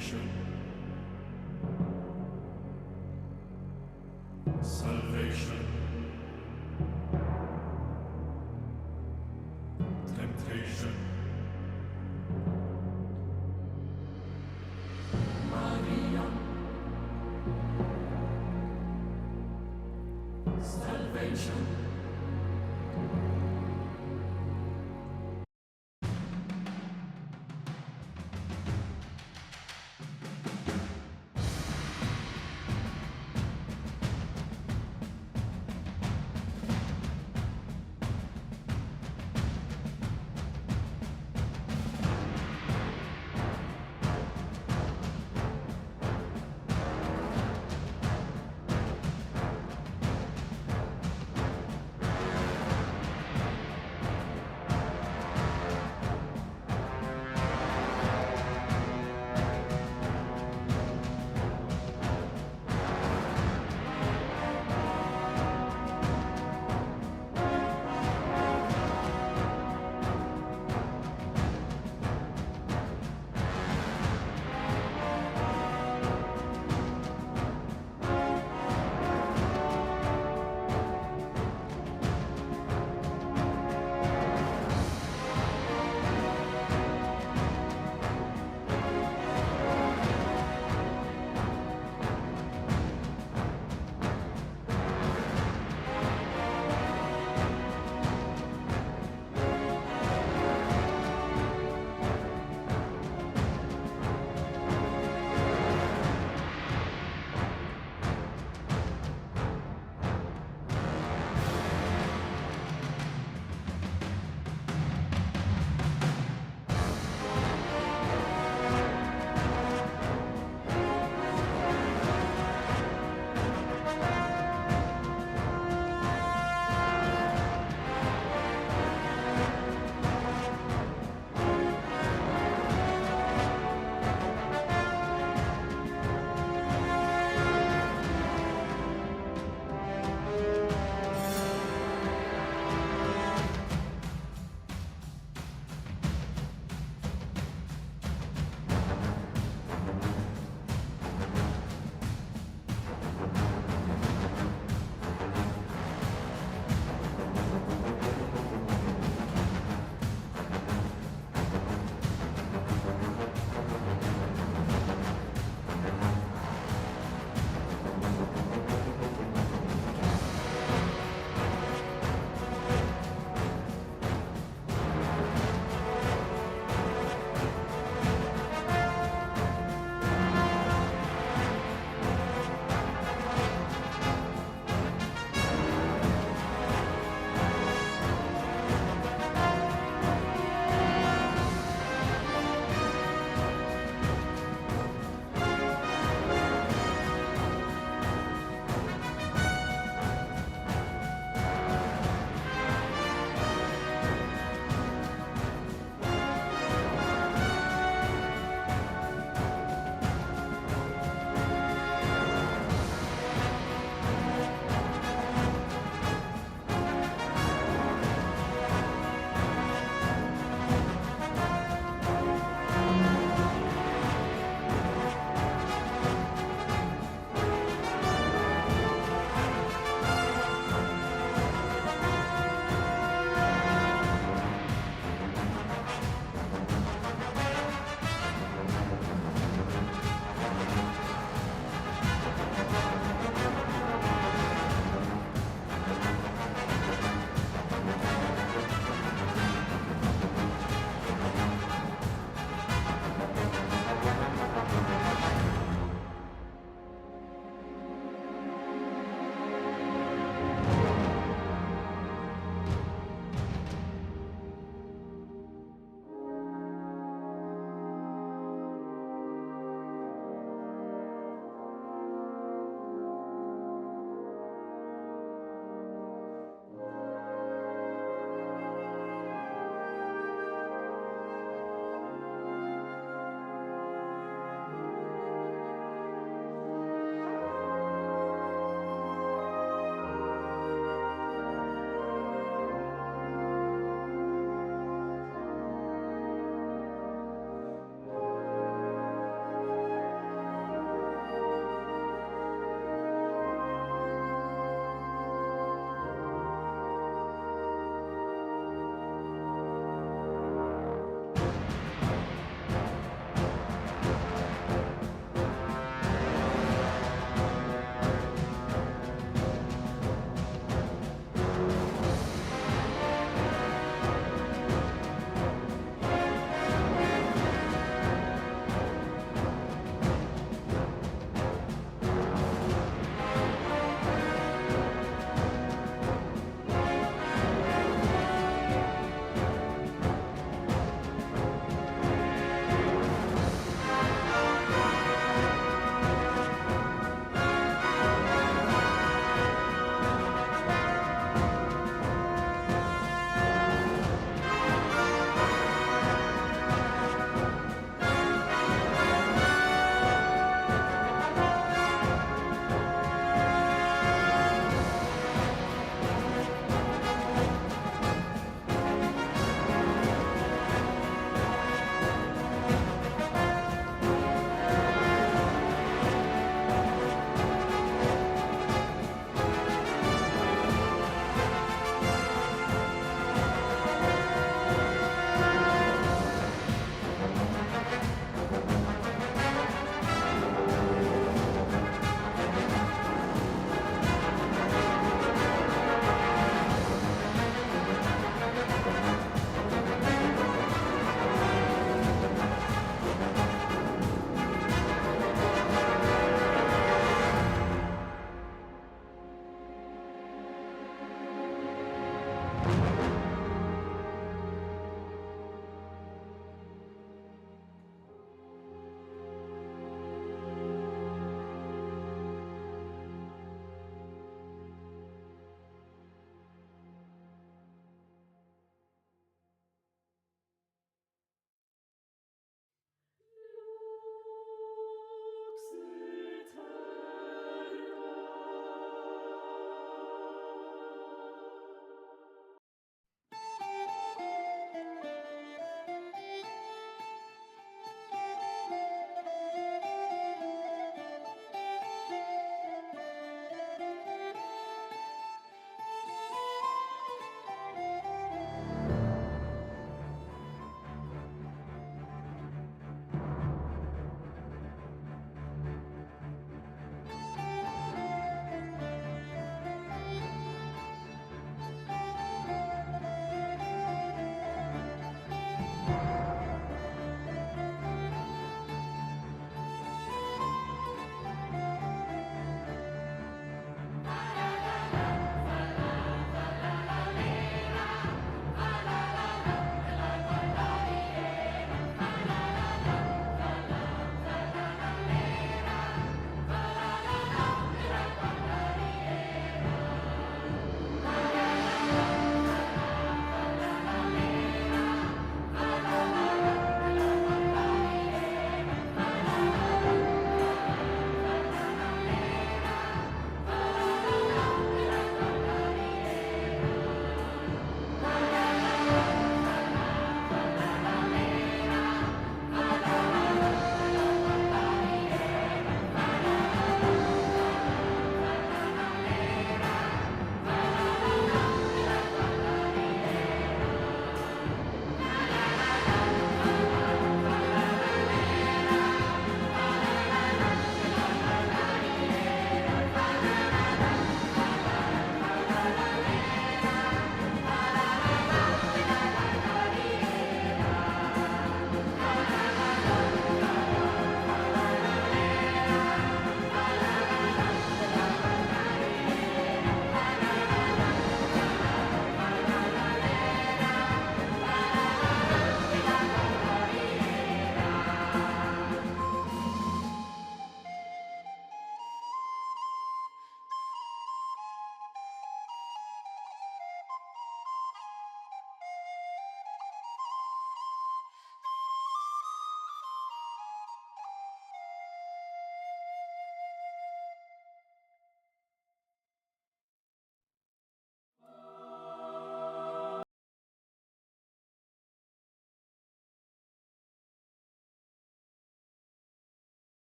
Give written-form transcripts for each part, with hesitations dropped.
temptation, salvation, temptation, Maria, salvation.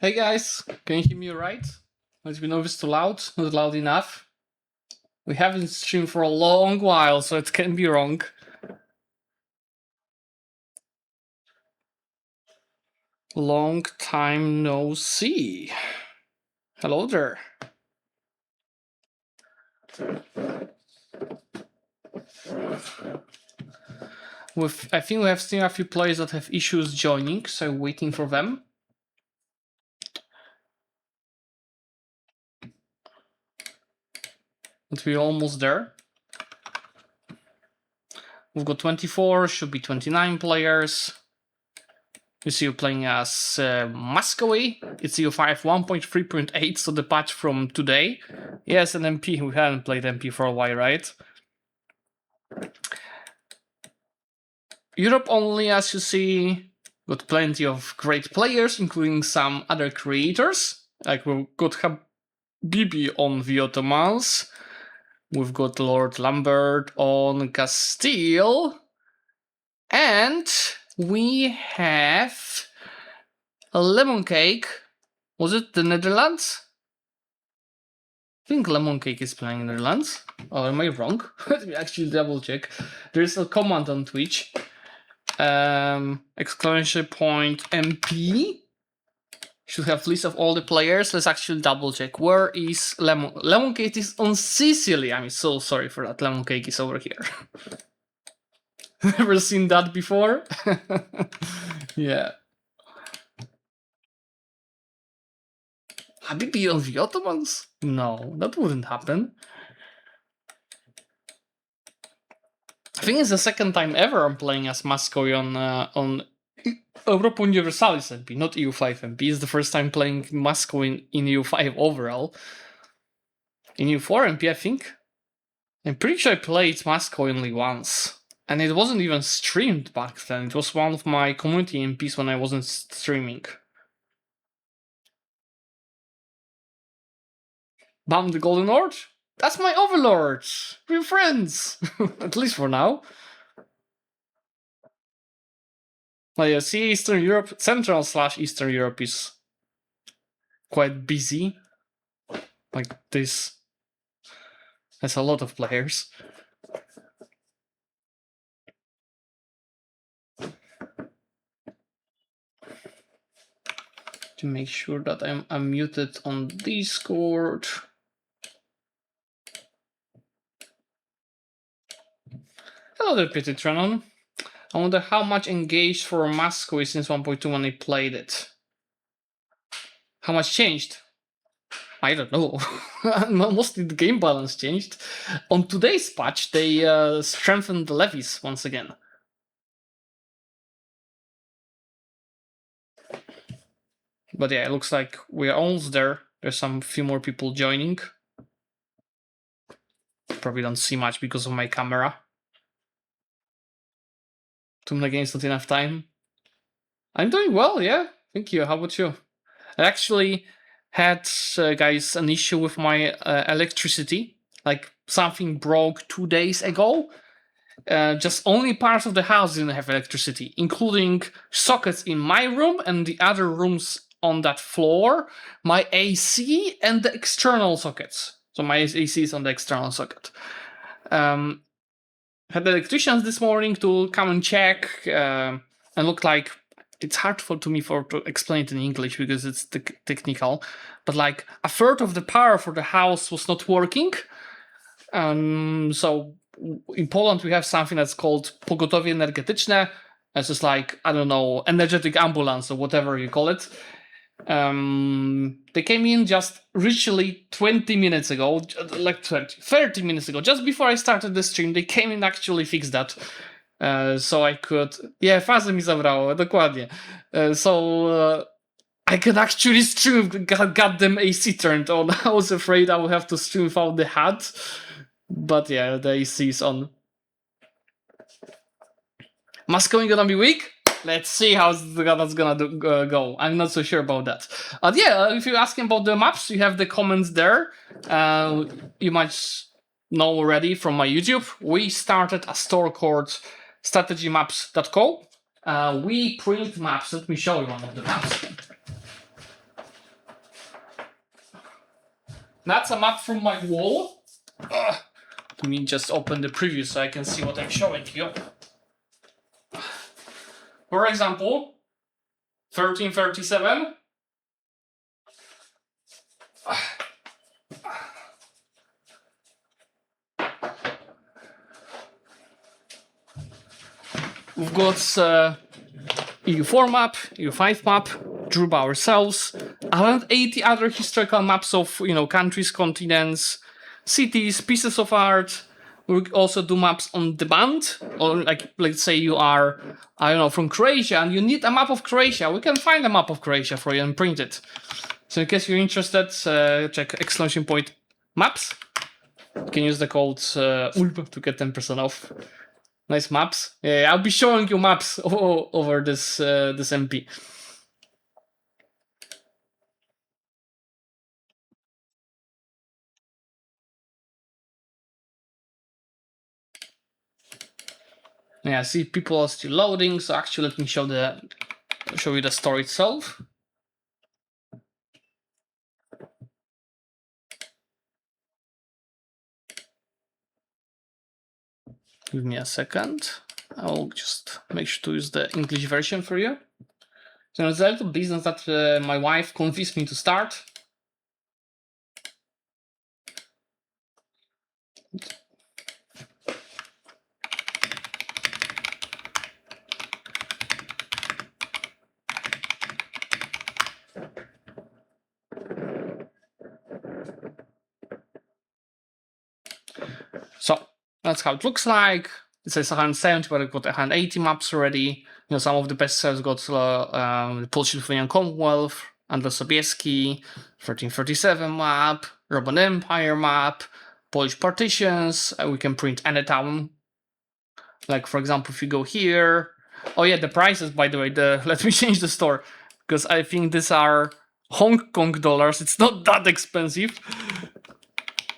Hey guys, can you hear me right? Let me know if it's too loud, not loud enough. We haven't streamed for a long while, so it can be wrong. Long time no see. Hello there. I think we have seen a few players that have issues joining, so waiting for them. But we're almost there. We've got 24, should be 29 players. You see you playing as Muscovy. It's EU5 1.3.8, so the patch from today. Yes, an MP. We haven't played MP for a while, right? Europe only, as you see, got plenty of great players, including some other creators. Like we've got Habibi on the Ottomans. We've got Lord Lambert on Castile. And we have a lemon cake. Was it the Netherlands? I think lemon cake is playing in the Netherlands. Oh, am I wrong? Let me actually double check. There's a comment on Twitch. Exclamation point MP. Should have list of all the players. Let's actually double check. Where is Lemon? Lemon Cake is on Sicily. I'm so sorry for that. Lemon Cake is over here. Never seen that before. Yeah. Habibi on the Ottomans? No, that wouldn't happen. I think it's the second time ever I'm playing as Muscovy on Europa Universalis MP, not EU5 MP. It's the first time playing Muscovy in EU5 overall. In EU4 MP, I think. I'm pretty sure I played Muscovy only once. And it wasn't even streamed back then. It was one of my community MPs when I wasn't streaming. Bam the Golden Lord? That's my overlord! We're friends! At least for now. Well, yeah, see, Eastern Europe, Central/Eastern Europe is quite busy. Like this. That's a lot of players. To make sure that I'm unmuted on Discord. Hello there, Petit Trenon. I wonder how much engaged for Muscovy since 1.2 when I played it. How much changed? I don't know. Mostly the game balance changed. On today's patch, they strengthened the levies once again. But yeah, it looks like we're almost there. There's some few more people joining. Probably don't see much because of my camera. Too many games, not enough time. I'm doing well, yeah. Thank you. How about you? I actually had, guys, an issue with my electricity. Like something broke 2 days ago. Just only parts of the house didn't have electricity, including sockets in my room and the other rooms on that floor, my AC and the external sockets. So my AC is on the external socket. Had the electricians this morning to come and check, and looked like it's hard to me to explain it in English because it's technical, but like a third of the power for the house was not working. So in Poland we have something that's called pogotowie energetyczne. It's just like, I don't know, energetic ambulance or whatever you call it. They came in just literally 20 minutes ago, like 30 minutes ago, just before I started the stream. They came in actually fix that. So I could... Yeah, fazę mi zabrało, dokładnie. So I could actually stream with goddamn AC turned on. I was afraid I would have to stream without the hat. But yeah, the AC is on. Muscovy gonna be weak? Let's see how that's gonna go. I'm not so sure about that. Yeah, if you're asking about the maps, you have the comments there. You might know already from my YouTube. We started a store called strategymaps.co. We print maps. Let me show you one of the maps. That's a map from my wall. Let me just open the preview so I can see what I'm showing you. For example, 1337. We've got EU4 map, EU5 map, drew by ourselves, around 80 other historical maps of countries, continents, cities, pieces of art. We also do maps on demand, or like let's say you are, I don't know, from Croatia and you need a map of Croatia. We can find a map of Croatia for you and print it. So in case you're interested, check exclamation point maps. You can use the code ULP to get 10% off. Nice maps. Yeah, I'll be showing you maps over this this MP. Yeah, see, people are still loading. So actually, let me show you the store itself. Give me a second. I'll just make sure to use the English version for you. So it's a little business that my wife convinced me to start. So that's how it looks like. It says 170, but I've got 180 maps already. Some of the best sellers got the Polish-Lithuanian Commonwealth, Andrzej Sobieski, 1337 map, Roman Empire map, Polish partitions. We can print any town. Like for example, if you go here. Oh yeah, the prices, by the way. Let me change the store because I think these are Hong Kong dollars. It's not that expensive.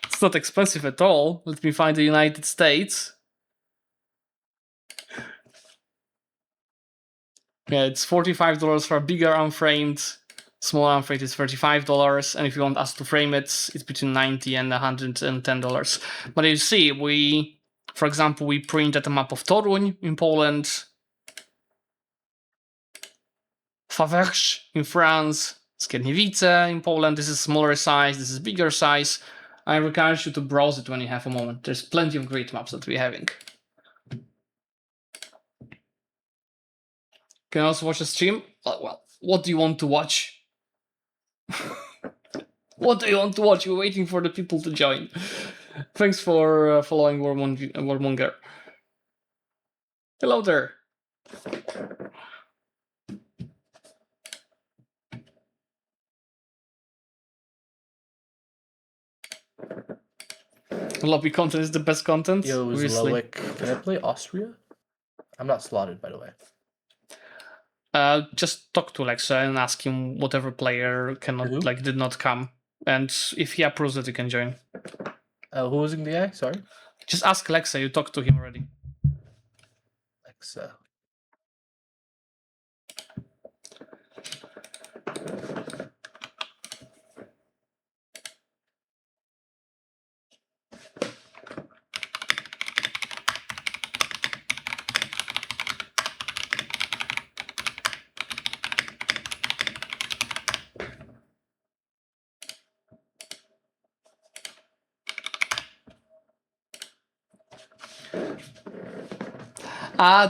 It's not expensive at all. Let me find the United States. Yeah, it's $45 for a bigger unframed. Small unframed is $35, and if you want us to frame it, it's between $90 and $110. But you see, for example, we printed a map of Toruń in Poland, Faverges in France, Skierniewice in Poland. This is smaller size, this is bigger size. I encourage you to browse it when you have a moment. There's plenty of great maps that we're having. Can also watch a stream. Well, what do you want to watch? What do you want to watch? We're waiting for the people to join. Thanks for following Warmonger. Hello there. Lobby content is the best content. Yo, Zlewikk, can I play Austria? I'm not slotted, by the way. Just talk to Lexa and ask him whatever player did not come, and if he approves it, you can join. Who was in the eye? Sorry. Just ask Lexa. You talked to him already. Lexa.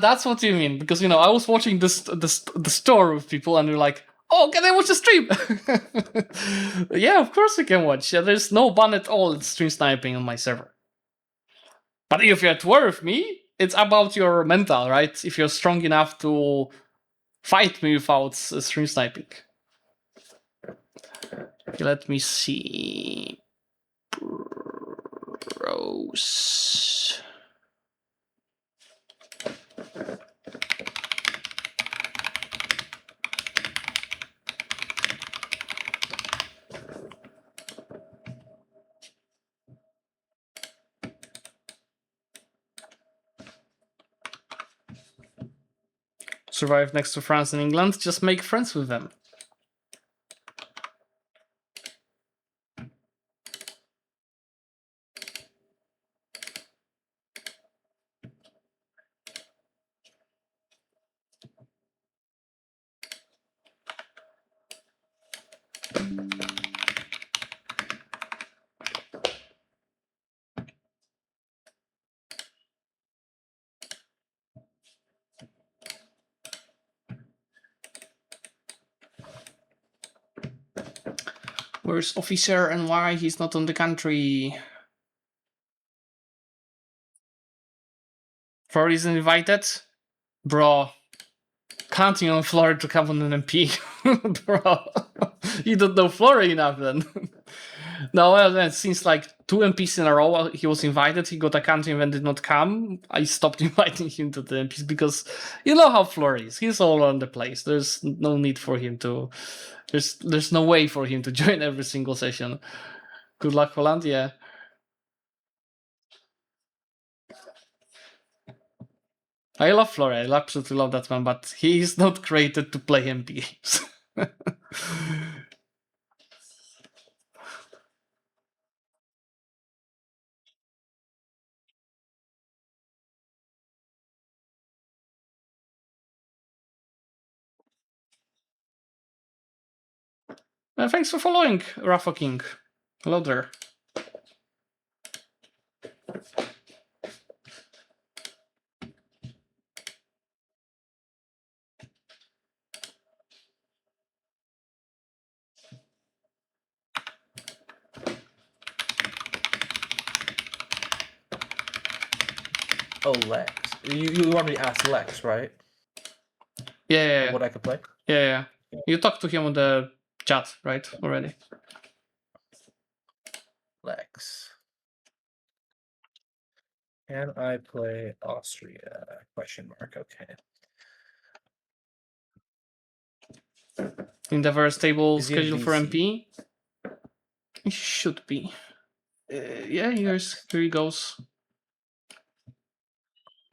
That's what you mean, because I was watching the store with people, and they're like, "Oh, can I watch the stream?" Yeah, of course you can watch. Yeah, there's no ban at all. It's stream sniping on my server. But if you're at war with me, it's about your mental, right? If you're strong enough to fight me without stream sniping. Okay, let me see. Bros. Survive next to France and England, just make friends with them. Where's officer and why he's not on the country? Flory isn't invited? Bro. Counting on Flory to come on an MP. Bro. You don't know Flory enough then. No, well, then since like 2 MPs in a row he was invited, he got a country and did not come. I stopped inviting him to the MPs because you know how Flory is. He's all on the place. There's no need for him to. There's no way for him to join every single session. Good luck, Holland. Yeah. I love Flory. I absolutely love that man, but he is not created to play MP games. Thanks for following, Rafa King. Hello there. Oh, Lex. You want me to ask Lex, right? Yeah. What I could play? Yeah. You talked to him on the chat, right? Already. Lex. Can I play Austria? Question mark. Okay. Endeavor stable Is he in schedule for BC? MP? It should be. Yeah, here he goes.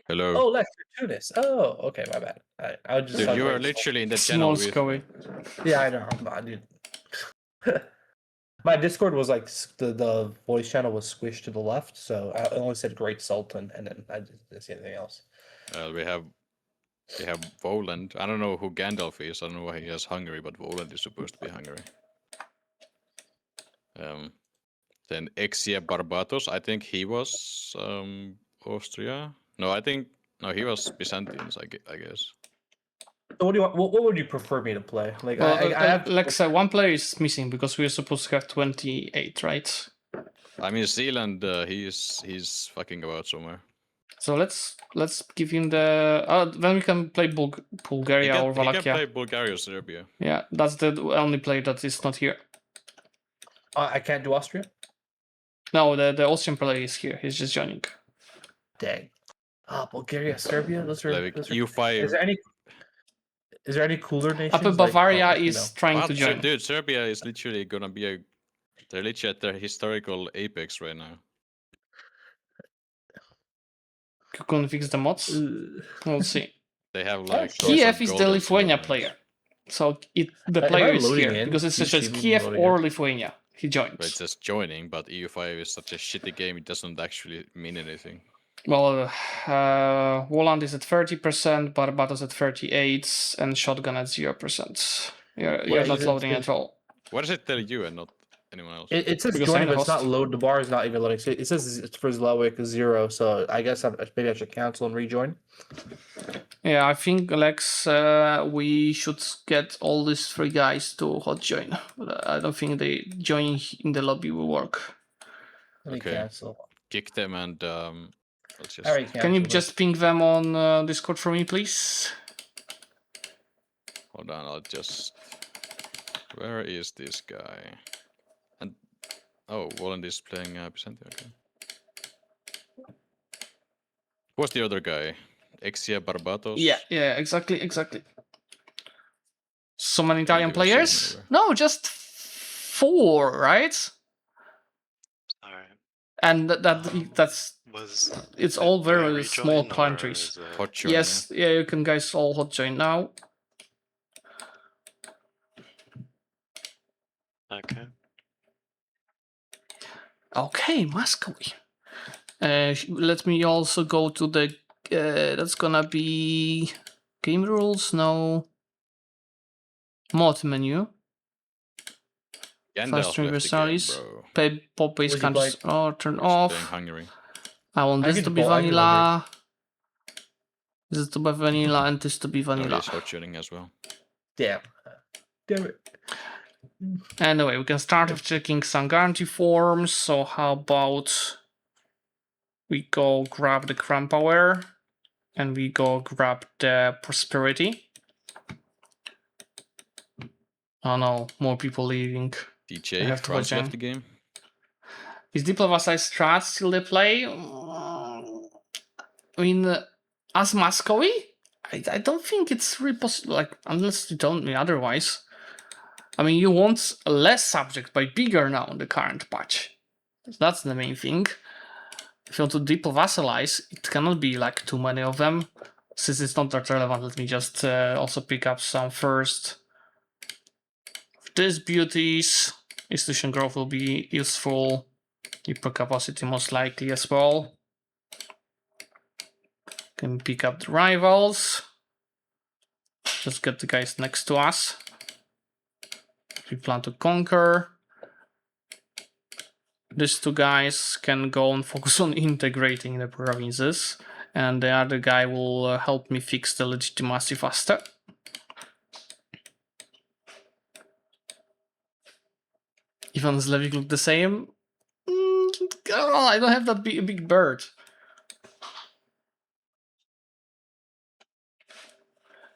Hello. Oh, Lex, you're Tunis. Oh, okay, my bad. I just Dude, saw you are Greg's- literally in the channel Small with... Muscovy. Yeah, I know. Dude. My Discord was like the voice channel was squished to the left, so I only said Great Sultan, and then I didn't see anything else. we have Voland. I don't know who Gandalf is. I don't know why he has Hungary, but Voland is supposed to be Hungary. Then Exia Barbatos. I think he was Austria. No, he was Byzantines. I guess. So what do you want? What would you prefer me to play? Like Well, I have Lex, one player is missing because we're supposed to have 28, right? I mean, Zealand. He's fucking about somewhere. So let's give him the. Then we can play Bulgaria or He can Wallachia. play Bulgaria, Serbia. Yeah, that's the only player that is not here. I can't do Austria. No, the Austrian player is here. He's just joining. Dang. Bulgaria, Serbia. Zlewikk, Those are. EU5. Is there any cooler nations? Upper Bavaria is trying to join. Dude, Serbia is literally gonna be they're literally at their historical apex right now. You can fix the mods. We'll see. They have like Kiev is the golden Lithuania achievements. player. So the Am player I is loading here in? because it You says see me Kiev loading or in? Lithuania. He joins. But it's just joining, but EU5 is such a shitty game, it doesn't actually mean anything. Well, Woland is at 30%, Barbados at 38%, and Shotgun at 0%. You're not loading at all. What does it tell you and not anyone else? It says Because join, I'm but the it's not host. load. The bar is not even loading. So it says it's for Zlewikk 0. So I guess maybe I should cancel and rejoin. Yeah, I think, Alex, we should get all these 3 guys to hot join. But I don't think they joining in the lobby will work. Let me Okay. cancel. Kick them and let's just... Alright, Can you just ping them on Discord for me, please? Hold on, I'll just... Where is this guy? And... Oh, Woland is playing Byzantium, okay. What's the other guy? Exia Barbatos? Yeah, exactly. So many Italian even see him players? anywhere. No, just 4, right? Alright. And that's it's all very small countries. Hot join, Yes, yeah, you can guys all hot join now. Okay. Okay, Muscovy. Let me also go to the. That's gonna be game rules. No. Mod menu. Gandalf Fast left train the game, versalis. bro. Play pop-based Where's he countries. Oh, turn He's playing off. Hungary. I want I this can to be I can vanilla. This to be vanilla and this to be No, vanilla. he's hot joining as well. Damn. Damn it. Anyway, we can start with checking some guarantee forms. So how about we go grab the Crown Power and we go grab the Prosperity. Oh no, more people leaving. I DJ, have to France watch left the game. Is Diplomacy Strat still the play? I mean, as Muscovy, I don't think it's really possible, like, unless you tell me otherwise. I mean, you want less subjects, but bigger now in the current patch. That's the main thing. If you want to depovassalize, it cannot be like too many of them. Since it's not that relevant, let me just also pick up some first. These beauties, institution growth will be useful. Hyper capacity most likely as well. Can pick up the rivals. Just get the guys next to us. We plan to conquer. These two guys can go and focus on integrating the provinces, and the other guy will help me fix the legitimacy faster. Even Zlewikk look the same. I don't have that big bird.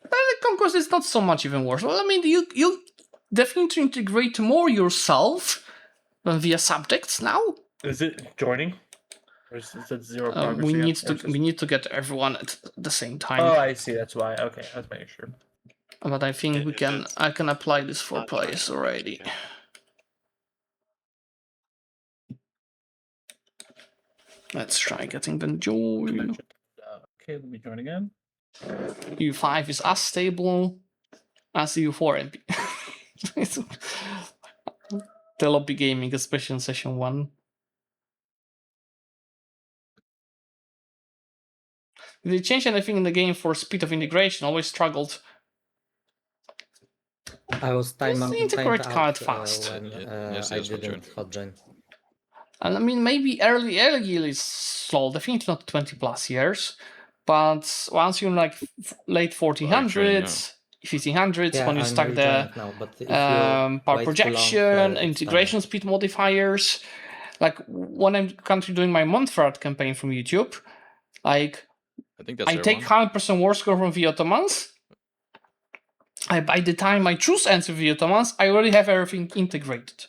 The conquest is not so much even worse. Well, I mean, you definitely integrate more yourself than via subjects now. Is it joining? Or is it zero progress? We again? need Or to is this- we need to get everyone at the same time. Oh, I see. That's why. Okay, I was making sure. But I think we can. I can apply this for Not players joining, already. yeah. Let's try getting them join. Okay, let me join again. EU5 is as stable as EU4 MP. The lobby gaming, especially in session 1. Did they change anything in the game for speed of integration? Always struggled. I was timed integrate out card fast. when Yes, I yes, for didn't sure. hot join. And I mean, maybe early is slow, definitely not 20 plus years. But once you're like late 1400s, 1500s, Yeah, when you I'm stack the rejoining now, but if you power wait too long, projection, it's integration speed modifiers, like when I'm currently doing my Montferrat campaign from YouTube, like I think that's I take everyone. 100% war score from the Ottomans. By the time I choose answer the Ottomans, I already have everything integrated.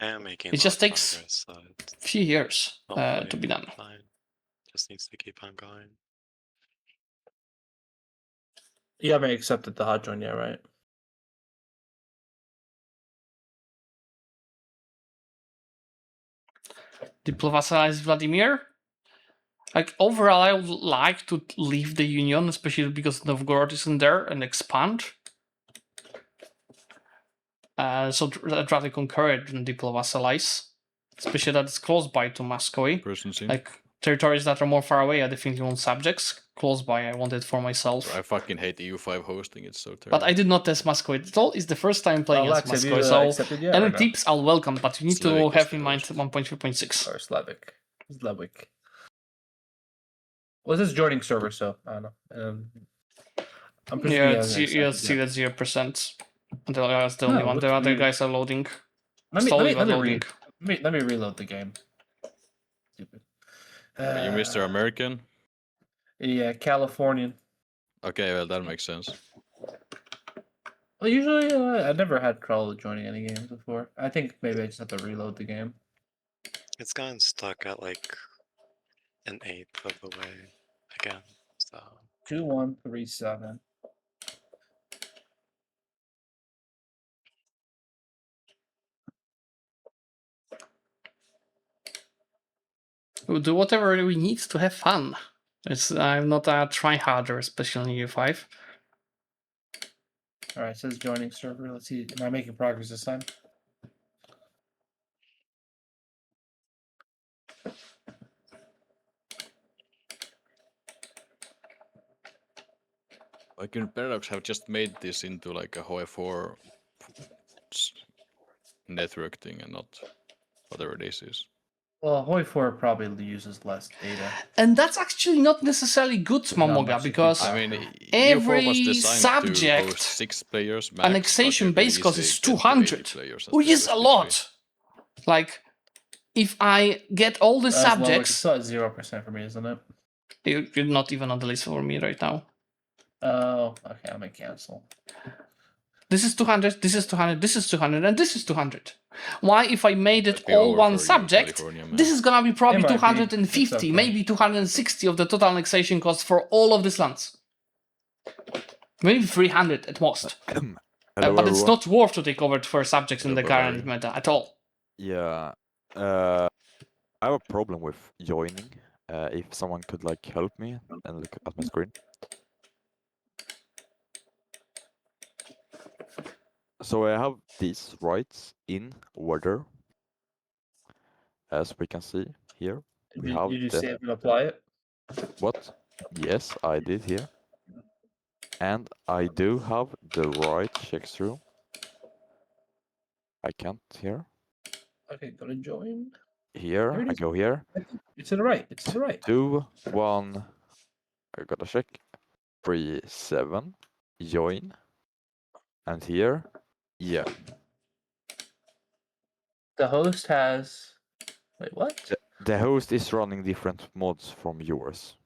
I am making It just a lot of takes progress, so it's a few years to hopefully be done. fine. Just needs to keep on going. You haven't accepted the hot join yet, right? Diplovassalize Vladimir. Like overall, I would like to leave the Union, especially because Novgorod isn't there, and expand. So I'd rather conquer it than diplovassalize, especially that it's close by to Muscovy. Person seen. Like territories that are more far away, I definitely want subjects. Close by, I want it for myself. I fucking hate EU5 hosting. It's so terrible. But I did not test Muscovy at all. It's the first time playing as Lex, have you Muscovy, so accepted yet? any or no? tips I'll welcome, but you need to Zlewikk is have the in mind host. 1.3.6. Or Zlewikk. Well, this is joining server, so I don't know. I'm presuming Yeah, he it's, hasn't you accepted see yet. that 0%. That's the only No, one. looks The other weird. guys are loading. Let me Slowly but loading. let me reload the game. Stupid. Are you Mr. American? Yeah, Californian. Okay, well that makes sense. Well, usually I never had trouble joining any games before. I think maybe I just have to reload the game. It's gotten stuck at like an eighth of the way again. So 2137. We'll do whatever we need to have fun. I'm not a tryharder, especially in EU5. All right, it says joining server. Let's see. Am I making progress this time? Like in Paradox have just made this into like a HOE4 network thing and not whatever this is. Well, Hoi4 probably uses less data. And that's actually not necessarily good, Not Mamoga, much to keep because I mean, every EU4 was designed to subject host 6 players max, annexation but you base can cost easily is get to 80 200, players which instead is of a 50. lot. Like, if I get all the It's subjects, still at 0% for me, isn't it? you're not even on the list for me right now. Oh, okay, I'm gonna cancel. This is 200, this is 200, this is 200, and this is 200. Why, if I made it Might be all over one for you, subject, California, this man. is gonna be probably It might be. 250, It's okay. maybe 260 of the total annexation cost for all of these lands. Maybe 300 at most. Hello, But it's everyone. not worth to take over for subjects in Hello, the current Bavaria. meta at all. Yeah, I have a problem with joining. If someone could like help me and look at my screen. So I have these rights in order, as we can see here. We have Did you the save and apply it? what? Yes, I did here, and I do have the right checks room. I can't here. Okay, go to join. Here There it I is. go here. It's to the right. It's to the right. 2, 1. I gotta check. 3, 7. Join. And here, yeah. The host has. Wait, what? The host is running different mods from yours.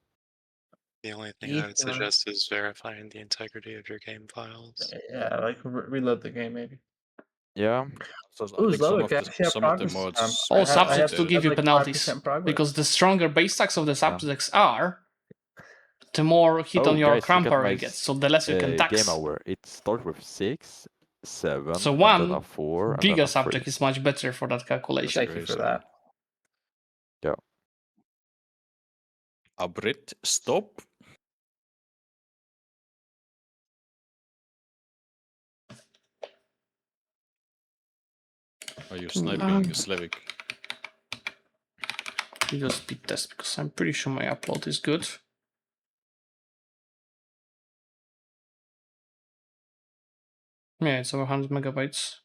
The only thing I would E4. suggest is verifying the integrity of your game files. Yeah, like reload the game maybe. Yeah. So I Ooh, think some Zlewikk, of the, actually have some of the progress. mods All I subjects have- to give you like penalties. 5% progress. Because the stronger base stacks of the subjects are, the more hit Oh, on your guys, crown look at power my you get, so the less you can tax. game hour. It starts with 6, 7, So and one then a 4, and Bigger then a 3. subject is much better for that calculation. Thank you for that. Abrit, stop. Are you sniping Zlewikk? You just speed test because I'm pretty sure my upload is good. Yeah, it's over 100 megabytes.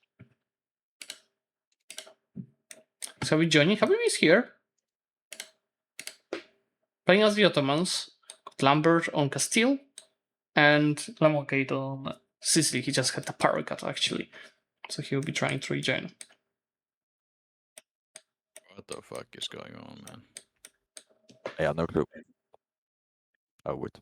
So we joining? Habib is here. Playing as the Ottomans. Got Lambert on Castile. And Lemongate on Sicily. He just had the power cut actually. So he'll be trying to rejoin. What the fuck is going on, man? Yeah, no clue. Oh, wait.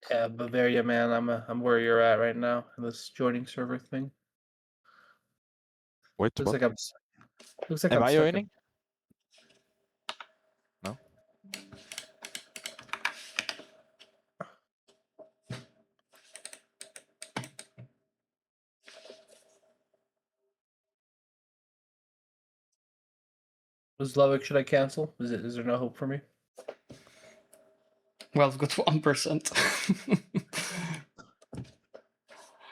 Yeah, Bavaria, man, I'm where you're at right now in this joining server thing. Wait, Looks what? like looks like Am I'm I stuck in- joining? No? Zlewikk, should I cancel? Is there no hope for me? Well, I've got 1%.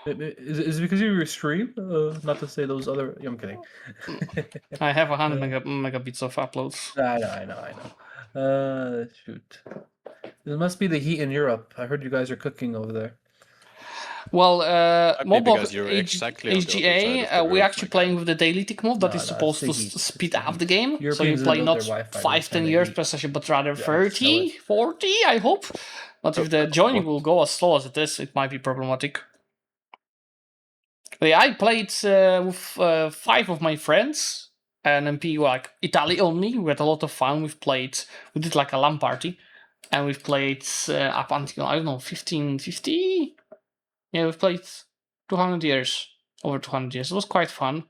Is it because of your stream? Not to say those other. I'm kidding. I have 100 megabits of uploads. I know. Shoot. It must be the heat in Europe. I heard you guys are cooking over there. Well, Might be mob of because you're exactly on the other side HGA, of the we're Earth, actually my playing guy. with the daily tick mode that No, is no, supposed to it's the heat. speed It's the up the heat. game. So you Europeans play don't not build their Wi-Fi, 5, they 10 kinda years heat. per session, but rather Yeah, I just know 30, 40, I hope. But if the joining will go as slow as it is, it might be problematic. But yeah, I played with 5 of my friends, and MP like Italy only. We had a lot of fun. We did like a LAN party, and we've played up until, I don't know, 1550? Yeah, we've played 200 years, over 200 years. It was quite fun.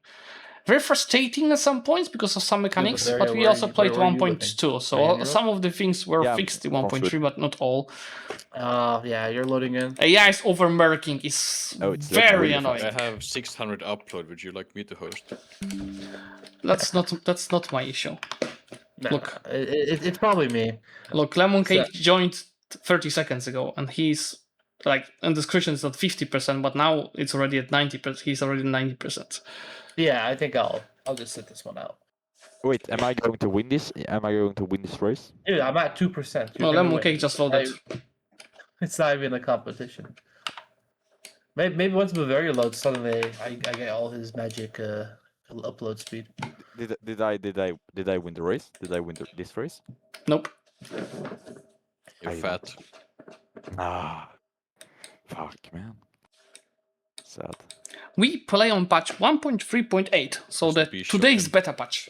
Very frustrating at some points because of some mechanics, Bavaria, but we where also are played you living? 1.2, Are you so in some of the things were Yeah, I'm fixed in from 1.3, Sweden. but not all. Yeah, you're loading in. AI's overmerking is Oh, it's very really annoying. fast. I have 600 upload. Would you like me to host? That's not my issue. Nah, Look. it's probably me. Look, Lemon So- Cake joined 30 seconds ago, and he's like in description it's at 50%, but now it's already at 90%. He's already 90%. Yeah, I think I'll just sit this one out. Wait, am I going to win this? Am I going to win this race? Dude, I'm at 2%. No, Lemon Cake just loaded. It's not even a competition. Maybe once Bavaria loads, suddenly I get all his magic upload speed. Did I win the race? Did I win this race? Nope. You're I fat. Ah, fuck, man. Sad. We play on patch 1.3.8, so Just that be today's shocking. beta patch.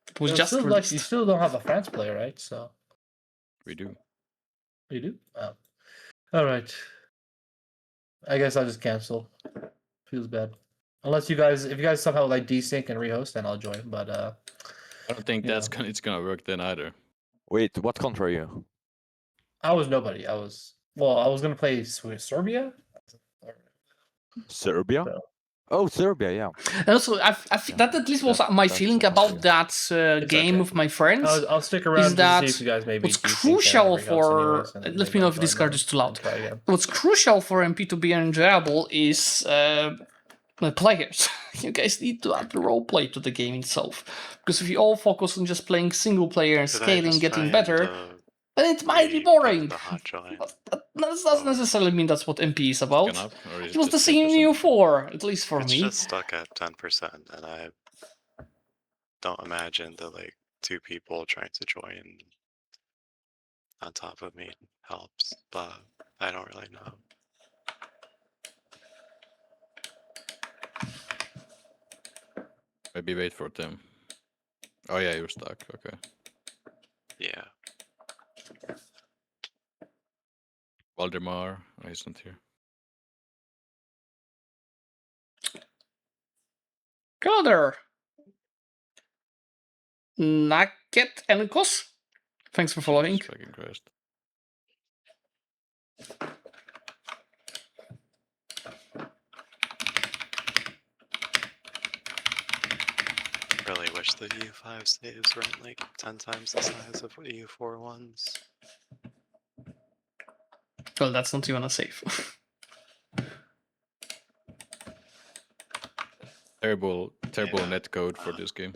It was It's just still like you released. still don't have a France player, right? So We do. you do. Oh. All right. I guess I'll just cancel. Feels bad. Unless if you guys somehow like desync and rehost, then I'll join. But I don't think Yeah. it's gonna work then either. Wait, what country are you? I was nobody. I was gonna play Serbia. Serbia? So- Oh, Serbia, yeah. And also, that at least was my That's feeling a about country. that It's game okay. with my friends. I'll stick around just to that see if you guys maybe what's desync and crucial rehost for anyways, and then let maybe me know I'll if this join card them is too loud. and try again. What's crucial for MP to be enjoyable is the players. You guys need to add the roleplay to the game itself, because if you all focus on just playing single player and Did I scaling, just getting try and, better, then it might be re-put boring. the hot join? That doesn't necessarily mean that's what MP is about. Gonna up, or is It was the just same in 10%? EU4, at least for It's me. just stuck at 10%, and I don't imagine that like 2 people trying to join on top of me helps, but I don't really know. Maybe wait for them. Oh yeah, you're stuck. Okay. Yeah. Valdemar, oh, he's not here. Hello there. Naket and Kos. Thanks for following. Jesus fucking Christ. Really wish the EU5 saves weren't like 10 times the size of EU4 ones. Well, that's not even a save. Terrible Yeah. net code for this game.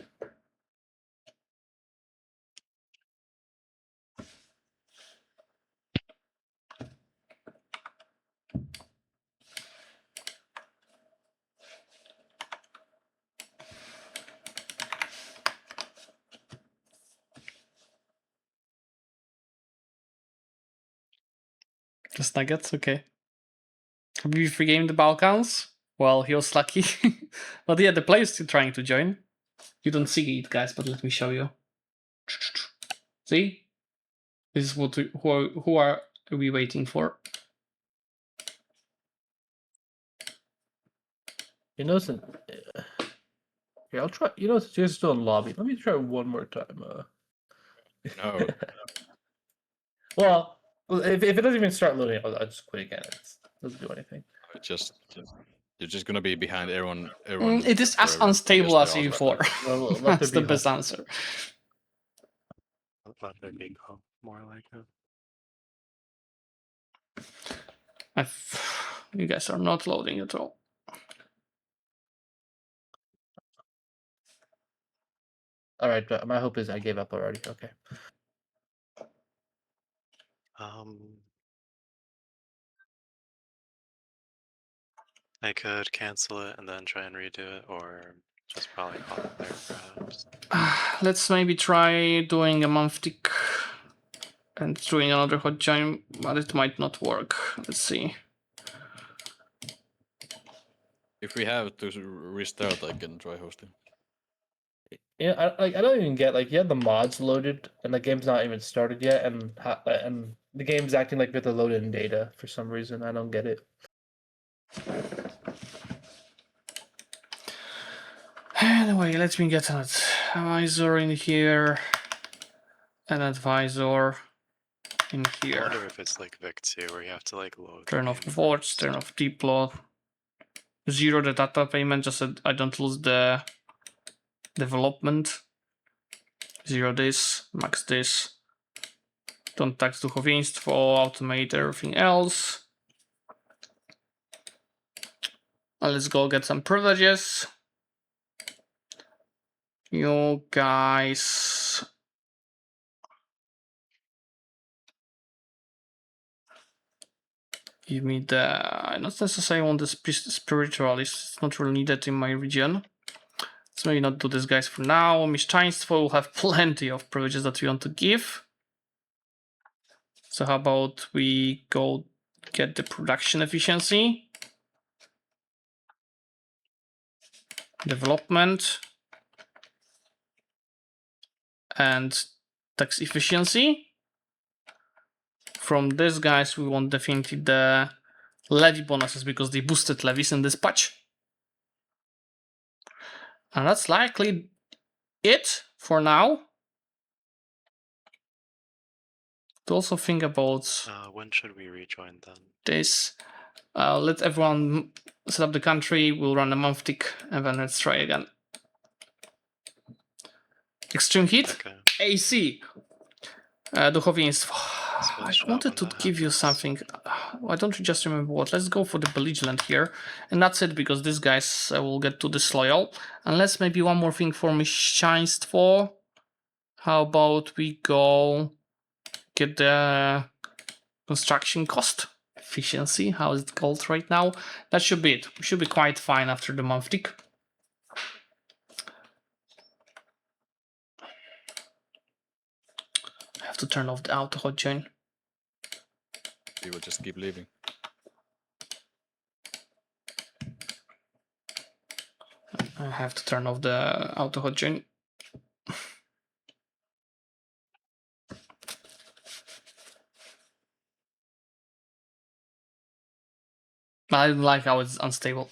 Just Nuggets, okay. Have you regained the Balkans? Well, he was lucky. But yeah, the player's still trying to join. You don't see it, guys, but let me show you. See? This is what who are we waiting for? You know, here I'll try. You know, you're still in lobby. Let me try one more time. No. Well, if it doesn't even start loading, I'll just quit again. It doesn't do anything. You're just gonna be behind everyone. It is as forever, unstable because as they're all EU4. Well, let That's there the be best hope. answer. Let there be hope, more like it. You guys are not loading at all. All right, but my hope is I gave up already. Okay. I could cancel it and then try and redo it, or just probably call it there, perhaps. Let's maybe try doing a month tick and doing another hot join, but it might not work. Let's see. If we have to restart, I can try hosting. Yeah, I don't even get like you have the mods loaded and the game's not even started yet, and the game's acting like with the loaded in data for some reason. I don't get it. Anyway, let me get an advisor in here. An advisor in I here. wonder if it's like Vic 2 where you have to like load. the Turn off game votes, first. turn off deploy. Zero the data payment, just so I don't lose the development. Zero this, max this. Don't tax duchowieństwo, automate everything else. Let's go get some privileges. You guys. Give me the... Not necessarily on the spiritualist. It's not really needed in my region. Let's maybe not do this, guys, for now. Mieszczaństwo will have plenty of privileges that we want to give. So how about we go get the production efficiency, development, and tax efficiency. From these guys, we want definitely the levy bonuses because they boosted levies in this patch. And that's likely it for now. To also think about When should we rejoin then? this. Let everyone set up the country. We'll run a month tick and then let's try again. Extreme heat. Okay. AC. Duchowieństwo. I Switch wanted out to when that give you happens. something. Why don't you just remember what? Let's go for the belligerent here. And that's it, because these guys will get too disloyal. Unless maybe one more thing for mieszczaństwo. How about we go get the construction cost efficiency? How is it called right now? That should be it. We should be quite fine after the month tick. I have to turn off the auto hot join. We will just keep leaving. I have to turn off the auto hot join. I don't like how it's unstable.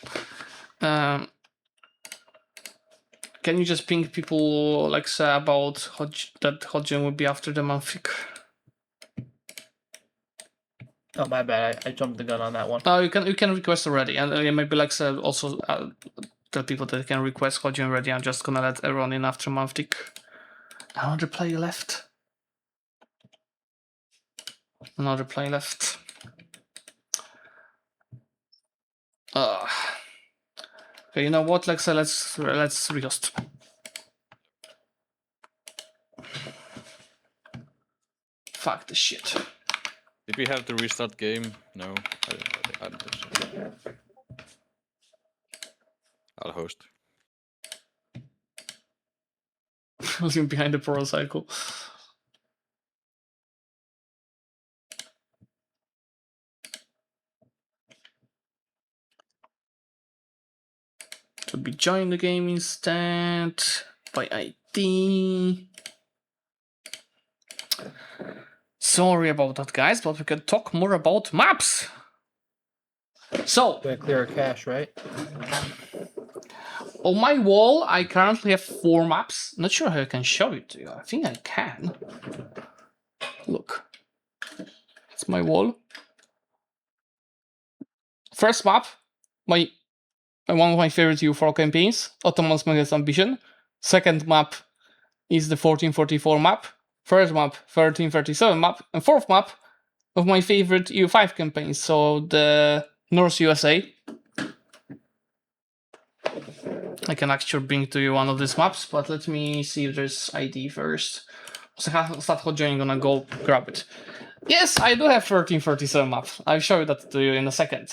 Can you just ping people like say about that hotgen will be after the month tick? Oh, my bad. I jumped the gun on that one. Oh, you can request already, and maybe like say also tell people that they can request hotgen already. I'm just gonna let everyone in after month tick. Another player left. Another player left. Okay, you know what? Like say let's rehost. Fuck this shit. Did we have to restart game? No, I don't think so. I'll host. Leaving behind the pro cycle. To be join the game instead by ID. Sorry about that, guys, but we can talk more about maps. So Gonna clear a cache, right? on my wall, I currently have 4 maps. Not sure how I can show it to you. I think I can. Look, it's my wall. First map, one of my favorite EU4 campaigns, Ottoman's Megas Ambition. Second map is the 1444 map. Third map, 1337 map. And fourth map of my favorite EU5 campaigns, so the North USA. I can actually bring to you one of these maps, but let me see if there's ID first. So start hot joining, gonna go grab it. Yes, I do have 1337 map. I'll show you that to you in a second.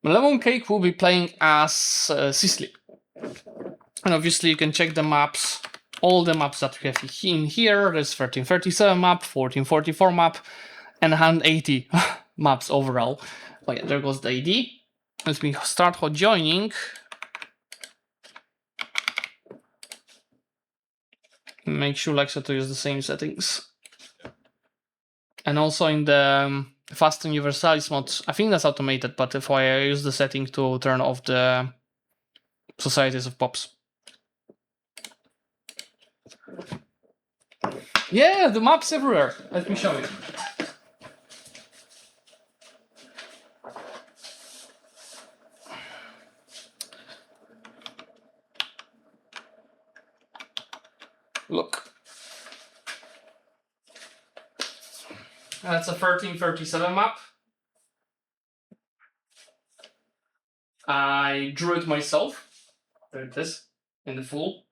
Lemon Cake will be playing as Sicily. And obviously you can check the maps, all the maps that we have in here. There's 1337 map, 1444 map, and 180 maps overall. Oh yeah, there goes the ID. Let me start hot joining. Make sure Lexa to use the same settings. And also in the Fast Universalis mod, I think that's automated, but if I use the setting to turn off the Societies of Pops. Yeah, the maps everywhere. Let me show you. Look. That's a 1337 map. I drew it myself. There it is, in the full.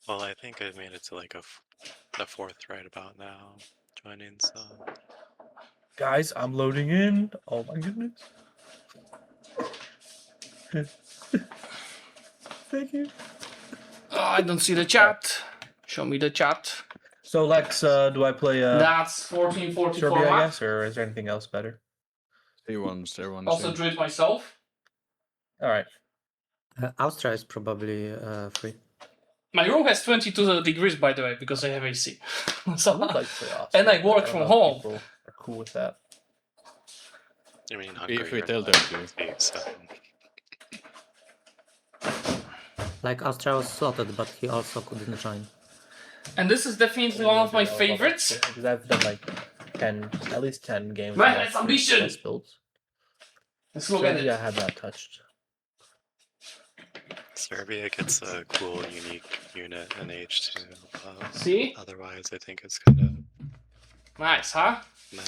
Well, I think I made it to like the 4th right about now, joining, so Guys, I'm loading in. Oh my goodness. Thank you. Oh, I don't see the chat. Show me the chat. So Lex, do I play That's 1444 Serbia, I map. guess, or is there anything else better? Everyone's Also in. drew it myself. All right. Austria is probably free. My room has 22 degrees, by the way, because I have AC. So, I would like to play Austria, and I but work don't from know if home. People are cool with that. I mean, Hungary. If we are tell not them to. big, so Like Austria was slotted, but he also couldn't join. And this is definitely one of my favorites. Because I've done like 10, at least 10 games. Man, with that's ambition. plus builds. Let's look at Serbia it. I have not touched. Serbia gets a cool, unique unit in H2. See? Otherwise, I think it's kind of Nice, huh? meh.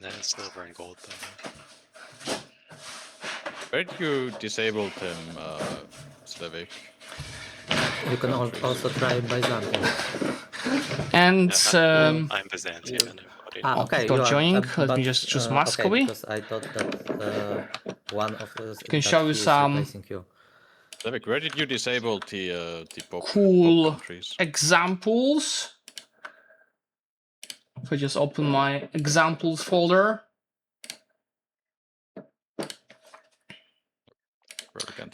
Nah, silver and gold though. Where did you disable them, Zlewikk? You can also try Byzantium. And I'm Byzantium and everybody. Ah, okay. Start you are, joining. Let but, me just choose okay, Muscovy. because I thought that one of the Can show you some replacing you. Zlewikk, where did you disable the pop cool countries? examples. If I just open my examples folder.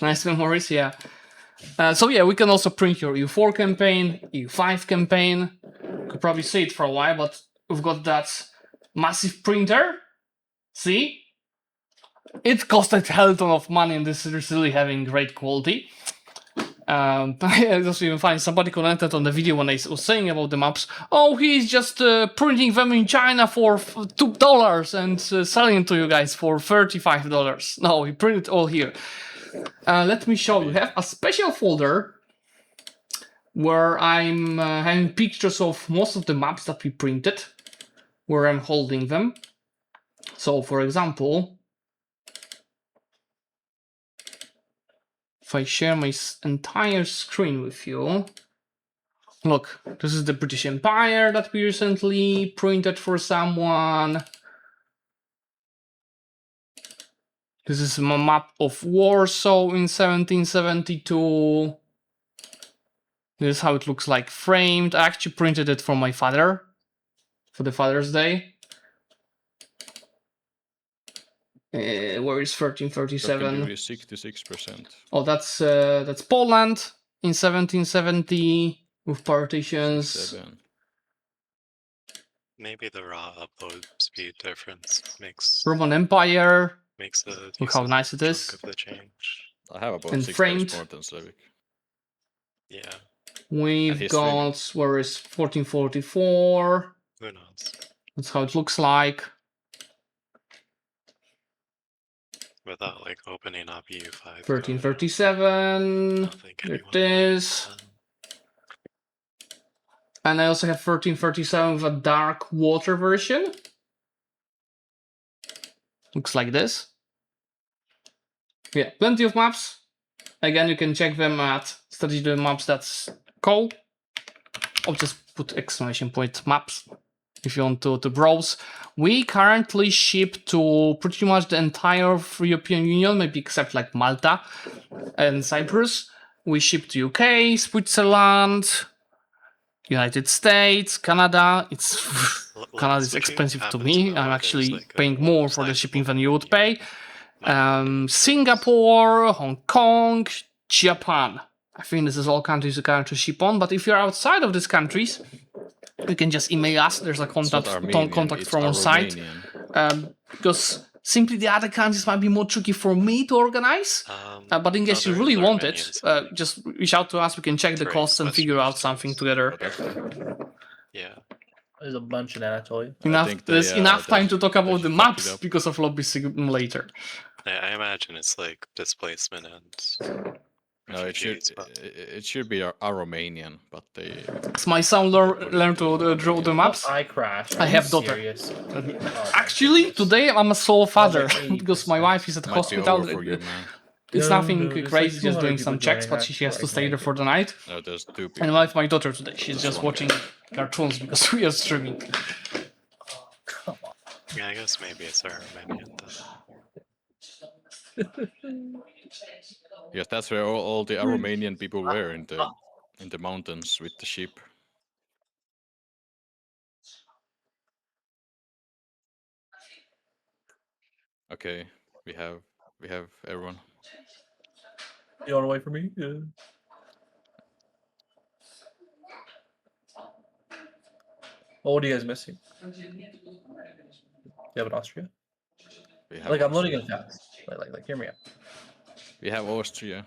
Nice memories, yeah. So yeah, we can also print your EU4 campaign, EU5 campaign. Could probably see it for a while, but we've got that massive printer. See? It costed a hell ton of money, and this is really having great quality. I just even find somebody commented on the video when I was saying about the maps. Oh, he's just printing them in China for $2 and selling to you guys for $35. No, he printed all here. Let me show you. We have a special folder where I'm having pictures of most of the maps that we printed, where I'm holding them. So, for example, if I share my entire screen with you, look, this is the British Empire that we recently printed for someone. This is a map of Warsaw in 1772. This is how it looks like framed. I actually printed it for my father, for the Father's Day. Where is 1337? 66%. Oh, that's Poland in 1770 with partitions. 7. Maybe the raw upload speed difference makes Roman Empire. a Look how nice it chunk is. of the change. I have about And 6 framed. times more than Zlewikk. Yeah, We've he's got, where is 1444? who knows? That's how it looks like. Without like opening up EU5. 1337. I don't think There anyone it is. would, And I also have 1337 with a dark water version. Looks like this. Yeah, plenty of maps. Again, you can check them at strategy.maps.co. Or just put exclamation point maps if you want to browse. We currently ship to pretty much the entire European Union, maybe except like Malta and Cyprus. We ship to UK, Switzerland, United States, Canada. It's Canada is Would you expensive to happen me. know I'm if there's, actually like, a paying more for the sizable shipping than you would community pay. might be Singapore, Hong Kong, Japan. I think this is all countries you can ship on. But if you're outside of these countries, you can just email us. There's a It's not contact Armenian, it's from our site. Aromanian. Because simply the other countries might be more tricky for me to organize. But in case you there really is want Armenian it, side. just reach out to us. We can check the Great, costs and that's figure really out something nice. together. Yeah. There's a bunch in Anatolia. There's enough time to talk about the they fucked it maps up. because of Lobby Simulator. I imagine it's like displacement and No, refugees, but it should be Aromanian, but they As my son learned to draw the maps. I crashed. I Are have you daughter. serious? Oh, my Actually, goodness. today I'm a sole father like because my 80%. wife is at the might be hospital. over for you, man. It's No, nothing there's crazy, like just 200 doing some people checks, joining but she has that to stay there right for the night. No, there's 2 people. And I with my daughter today. She's Just just one watching cartoons because we are streaming. Come on. Yeah, I guess maybe it's Armenian then. Yes, that's where all the Romanian people were in the mountains with the sheep. Okay, we have everyone. You wanna wait for me? Yeah. Well, what are you guys missing? You have an Austria? We have Like I'm loading Austria. it fast. Like hear me out. We have Austria.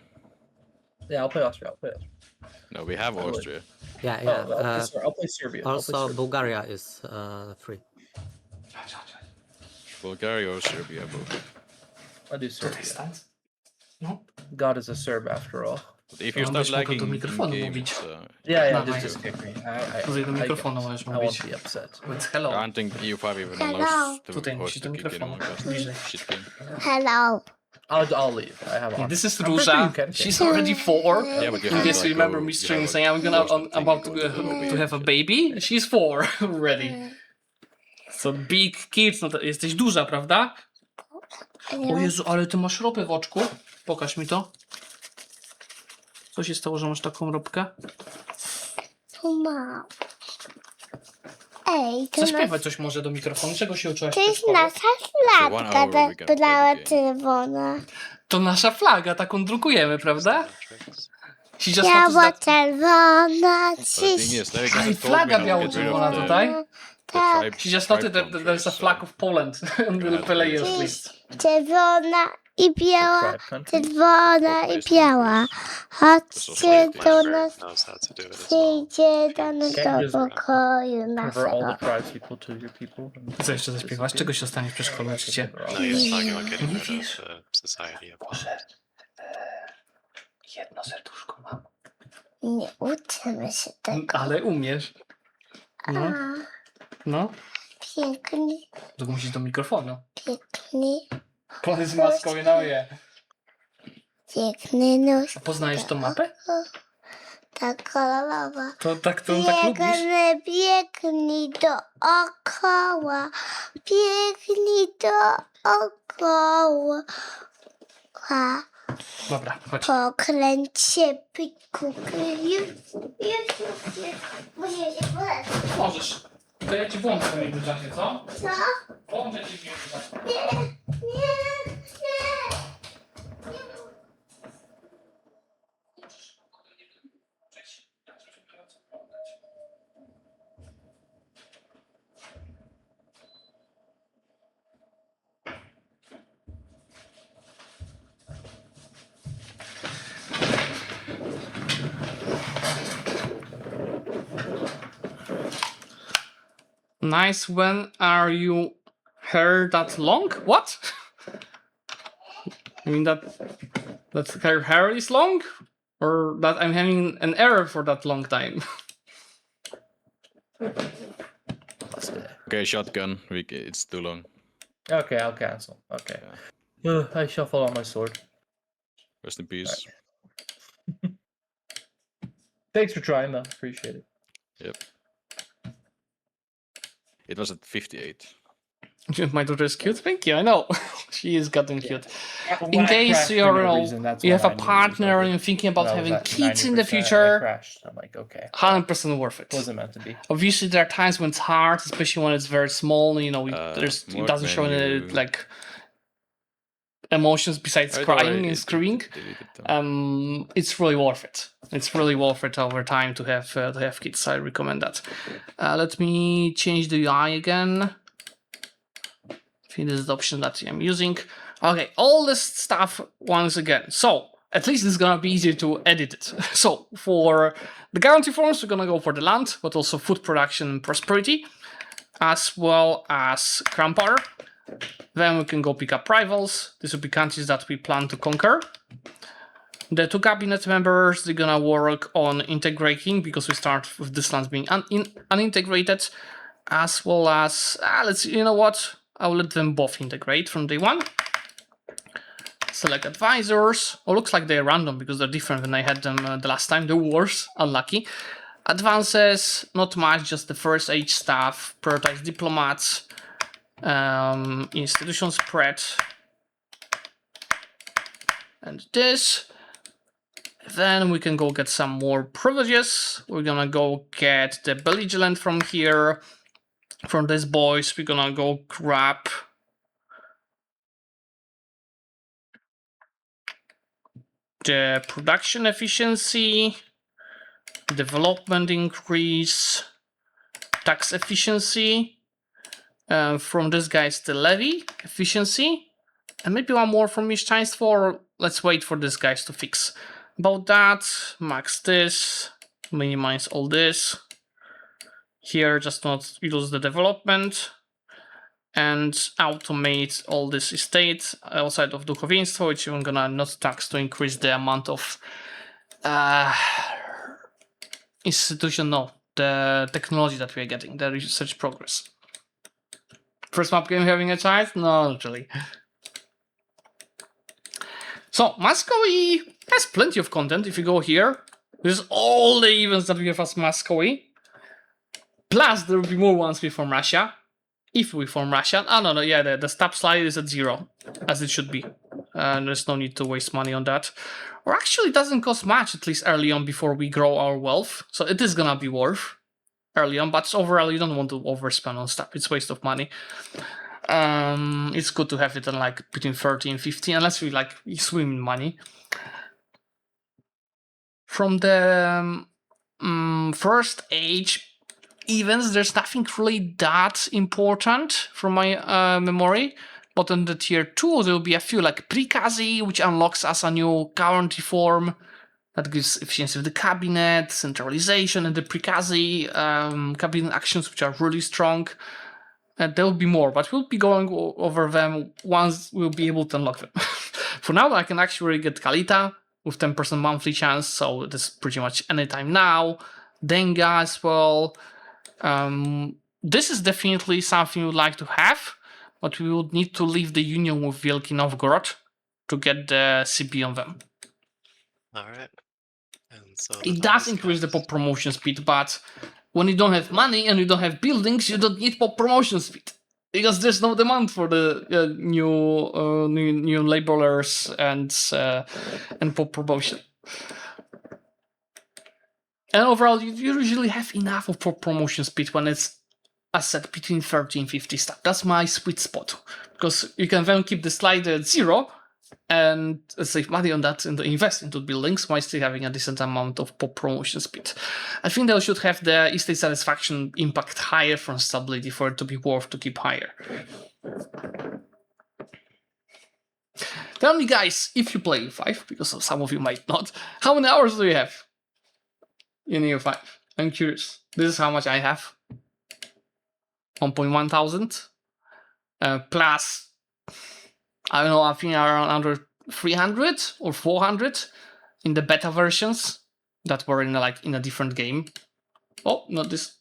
Yeah, I'll play Austria. I'll play Austria. No, we have Really? Austria. Yeah, Oh, I'll yeah. play Serbia. I'll play Also, Serbia. Bulgaria is free. Bulgaria or Serbia both. I'll do Serbia. Protestant? No? God is a Serb after all. But if you No, start byś mógł do lagging in mikrofonu game, mówić. Yeah, No, just, nice. just kick me. Tutaj do I mikrofonu możesz won't mówić. be upset. Więc I hello. don't think EU5 even Hello. allows the Tutaj host musisz do to kick mikrofonu. anyone. 'Cause Bliżej. shit game. Hello. I'll leave. I have. Yeah, this is I'm pretty sure you Ruza. can She's already 4. Yeah, but you In have case you like remember go- me you streaming have a saying I'm gonna close thing about to, going to the lobby to have a and baby, she's 4 already. So big kids, no to jesteś duża, prawda? O Jezu, ale ty masz ropę w oczku. Pokaż mi to. Co się stało, że masz taką ropkę? Tu mam. Ej, to, Zaśpiewaj coś może do mikrofonu. Czego się uczyłaś to w jest szkole? nasza So 1 flaga, hour we can ta biała play the game. czerwona. To nasza flaga, taką drukujemy, prawda? Matrix. She just noticed Biała that... czerwona, But the thing ciś. is, Zlewikk Aj, hasn't told me flaga how to get rid biało-czerwona of tutaj. the Tak, tribe. She just tribe noted that there's a countries, flag of Poland on the Yeah, players please. list. czerwona i biała, Tribe country. czerwona i biała. Chodźcie do Flavor nas, knows how to do it as well. przyjdzie do nas Can't do just pokoju Convert all naszego. the tribes people to your people. and Co jeszcze zaśpiewasz? Czego się stanie w przedszkolu uczycie? No, he was talking about getting rid of the society of Poland. Jedno serduszko mam. Nie uczymy się tego. Ale umiesz. No, A, no. pięknie, To musisz do mikrofonu. pięknie, Powiedz Muscovy, no je. piękny nóż. A poznajesz tą mapę? Tak kolorowa. To tak lubisz? Biegnę, biegnij dookoła, biegnij dookoła. Dobra, chodź. Pokręć się, pikuky, już. Muszę się poleczyć. Możesz. To ja ci włączę w międzyczasie, co? Co? Włączę ci w międzyczasie. Nie, nie, nie. Nice. When are you hair that long? What? I mean that her hair is long? Or that I'm having an error for that long time? Okay, shotgun. It's too long. Okay, I'll cancel. Okay. I shuffle on my sword. Rest in peace. Thanks for trying, though. Appreciate it. Yep. It was at 58. My daughter is cute. Thank you. I know she is goddamn cute. When In I case crashed for you're no you reason, that's have when a I knew it was partner over. and you're thinking about When I was having at kids in 90%, the I future, crashed. I'm like, okay, 100% worth it. wasn't meant to be. Obviously, there are times when it's hard, especially when it's very small. You know, it More doesn't show any menu. like emotions besides Right crying away, and it screaming. deleted them. It's really worth it. It's really worth it over time to have kids. I recommend that. Let me change the UI again. I think this is the option that I'm using. Okay, all this stuff once again. So at least it's gonna be easier to edit it. So for the guarantee forms, we're gonna go for the land, but also food production and prosperity, as well as crown power. Then we can go pick up rivals. These will be countries that we plan to conquer. The two cabinet members, they're gonna work on integrating because we start with this land being unintegrated, as well as you know what? I'll let them both integrate from day one. Select advisors. Oh, looks like they're random because they're different than I had them the last time. The wars, unlucky. Advances, not much, just the first age staff. Prioritize diplomats. institution spread, and this. Then we can go get some more privileges. We're gonna go get the belligerent from here. From these boys, we're gonna go grab the production efficiency, development increase, tax efficiency. From this guy's the levy efficiency, and maybe one more from each times 4. Let's wait for these guys to fix. About that, max this, minimize all this. Here, just not use the development, and automate all this estate outside of duchowieństwo, which I'm gonna not tax to increase the amount of institution, no, the technology that we are getting, the research progress. First map game having a child? No, not really. So, Muscovy has plenty of content. If you go here, there's all the events that we have as Muscovy. Plus, there will be more ones we form Russia. If we form Russia. Oh, no, yeah, the stab slide is at 0, as it should be. There's no need to waste money on that. Or actually, it doesn't cost much, at least early on, before we grow our wealth. So it is gonna be worth early on, but overall, you don't want to overspend on stuff. It's waste of money. It's good to have it on like between 30 and 50, unless we like swim in money. From the first age events, there's nothing really that important from my memory. But on the tier 2, there will be a few like Prikazy, which unlocks us a new currency form that gives efficiency of the cabinet, centralization, and the Prikazy cabinet actions, which are really strong. There will be more, but we'll be going over them once we'll be able to unlock them. For now, I can actually get Kalita with 10% monthly chance, so it is pretty much anytime now. Denga as well. This is definitely something we would like to have, but we would need to leave the union with Wielki Novgorod to get the CP on them. Alright. And so It does increase the pop promotion speed, but when you don't have money and you don't have buildings, you don't need pop promotion speed. Because there's no demand for the new laborers and pop promotion. And overall, you usually have enough of pop promotion speed when it's a set between 30 and 50 stuff. That's my sweet spot. Because you can then keep the slider at 0 and save money on that and invest into buildings while still having a decent amount of pop promotion speed. I think they should have the estate satisfaction impact higher from stability for it to be worth to keep higher. Tell me, guys, if you play EU5, because some of you might not, how many hours do you have in EU5? I'm curious. This is how much I have. 1.1 thousand. Plus, I don't know, I think around under 300 or 400 in the beta versions that were in a different game. Oh, not this.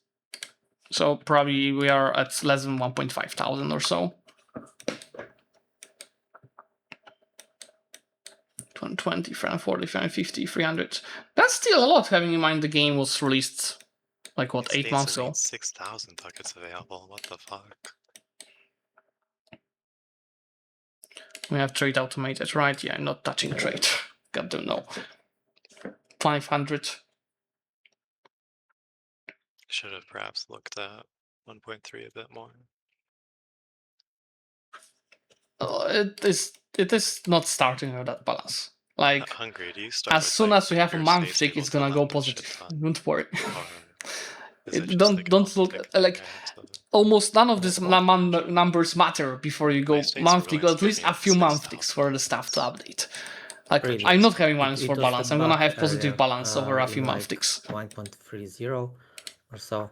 So probably we are at less than 1.5 thousand or so. 220, 340, 350, 300. That's still a lot, having in mind the game was released like what, 8 months ago. 6,000 ducats available. What the fuck? We have trade automated, right? Yeah, I'm not touching trade. God don't know. 500. Should have perhaps looked at 1.3 a bit more. It is not starting with that balance. Like, Hungary, do you start as with, soon like, as we have a your month state's tick, able it's to gonna go allow this shit positive. done? Don't worry. Or is it just Don't like an look automatic like thing? almost none of these numbers matter before you go states monthly. relies Go at least maybe a on few 6,000 month ticks for the stuff to update. Like, Really? I'm not having balance It for was balance. a I'm gonna bug have positive earlier, balance over a few in month like ticks. 1.30 or so.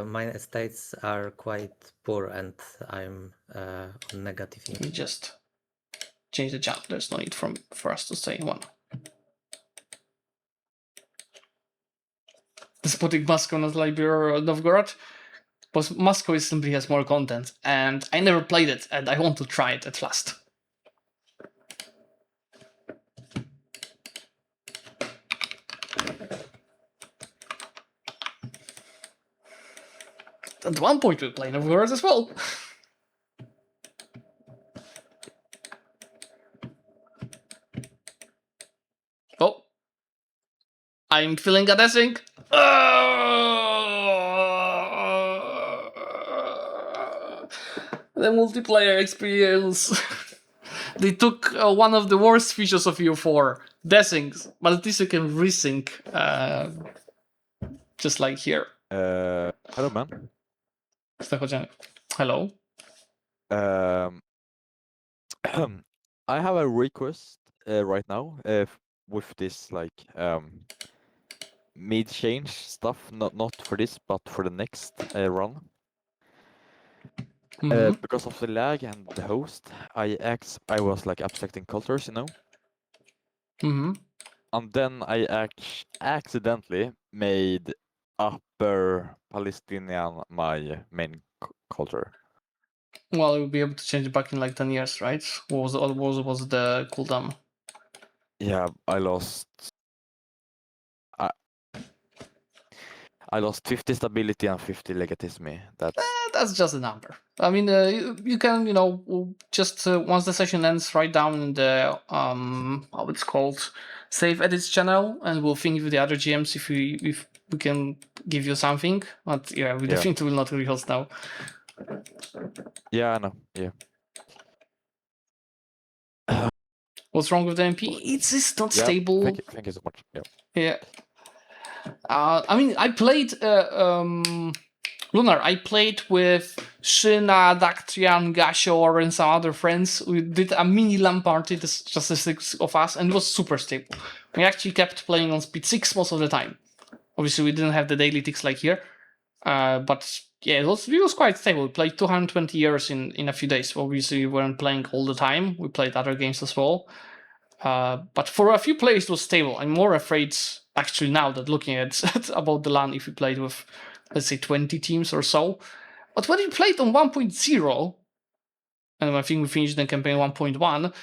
My estates are quite poor and I'm on negative. Let me just change the chat. There's no need for us to say one. Despotic Moscow, not Liberia or Novgorod. But Moscow simply has more content, and I never played it, and I want to try it at last. At one point we played Novgorod as well. I'm feeling a desync. The multiplayer experience. They took one of the worst features of EU4, desyncs, but at least you can resync, just like here. Hello, man. Hello. I have a request right now with this like mid change stuff. Not for this, but for the next run. Mhm. Because of the lag and the host, I was like abstracting cultures, you know. Mhm. And then I accidentally made Upper Palestinian my main culture. Well, you'll be able to change it back in like 10 years, right? What was the cooldown? Yeah, I lost 50 stability and 50 legitimacy. That's just a number. I mean, you can, just once the session ends, write down in the how it's called, save edits channel, and we'll think with the other GMs if we can give you something. But yeah, we definitely will not rehearse now. Yeah, I know. Yeah. What's wrong with the MP? It's not Yeah, stable. Thank you so much. Yeah. Yeah. I mean, I played Lunar. I played with Shina, Dactrian, Gashor, and some other friends. We did a mini LAN party, just the 6 of us, and it was super stable. We actually kept playing on speed 6 most of the time. Obviously, we didn't have the daily ticks like here, but yeah, it was quite stable. We played 220 years in a few days. Obviously, we weren't playing all the time. We played other games as well. But for a few players, it was stable. I'm more afraid, actually, now that looking at about the LAN, if we played with, let's say, 20 teams or so. But when we played on 1.0, and I think we finished the campaign 1.1,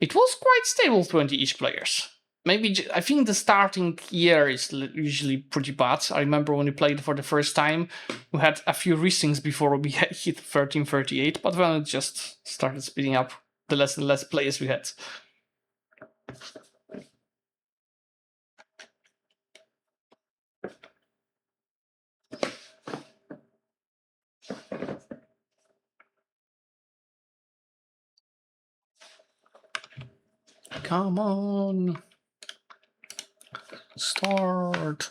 it was quite stable, 20 each players. Maybe, I think the starting year is usually pretty bad. I remember when we played for the first time, we had a few resyncs before we hit 1338, but then it just started speeding up the less and less players we had. Come on. Start.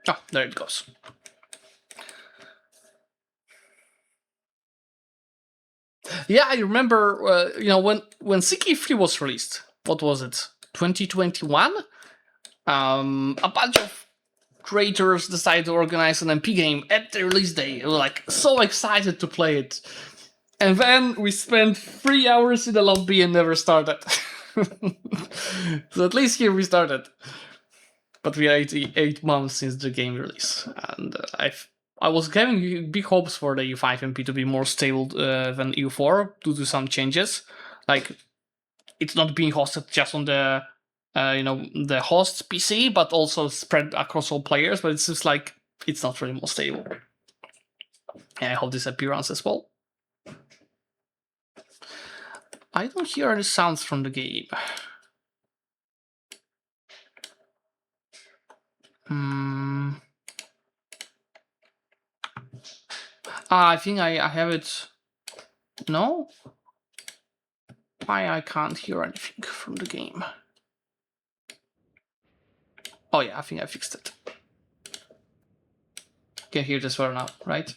Ah, there it goes. Yeah, I remember, when CK3 was released, what was it, 2021? A bunch of creators decided to organize an MP game at the release day. They were like so excited to play it. And then we spent 3 hours in the lobby and never started. So at least here we started. But we are 8 months since the game release. And I was having big hopes for the EU5 MP to be more stable than EU4 due to some changes. Like, it's not being hosted just on the the host's PC, but also spread across all players. But it seems like it's not really more stable. And I hope this appearance as well. I don't hear any sounds from the game. I think I have it. No? Why I can't hear anything from the game? Oh yeah, I think I fixed it. Can hear this well now, right?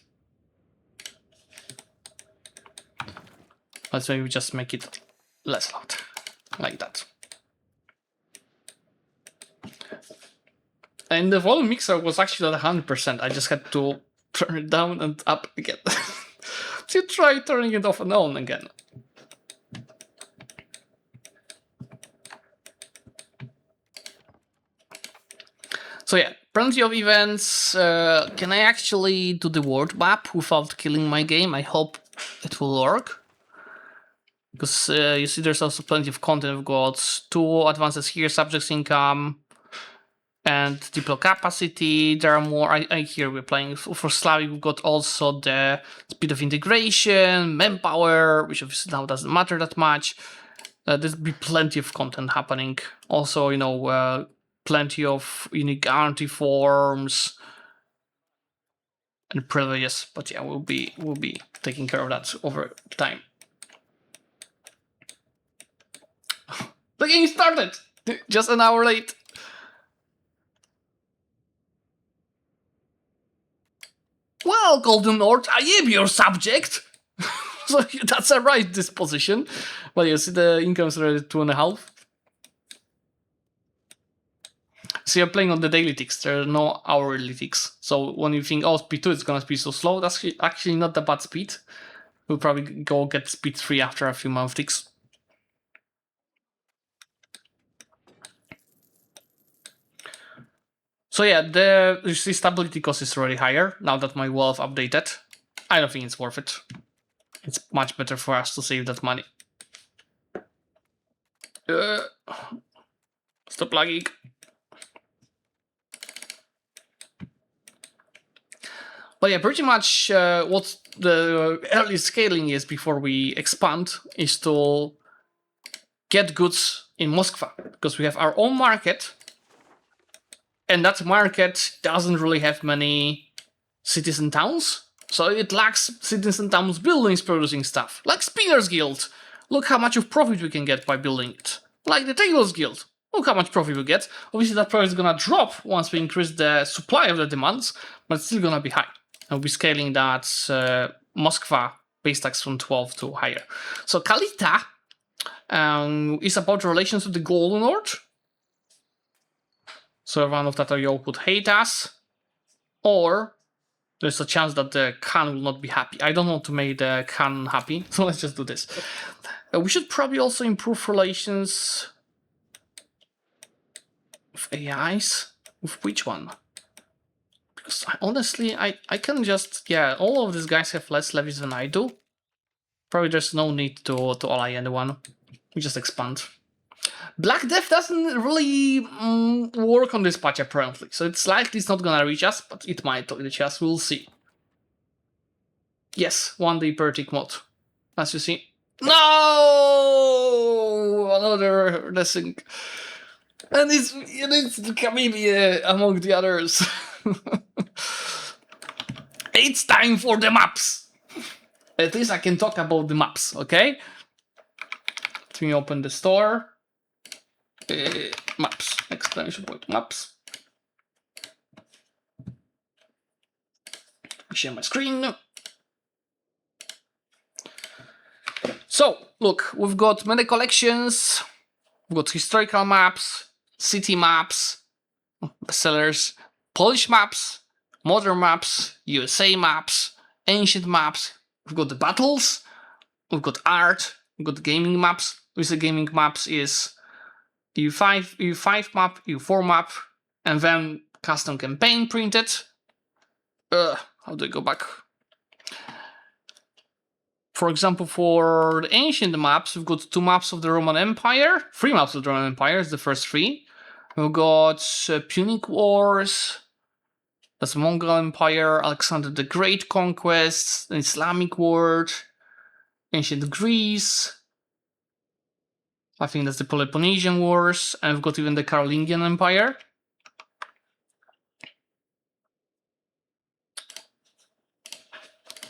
Let's maybe just make it less loud, like that. And the volume mixer was actually at 100%. I just had to turn it down and up again. To try turning it off and on again. So yeah, plenty of events. Can I actually do the world map without killing my game? I hope it will work. Because you see there's also plenty of content. We've got 2 advances here, subjects income, and deploy capacity. There are more. I hear we're playing for Zlewikk. We've got also the speed of integration, manpower, which obviously now doesn't matter that much. There'll be plenty of content happening. Also, you know, plenty of unique guarantee forms and privileges. But yeah, we'll be taking care of that over time. The game started just an hour late. Well, Golden Lord, I am your subject. So that's a right disposition. Well, you see the income's already 2.5. So you're playing on the daily ticks. There are no hourly ticks. So when you think, oh, speed 2 is gonna be so slow, that's actually not the bad speed. We'll probably go get speed 3 after a few month ticks. So yeah, you see stability cost is already higher now that my wealth updated. I don't think it's worth it. It's much better for us to save that money. Stop lagging. But yeah, pretty much what the early scaling is before we expand is to get goods in Muscovy, because we have our own market, and that market doesn't really have many cities and towns, so it lacks cities and towns buildings producing stuff, like Spinners Guild. Look how much of profit we can get by building it. Like the Tailors Guild. Look how much profit we get. Obviously that profit is gonna drop once we increase the supply of the demands, but it's still gonna be high. And we'll be scaling that Muscovy base tax from 12 to higher. So Kalita is about relations with the Golden Lord. So one of Tataryo would hate us, or there's a chance that the Khan will not be happy. I don't want to make the Khan happy, so let's just do this. We should probably also improve relations with AIs. With which one? Because honestly, I can just, yeah, all of these guys have less levies than I do. Probably there's no need to ally anyone. We just expand. Black Death doesn't really work on this patch apparently, so it's likely it's not gonna reach us, but it might reach us, we'll see. Yes, 1 day per tick mod, as you see. No! Another blessing. And it's Kamibi among the others. It's time for the maps! At least I can talk about the maps, okay? Let me open the store. Maps, exclamation point, maps. Share my screen. So, look, we've got many collections. We've got historical maps, city maps, bestsellers, Polish maps, modern maps, USA maps, ancient maps. We've got the battles, we've got art, we've got gaming maps. With the gaming maps is EU5 map, EU4 map, and then custom campaign printed. How do I go back? For example, for the ancient maps, we've got 2 maps of the Roman Empire, 3 maps of the Roman Empire, is the first 3. We've got Punic Wars, that's Mongol Empire, Alexander the Great conquests, the Islamic world, ancient Greece. I think that's the Peloponnesian Wars, and we've got even the Carolingian Empire.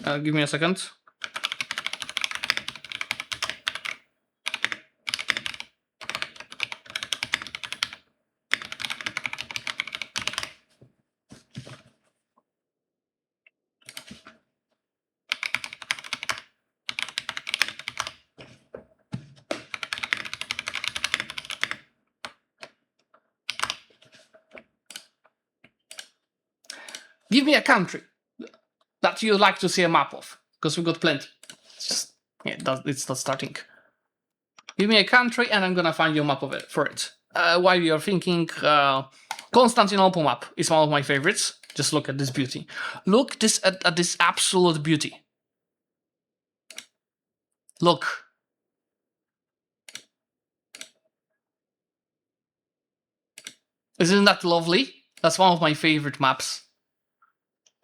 Give me a second. Give me a country that you'd like to see a map of, because we've got plenty. It's not starting. Give me a country and I'm gonna find you a map of it for it. While you're thinking, Constantinople map is one of my favorites. Just look at this beauty. Look at this absolute beauty. Look. Isn't that lovely? That's one of my favorite maps.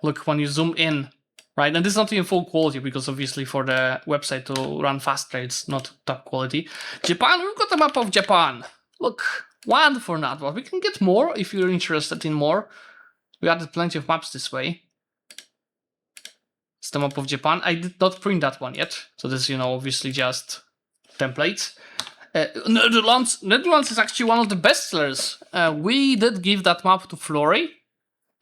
Look, when you zoom in, right? And this is not in full quality because obviously for the website to run faster, it's not top quality. Japan, we've got a map of Japan. Look, one for that, but we can get more if you're interested in more. We added plenty of maps this way. It's the map of Japan. I did not print that one yet. So this is, you know, obviously just templates. Netherlands is actually one of the best sellers. We did give that map to Flory,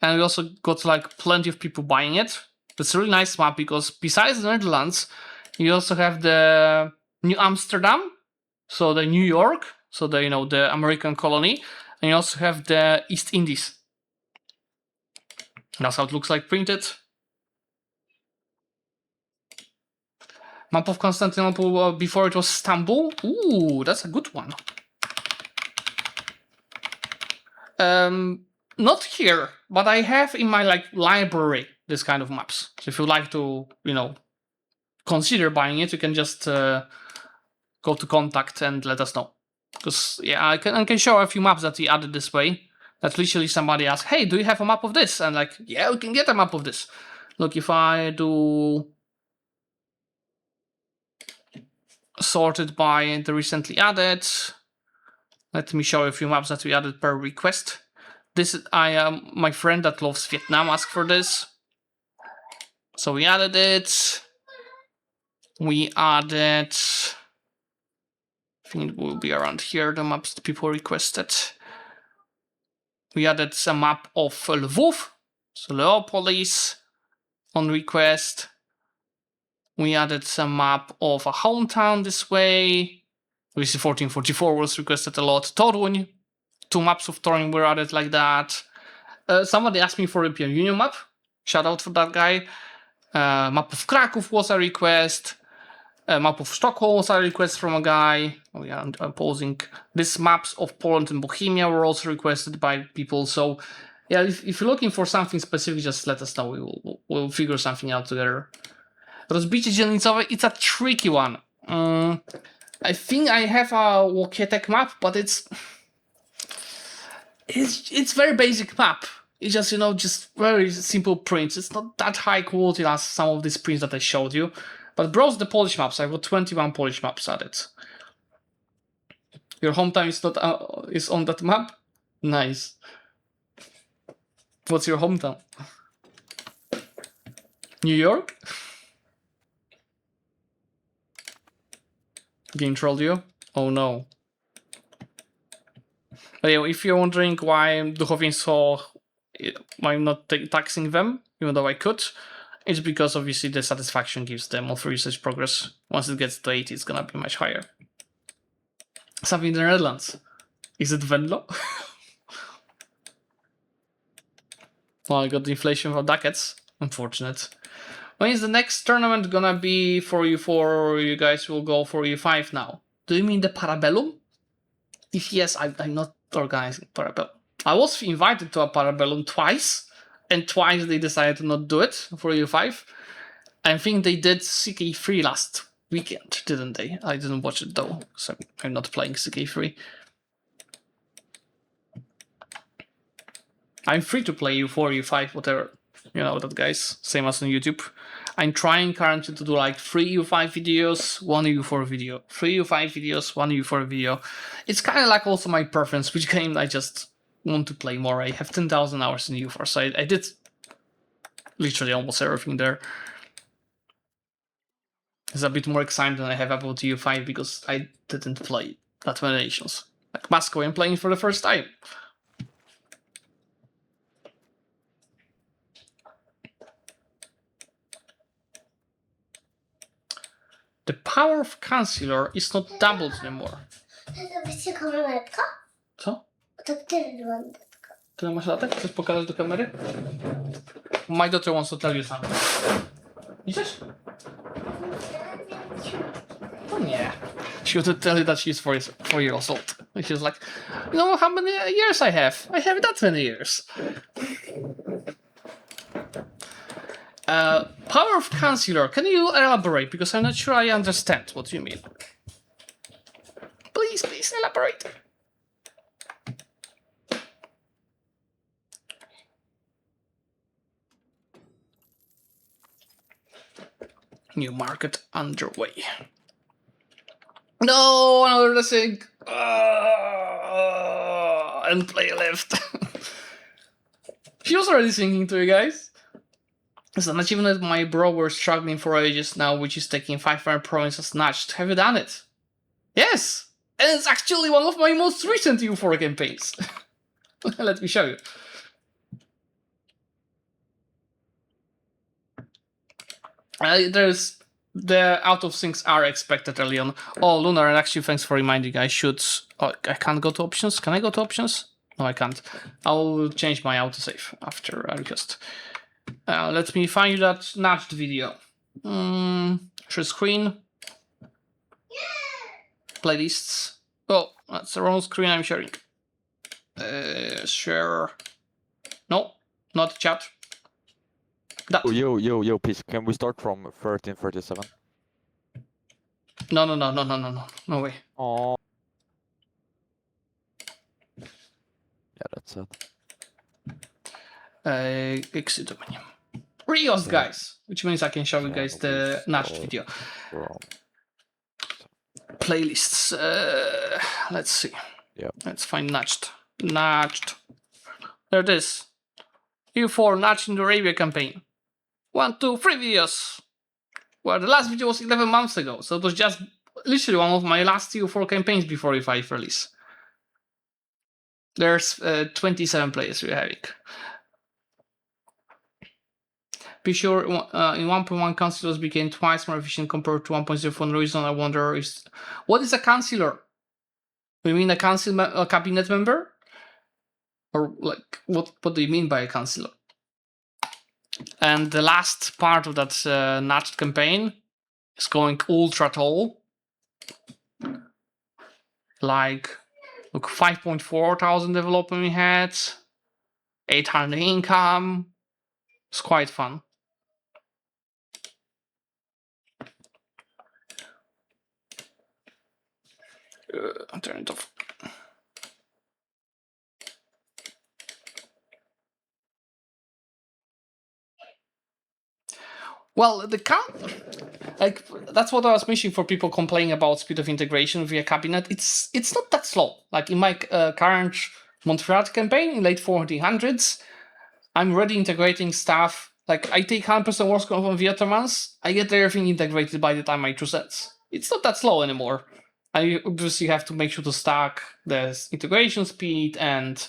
and we also got like plenty of people buying it. It's a really nice map because besides the Netherlands, you also have the New Amsterdam, so the New York, so the, you know, the American colony, and you also have the East Indies. That's how it looks like printed. Map of Constantinople before it was Istanbul. Ooh, that's a good one. Not here, but I have in my like library this kind of maps. So if you like to, you know, consider buying it, you can just go to contact and let us know. Because yeah, I can show a few maps that we added this way. That literally somebody asked, "Hey, do you have a map of this?" And like, yeah, we can get a map of this. Look, if I do sorted by the recently added. Let me show you a few maps that we added per request. This is my friend that loves Vietnam asked for this. So we added it. We added, I think it will be around here, the maps that people requested. We added a map of Lvov, so Leopolis on request. We added some map of a hometown this way. Obviously 1444 was requested a lot. Toruń, 2 maps of Toruń were added like that. Somebody asked me for a European Union map. Shout out for that guy. Map of Kraków was a request. Map of Stockholm was a request from a guy. Oh yeah, I'm pausing. These maps of Poland and Bohemia were also requested by people. So yeah, if you're looking for something specific, just let us know. We'll figure something out together. Rozbicie dzielnicowe, it's a tricky one. I think I have a Łokietek map, but it's very basic map. It's just, you know, just very simple prints. It's not that high quality as some of these prints that I showed you. But browse the Polish maps. I've got 21 Polish maps added. Your hometown is not is on that map? Nice. What's your hometown? New York? Game trolled you? Oh no. But yeah, if you're wondering why duchowieństwo, I'm not taxing them, even though I could, it's because obviously the satisfaction gives them more research progress. Once it gets to 80, it's gonna be much higher. Something in the Netherlands. Is it Venlo? Well, I got the inflation for ducats. Unfortunate. When is the next tournament gonna be for you four, or you guys will go for EU5 now? Do you mean the Parabellum? If yes, I'm not organizing Parabellum. I was invited to a Parabellum twice, and twice they decided to not do it for EU5. I think they did CK3 last weekend, didn't they? I didn't watch it though, so I'm not playing CK3. I'm free to play EU4, EU5, whatever. You know that, guys. Same as on YouTube. I'm trying currently to do like 3 EU5 videos, 1 EU4 video. 3 EU5 videos, 1 EU4 video. It's kind of like also my preference, which game I just want to play more. I have 10,000 hours in EU4, so I did literally almost everything there. It's a bit more exciting than I have about EU5 because I didn't play that many nations. Like Muscovy, I'm playing for the first time. The power of Chancellor is not doubled anymore. Co? Tyle masz latek? Chcesz pokazać do kamery? My daughter wants to tell you something. Widzisz? Oh nie. She would tell you that she's 4 years old. And she's like, you know how many years I have? I have that many years. Power of Chancellor. Can you elaborate? Because I'm not sure I understand what you mean. Please elaborate. New market underway. No, another sync. And play left. She was already singing to you guys. It's an achievement my bro were struggling for ages now, which is taking 500 provinces notched. Have you done it? Yes! And it's actually one of my most recent EU4 campaigns. Let me show you. There's the out of syncs are expected early on. Oh, Lunar, and actually thanks for reminding. I should. Oh, I can't go to options. Can I go to options? No, I can't. I'll change my autosave after a request. Let me find you that notched video. Share screen. Playlists. Oh, that's the wrong screen I'm sharing. Share. No, not chat. That. Oh, yo, peace. Can we start from 1337? No, no way. Oh. Yeah, that's it. Exit menu. Rios, guys, which means I can show you guys the notched video. Playlists. Let's see. Yeah. Let's find notched. Notched. There it is. EU4 notched in the Arabia campaign. 1, 2, 3 videos. Well, the last video was 11 months ago, so it was just literally one of my last EU4 campaigns before EU5 release. There's 27 players we're having. Be sure in 1.1 councillors became twice more efficient compared to 1.0 for no reason. I wonder is what is a councillor? You mean a council a cabinet member? Or like what do you mean by a councillor? And the last part of that notched campaign is going ultra tall. Like, look, 5.4 thousand development we had, 800 income. It's quite fun. I'll turn it off. Well, the like that's what I was mentioning for people complaining about speed of integration via cabinet. It's not that slow. Like in my current Montferrat campaign in late 1400s, I'm already integrating stuff. Like I take 100% work from the Ottomans, I get everything integrated by the time I choose sets. It's not that slow anymore. I obviously have to make sure to stack the integration speed and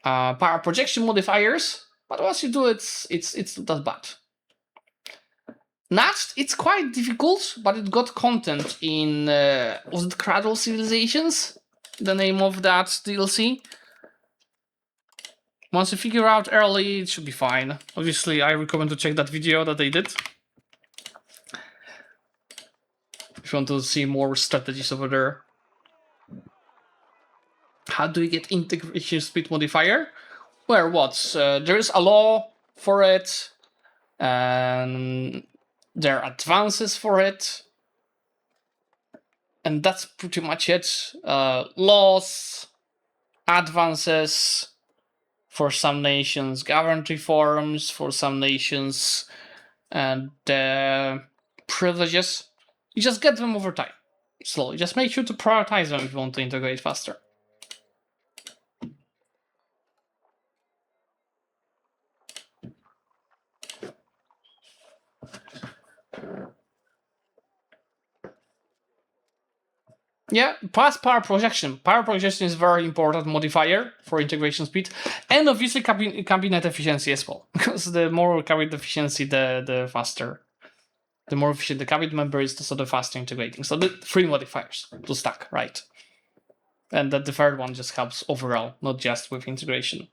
power projection modifiers, but once you do it, it's not that bad. Notched, it's quite difficult, but it got content in was it Cradle Civilizations? The name of that DLC. Once you figure out early, it should be fine. Obviously, I recommend to check that video that they did. If you want to see more strategies over there. How do you get integration speed modifier? Well, what? There is a law for it, and there are advances for it, and that's pretty much it. Laws, advances for some nations, government reforms for some nations, and privileges. You just get them over time, slowly. Just make sure to prioritize them if you want to integrate faster. Yeah, plus power projection. Power projection is a very important modifier for integration speed, and obviously cabinet efficiency as well. Because the more cabinet efficiency, the faster. The more efficient the cabinet member is, the faster integrating. So the 3 modifiers to stack, right? And that the third one just helps overall, not just with integration.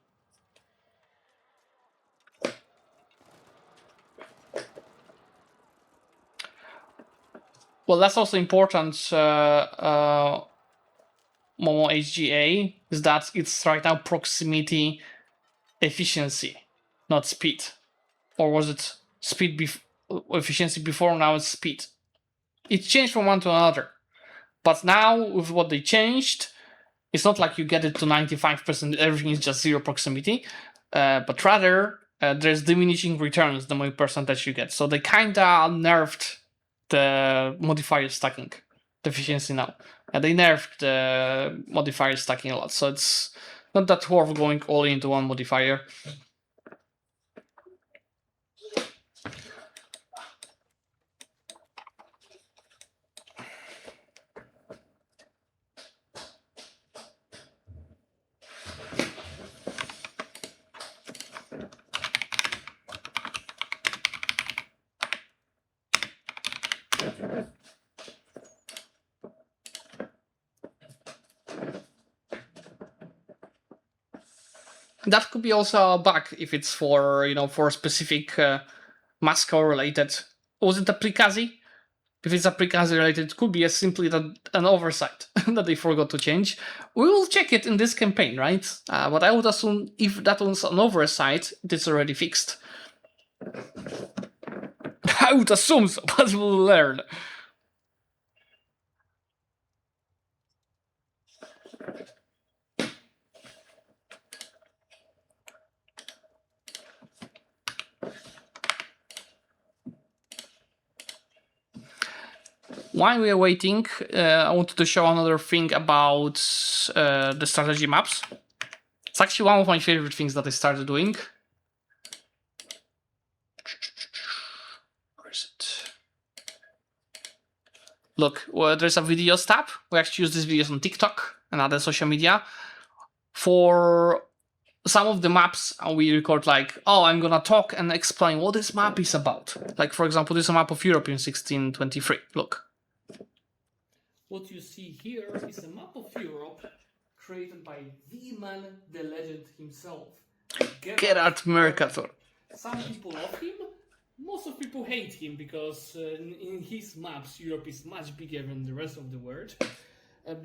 Well, that's also important, Momo HGA, is that it's right now proximity efficiency, not speed. Or was it speed efficiency before, now it's speed. It changed from one to another. But now, with what they changed, it's not like you get it to 95%, everything is just 0 proximity, but rather there's diminishing returns the more percentage you get. So they kinda nerfed the modifier stacking deficiency now. And they nerfed the modifier stacking a lot, so it's not that worth going all into one modifier. That could be also a bug if it's for, for specific Muscovy related. Was it a Prikazi? If it's a Prikazi related, it could be as simply an oversight that they forgot to change. We will check it in this campaign, right? But I would assume if that was an oversight, it's already fixed. I would assume so, but we'll learn. While we are waiting, I wanted to show another thing about the strategy maps. It's actually one of my favorite things that I started doing. Where is it? Look, there's a videos tab. We actually use these videos on TikTok and other social media. For some of the maps, we record like, oh, I'm gonna talk and explain what this map is about. Like, for example, this is a map of Europe in 1623. Look. What you see here is a map of Europe created by the man, the legend himself, Gerard Mercator. Some people love him, most of people hate him because in his maps Europe is much bigger than the rest of the world.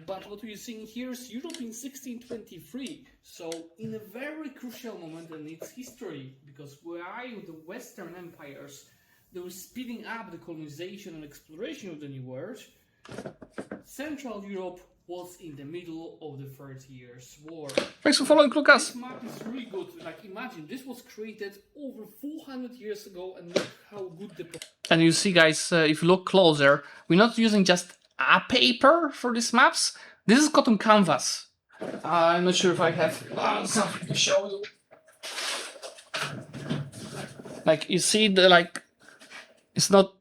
But what we're seeing here is Europe in 1623, so in a very crucial moment in its history, because while the Western empires, they were speeding up the colonization and exploration of the New World, Central Europe was in the middle of the 30 Years' War. Thanks for following, Lucas. This map is really good. Like, imagine, this was created over 400 years ago, and look how good the... And you see, guys, if you look closer, we're not using just a paper for these maps. This is cotton canvas. I'm not sure if I have something to show you. Like, you see, it's not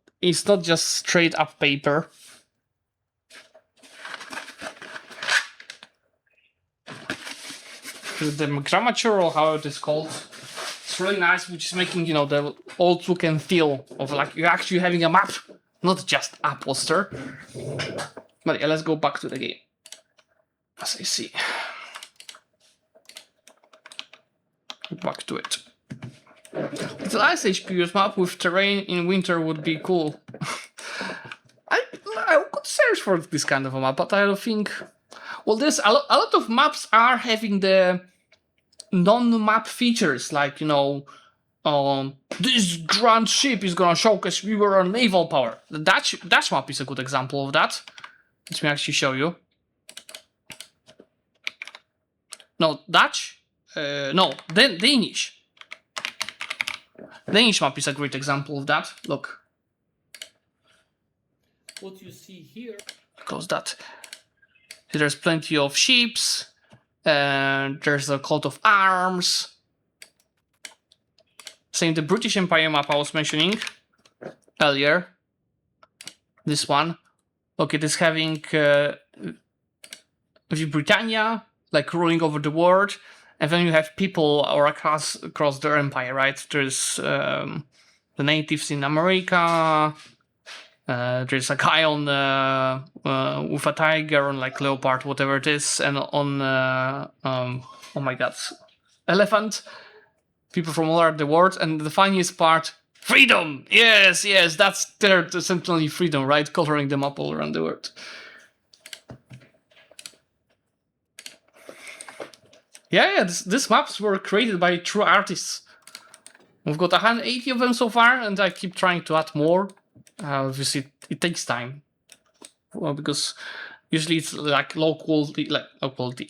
just straight up paper. The grammature, or how it is called, it's really nice, which is making, the old look and feel of like you're actually having a map, not just a poster. But yeah, let's go back to the game. As I see. Back to it. The Ice Age period map with terrain in winter would be cool. I could search for this kind of a map, but I don't think... Well, there's a lot of maps are having the non-map features, like, this grand ship is gonna showcase we were a naval power. The Dutch map is a good example of that. Let me actually show you. No, Dutch? No, Danish. Danish map is a great example of that. Look. What you see here... Close that. There's plenty of ships, and there's a coat of arms. Same the British Empire map I was mentioning earlier. This one. Look, it is having Britannia, like ruling over the world, and then you have people or across their empire, right? There's the natives in America. There's a guy on with a tiger on like leopard, whatever it is, and on oh my god, elephant. People from all over the world, and the funniest part, freedom. Yes, that's their essentially freedom, right? Coloring them up all around the world. Yeah, these maps were created by true artists. We've got 180 of them so far, and I keep trying to add more. Obviously, it takes time, well, because usually it's like low quality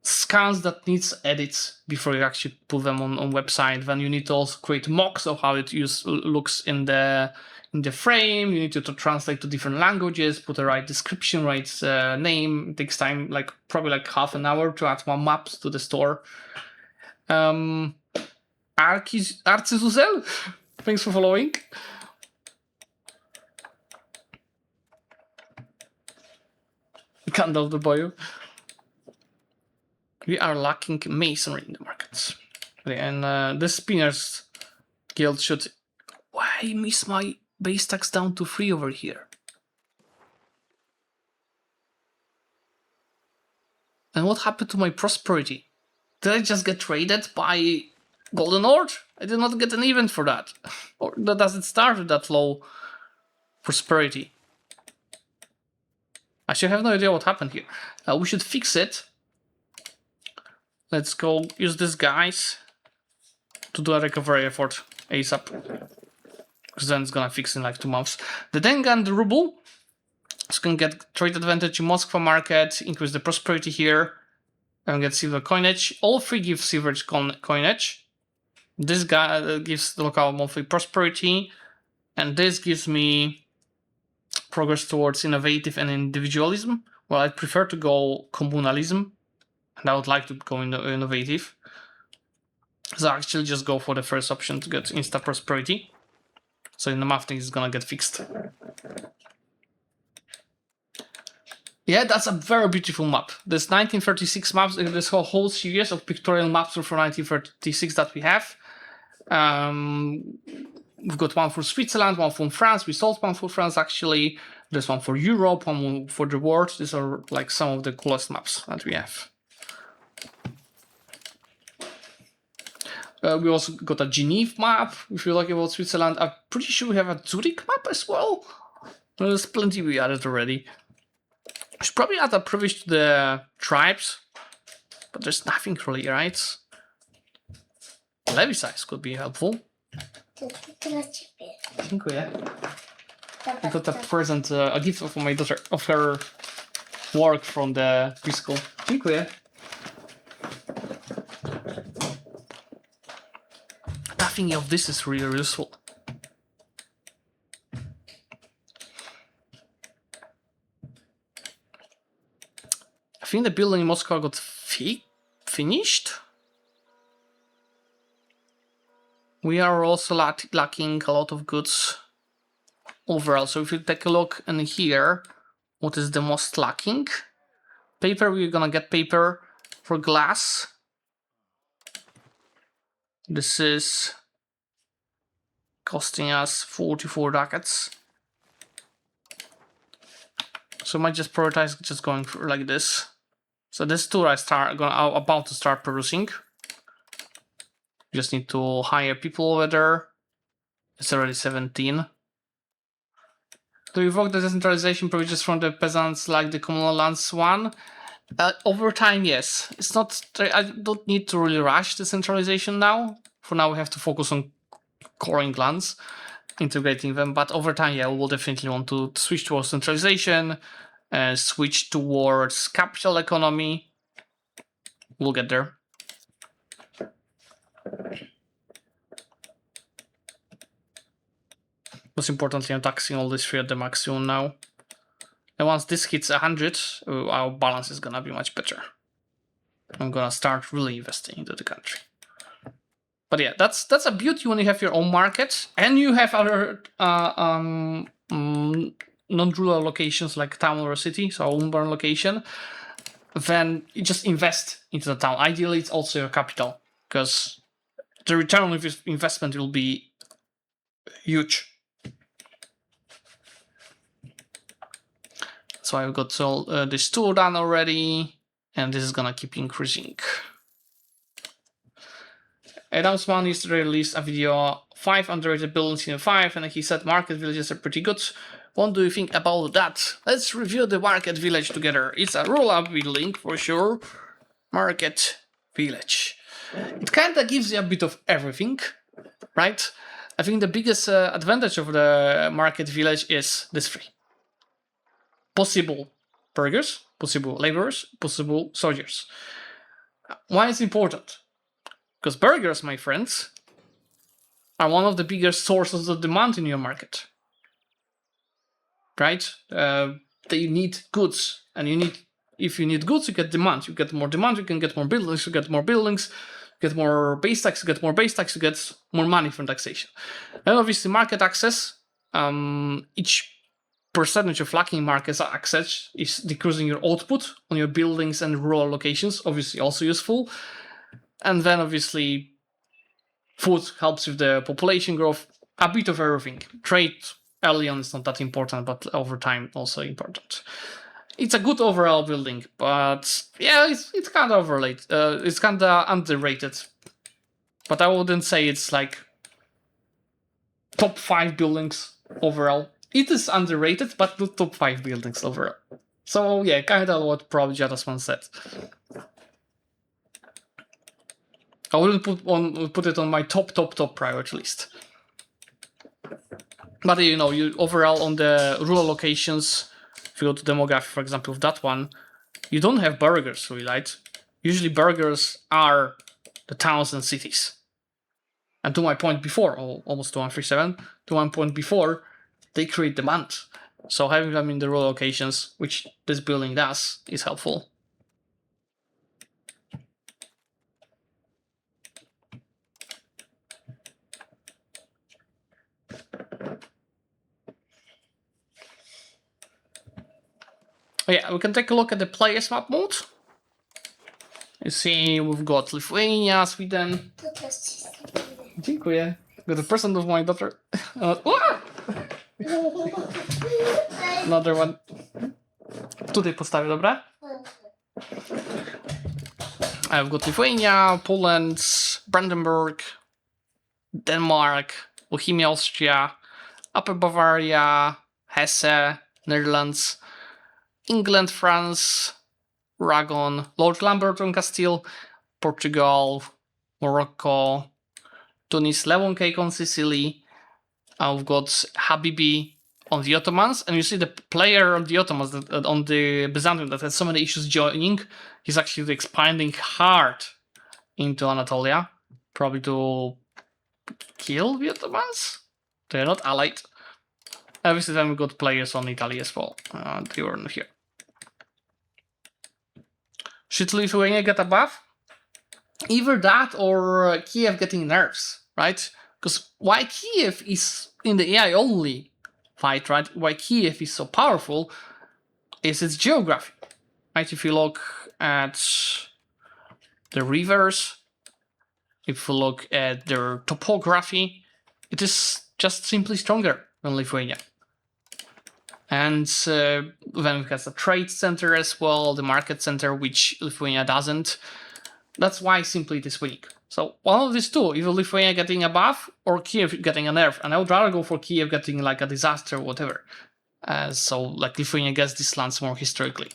scans that needs edits before you actually put them on website. Then you need to also create mocks of how it looks in the in the frame. You need to translate to different languages, put the right description, right name. It takes time, like probably like half an hour to add one maps to the store. Arcizuzel, thanks for following. Candle the boy. We are lacking masonry in the markets. Okay, and the spinners guild should. Why I miss my base tax down to 3 over here? And what happened to my prosperity? Did I just get traded by Golden Horde? I did not get an event for that. Or does it start with that low prosperity? I should have no idea what happened here. We should fix it. Let's go use these guys to do a recovery effort ASAP. Because then it's gonna fix in like 2 months. The Denga and the Ruble. So can get trade advantage in Moscow market, increase the prosperity here, and get silver coinage. All 3 give silver coinage. This guy gives the local monthly prosperity, and this gives me progress towards innovative and individualism. Well, I prefer to go communalism, and I would like to go into innovative. So I actually just go for the first option to get insta prosperity. So in the math thing is gonna get fixed. Yeah, that's a very beautiful map. This 1936 maps, this whole series of pictorial maps from 1936 that we have. We've got one for Switzerland, one from France. We sold one for France actually. There's one for Europe, one for the world. These are like some of the coolest maps that we have. We also got a Geneva map, if you're lucky about Switzerland. I'm pretty sure we have a Zurich map as well. There's plenty we added already. We should probably add a privilege to the tribes, but there's nothing really, right? Levy size could be helpful. Dziękuję. I got a present, a gift for my daughter, of her work from the preschool. Dziękuję. Nothing of this is really useful. I think the building in Moscow got finished. We are also lacking a lot of goods overall. So if you take a look in here, what is the most lacking? Paper, we're gonna get paper. For glass, this is costing us 44 ducats. So I might just prioritize just going for like this. So this tool I'm about to start producing. Just need to hire people over there. It's already 17. To evoke the decentralization provisions from the peasants like the communal lands one. Over time, yes. It's not. I don't need to really rush the centralization now. For now, we have to focus on coring lands, integrating them. But over time, yeah, we'll definitely want to switch towards centralization, switch towards capital economy. We'll get there. Most importantly, I'm taxing all this 3 at the maximum now. And once this hits 100, our balance is gonna be much better. I'm gonna start really investing into the country. But yeah, that's a beauty when you have your own market and you have other non-rural locations like town or city, so urban location. Then you just invest into the town. Ideally, it's also your capital because the return on investment will be huge. So I've got this tool done already, and this is gonna keep increasing. Adamsman yesterday released a video 5 underrated buildings in 5, and he said market villages are pretty good. What do you think about that? Let's review the market village together. It's a roll-up building for sure. Market village. It kinda gives you a bit of everything, right? I think the biggest advantage of the market village is this 3. Possible burghers, possible laborers, possible soldiers. Why is it important? Because burghers, my friends, are one of the biggest sources of demand in your market. right? They need goods, and if you need goods, you get demand. You get more demand, you can get more buildings, you get more buildings, you get more base tax, you get more base tax, you get more money from taxation. And obviously market access, each percentage of lacking market access is decreasing your output on your buildings and rural locations, obviously also useful. And then obviously food helps with the population growth, a bit of everything. Trade early on is not that important, but over time also important. It's a good overall building, but yeah, it's kind of overrated. It's kind of underrated. But I wouldn't say it's like top 5 buildings overall. It is underrated, but not top 5 buildings overall. So yeah, kind of what probably Jadasman said. I wouldn't put it on my top priority list. But you know, you overall on the rural locations, if you go to demography, for example, of that one, you don't have burgers really, right? Usually burgers are the towns and cities. And to my point before, almost to 137, to one point before, they create demand. So having them in the rural locations, which this building does, is helpful. Yeah, we can take a look at the players map mode. You see, we've got Lithuania, Sweden. Dziękuję. Got a present of my daughter. Another one. Tutaj postawię, dobra? I've got Lithuania, Poland, Brandenburg, Denmark, Bohemia, Austria, Upper Bavaria, Hesse, Netherlands, England, France, Aragon, Lord Lambert on Castile, Portugal, Morocco, Tunis, Zlewikk on Sicily. We've got Habibi on the Ottomans, and you see the player on the Ottomans, on the Byzantium, that has so many issues joining. He's actually expanding hard into Anatolia, probably to kill the Ottomans. They're not allied. Obviously, then we got players on Italy as well. They were not here. Should Lithuania get a buff? Either that or Kiev getting nerfs, right? Because why Kiev is in the AI only fight, right? Why Kiev is so powerful is its geography, right? If you look at the rivers, if you look at their topography, it is just simply stronger than Lithuania. And then it has a trade center as well, the market center, which Lithuania doesn't. That's why simply it is weak. So one of these two, either Lithuania getting a buff or Kiev getting a nerf. And I would rather go for Kiev getting like a disaster or whatever. So like Lithuania gets these lands more historically.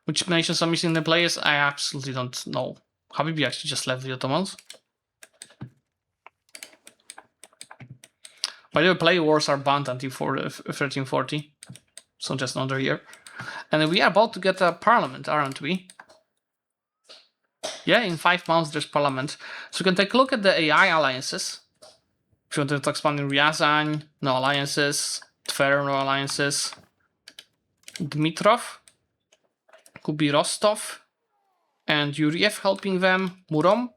Which nations are missing the players? I absolutely don't know. Habibi actually just left the Ottomans. By the way, player wars are banned until 1340. So just another year. And we are about to get a parliament, aren't we? Yeah, in 5 months there's parliament. So we can take a look at the AI alliances. If you want to expand in Ryazan, no alliances. Tver, no alliances. Dmitrov. Could be Rostov. And Yuriev helping them. Murom.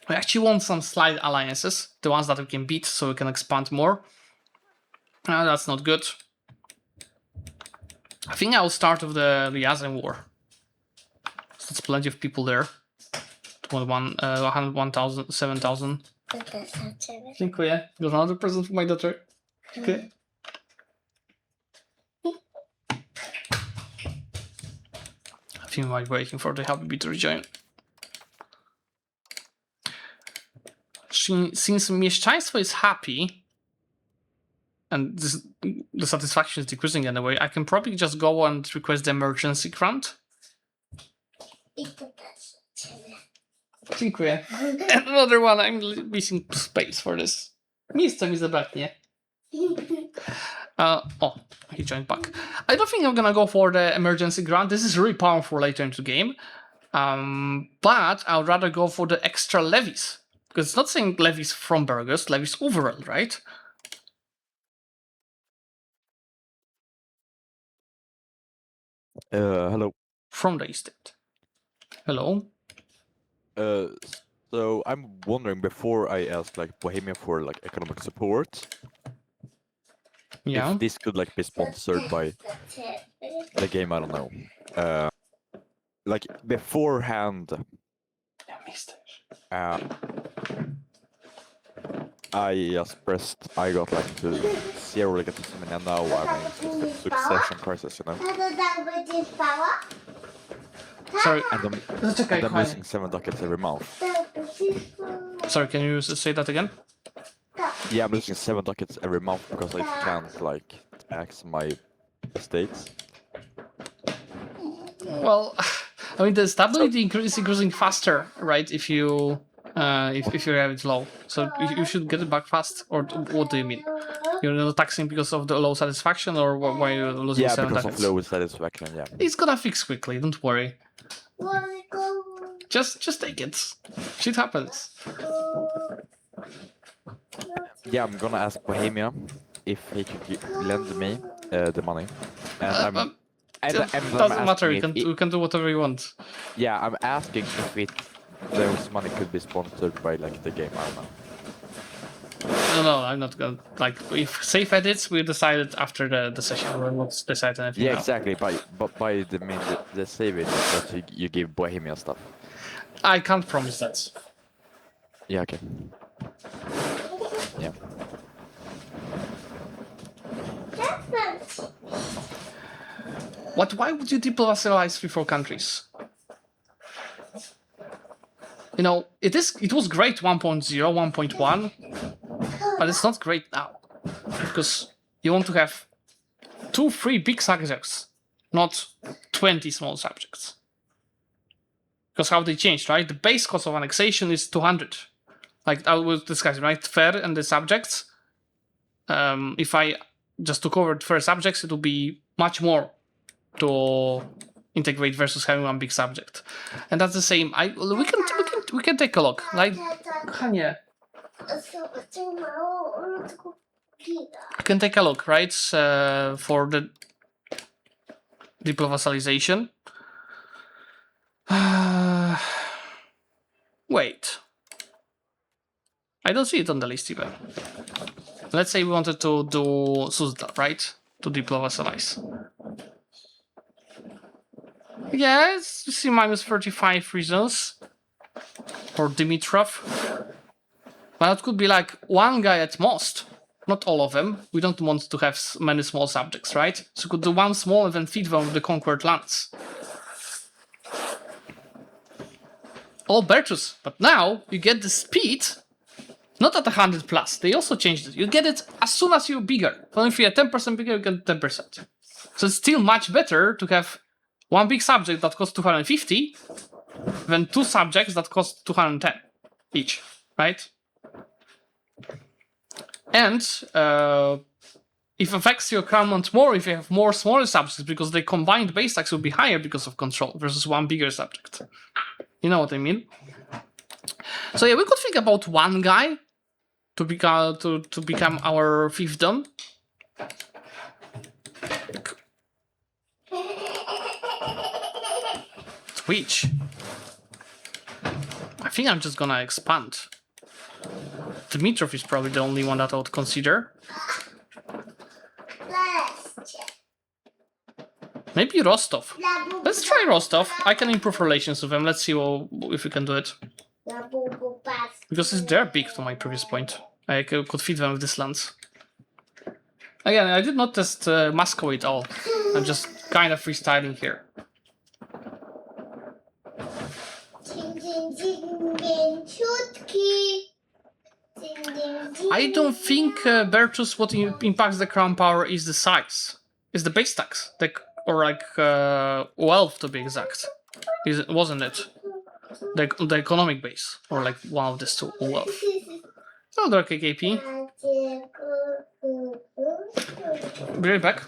We actually want some slight alliances. The ones that we can beat so we can expand more. That's not good. I think I'll start with the Ryazan war. So there's plenty of people there. 1,000, 7,000. Dziękuję. Got another present for my daughter. Okay. I think I'm waiting for the Habibi to rejoin. Since mieszczaństwo is happy, and the satisfaction is decreasing anyway, I can probably just go and request the emergency grant. Dziękuję. Another one, I'm missing space for this. Miejsca mi zabraknie. Oh, he joined back. I don't think I'm gonna go for the emergency grant. This is really powerful later into the game. But I would rather go for the extra levies. Because it's not saying levies from burghers, levies overall, right? Hello. from the estate. Hello. So I'm wondering, before I ask like Bohemia for like economic support, Yeah. if this could like be sponsored by the game, I don't know. Like beforehand, I just pressed, I got like to 0 legitimacy, and now I'm in succession crisis, you know? Sorry. And Zaczekaj, I'm kochanie. losing 7 ducats every month. Sorry, can you say that again? Yeah, I'm losing 7 ducats every month because I can't like tax my estates. Well, I mean the stability is increasing faster, right? If you if you have it low, so you should get it back fast. Or what do you mean? You're not taxing because of the low satisfaction, or why you're losing Yeah, 7 because ducats? of low satisfaction, yeah. It's gonna fix quickly. Don't worry. Just take it. Shit happens. Yeah, I'm gonna ask Bohemia if he could lend me the money. And I'm Doesn't matter. asking if We can do whatever you want. yeah, I'm asking if those money could be sponsored by like the game, I don't know. No, I'm not gonna like. If safe edits, we decided after the session. We're not decide anything. Yeah, now. exactly. But by the save it that you give Bohemia stuff. I can't promise that. Yeah, okay. Yeah. Why would you depolarizalize 3-4 countries? You know, it was great 1.0, 1.1, but it's not great now. Because you want to have 2-3 big subjects, not 20 small subjects. Because how they changed, right? The base cost of annexation is 200. Like I was discussing, right? Fair and the subjects. If I just took over the fair subjects, it would be much more to integrate versus having one big subject. And that's the same. We can take a look. Like, Hania, you can take a look, right? For the depolarization. Wait. I don't see it on the list even. Let's say we wanted to do Suzdal, right? To depolarizalize. Yeah, it's, you see minus 35 reasons for Dimitrov. But it could be like one guy at most. Not all of them. We don't want to have many small subjects, right? So we could do one small and then feed them with the conquered lands. All Bertus. But now you get the speed not at 100 plus. They also changed it. You get it as soon as you're bigger. So if you're 10% bigger, you get 10%. So it's still much better to have one big subject that costs 250 than 2 subjects that cost 210 each, right? And it affects your command more if you have more smaller subjects because the combined base tax will be higher because of control versus one bigger subject. You know what I mean? So yeah, we could think about one guy to become our fiefdom. Twitch. I think I'm just gonna expand. Dimitrov is probably the only one that I would consider. Maybe Rostov. Let's try Rostov. I can improve relations with them. Let's see if we can do it. Because they're big to my previous point. I could feed them with these lands. Again, I did not test Muscovy at all. I'm just kind of freestyling here. I don't think, Bertus, what impacts the crown power is the size. It's the base tax. Or like wealth to be exact. Wasn't it? The economic base. Or like one of these two. Wealth. Another KKP. Be right back.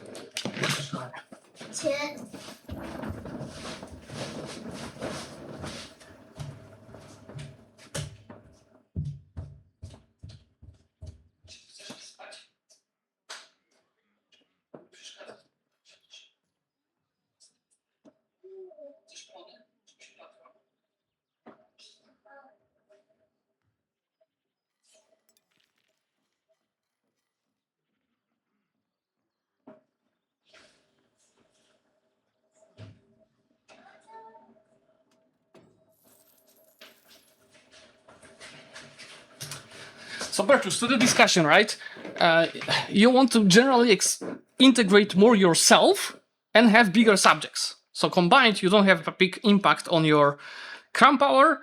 So Bertus, to the discussion, right? You want to generally integrate more yourself and have bigger subjects. So combined, you don't have a big impact on your crown power.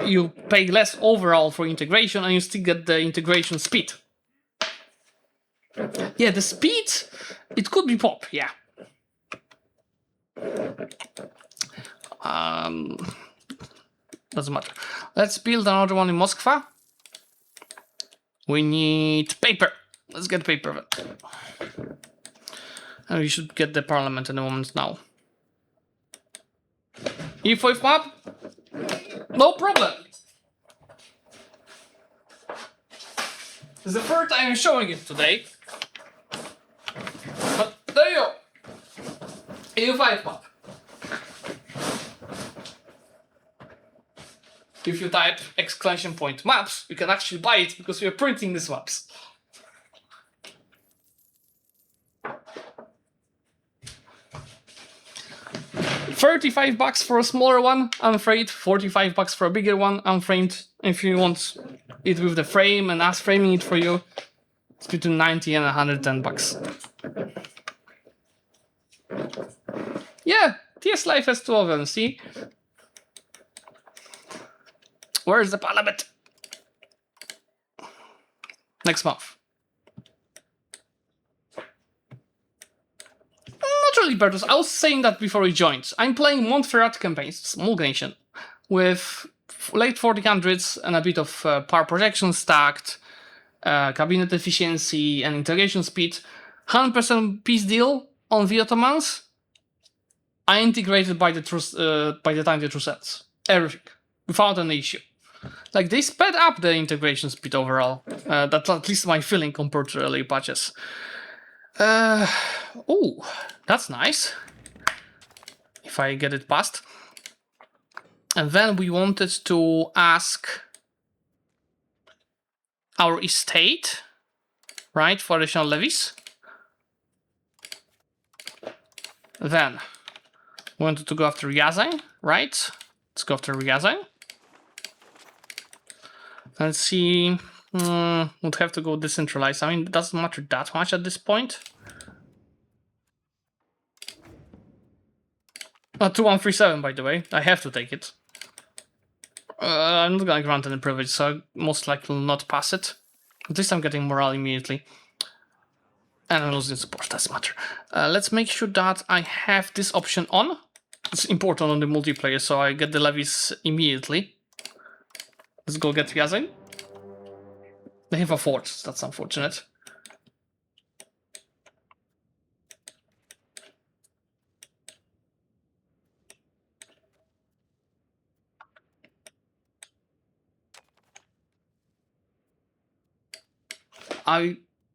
You pay less overall for integration, and you still get the integration speed. Yeah, the speed, it could be pop, yeah. Doesn't matter. Let's build another one in Muscovy. We need paper. Let's get paper. And we should get the parliament in a moment now. EU5 map? No problem. It's the third time I'm showing it today. But there you go. EU5 map. If you type exclamation point maps, you can actually buy it because we are printing these maps. $35 for a smaller one, I'm afraid. $45 for a bigger one, I'm afraid. If you want it with the frame and us framing it for you, it's between 90 and $110. Yeah, TS Life has 2 of them, see? Where's the parliament? Next month. Not really, Bertus. I was saying that before we joined. I'm playing Montferrat campaigns, small nation, with late 1400s and a bit of power projection stacked, cabinet efficiency and integration speed. 100% peace deal on the Ottomans. I integrated by the time the truce ends. Everything. Without an issue. Like, they sped up the integration speed overall. That's at least my feeling compared to early patches. Oh, that's nice. If I get it past. And then we wanted to ask our estate, right, for additional levies. Then we wanted to go after Ryazan, right? Let's go after Ryazan. Let's see. Would have to go decentralized. I mean, it doesn't matter that much at this point. 2137, by the way. I have to take it. I'm not gonna grant any privilege, so I most likely will not pass it. At least I'm getting morale immediately. And I'm losing support, doesn't matter. Let's make sure that I have this option on. It's important on the multiplayer, so I get the levies immediately. Let's go get Ryazan. They have a fort, that's unfortunate.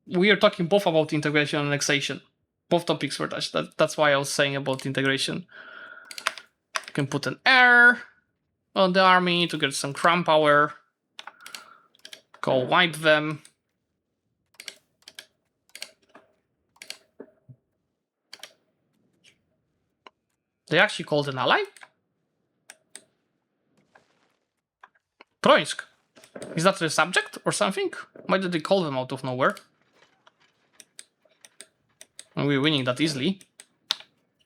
We are talking both about integration and annexation. Both topics were touched. That's why I was saying about integration. You can put an air on the army to get some crown power. Go wipe them. They actually called an ally? Troinsk. Is that the subject or something? Why did they call them out of nowhere? And we're winning that easily.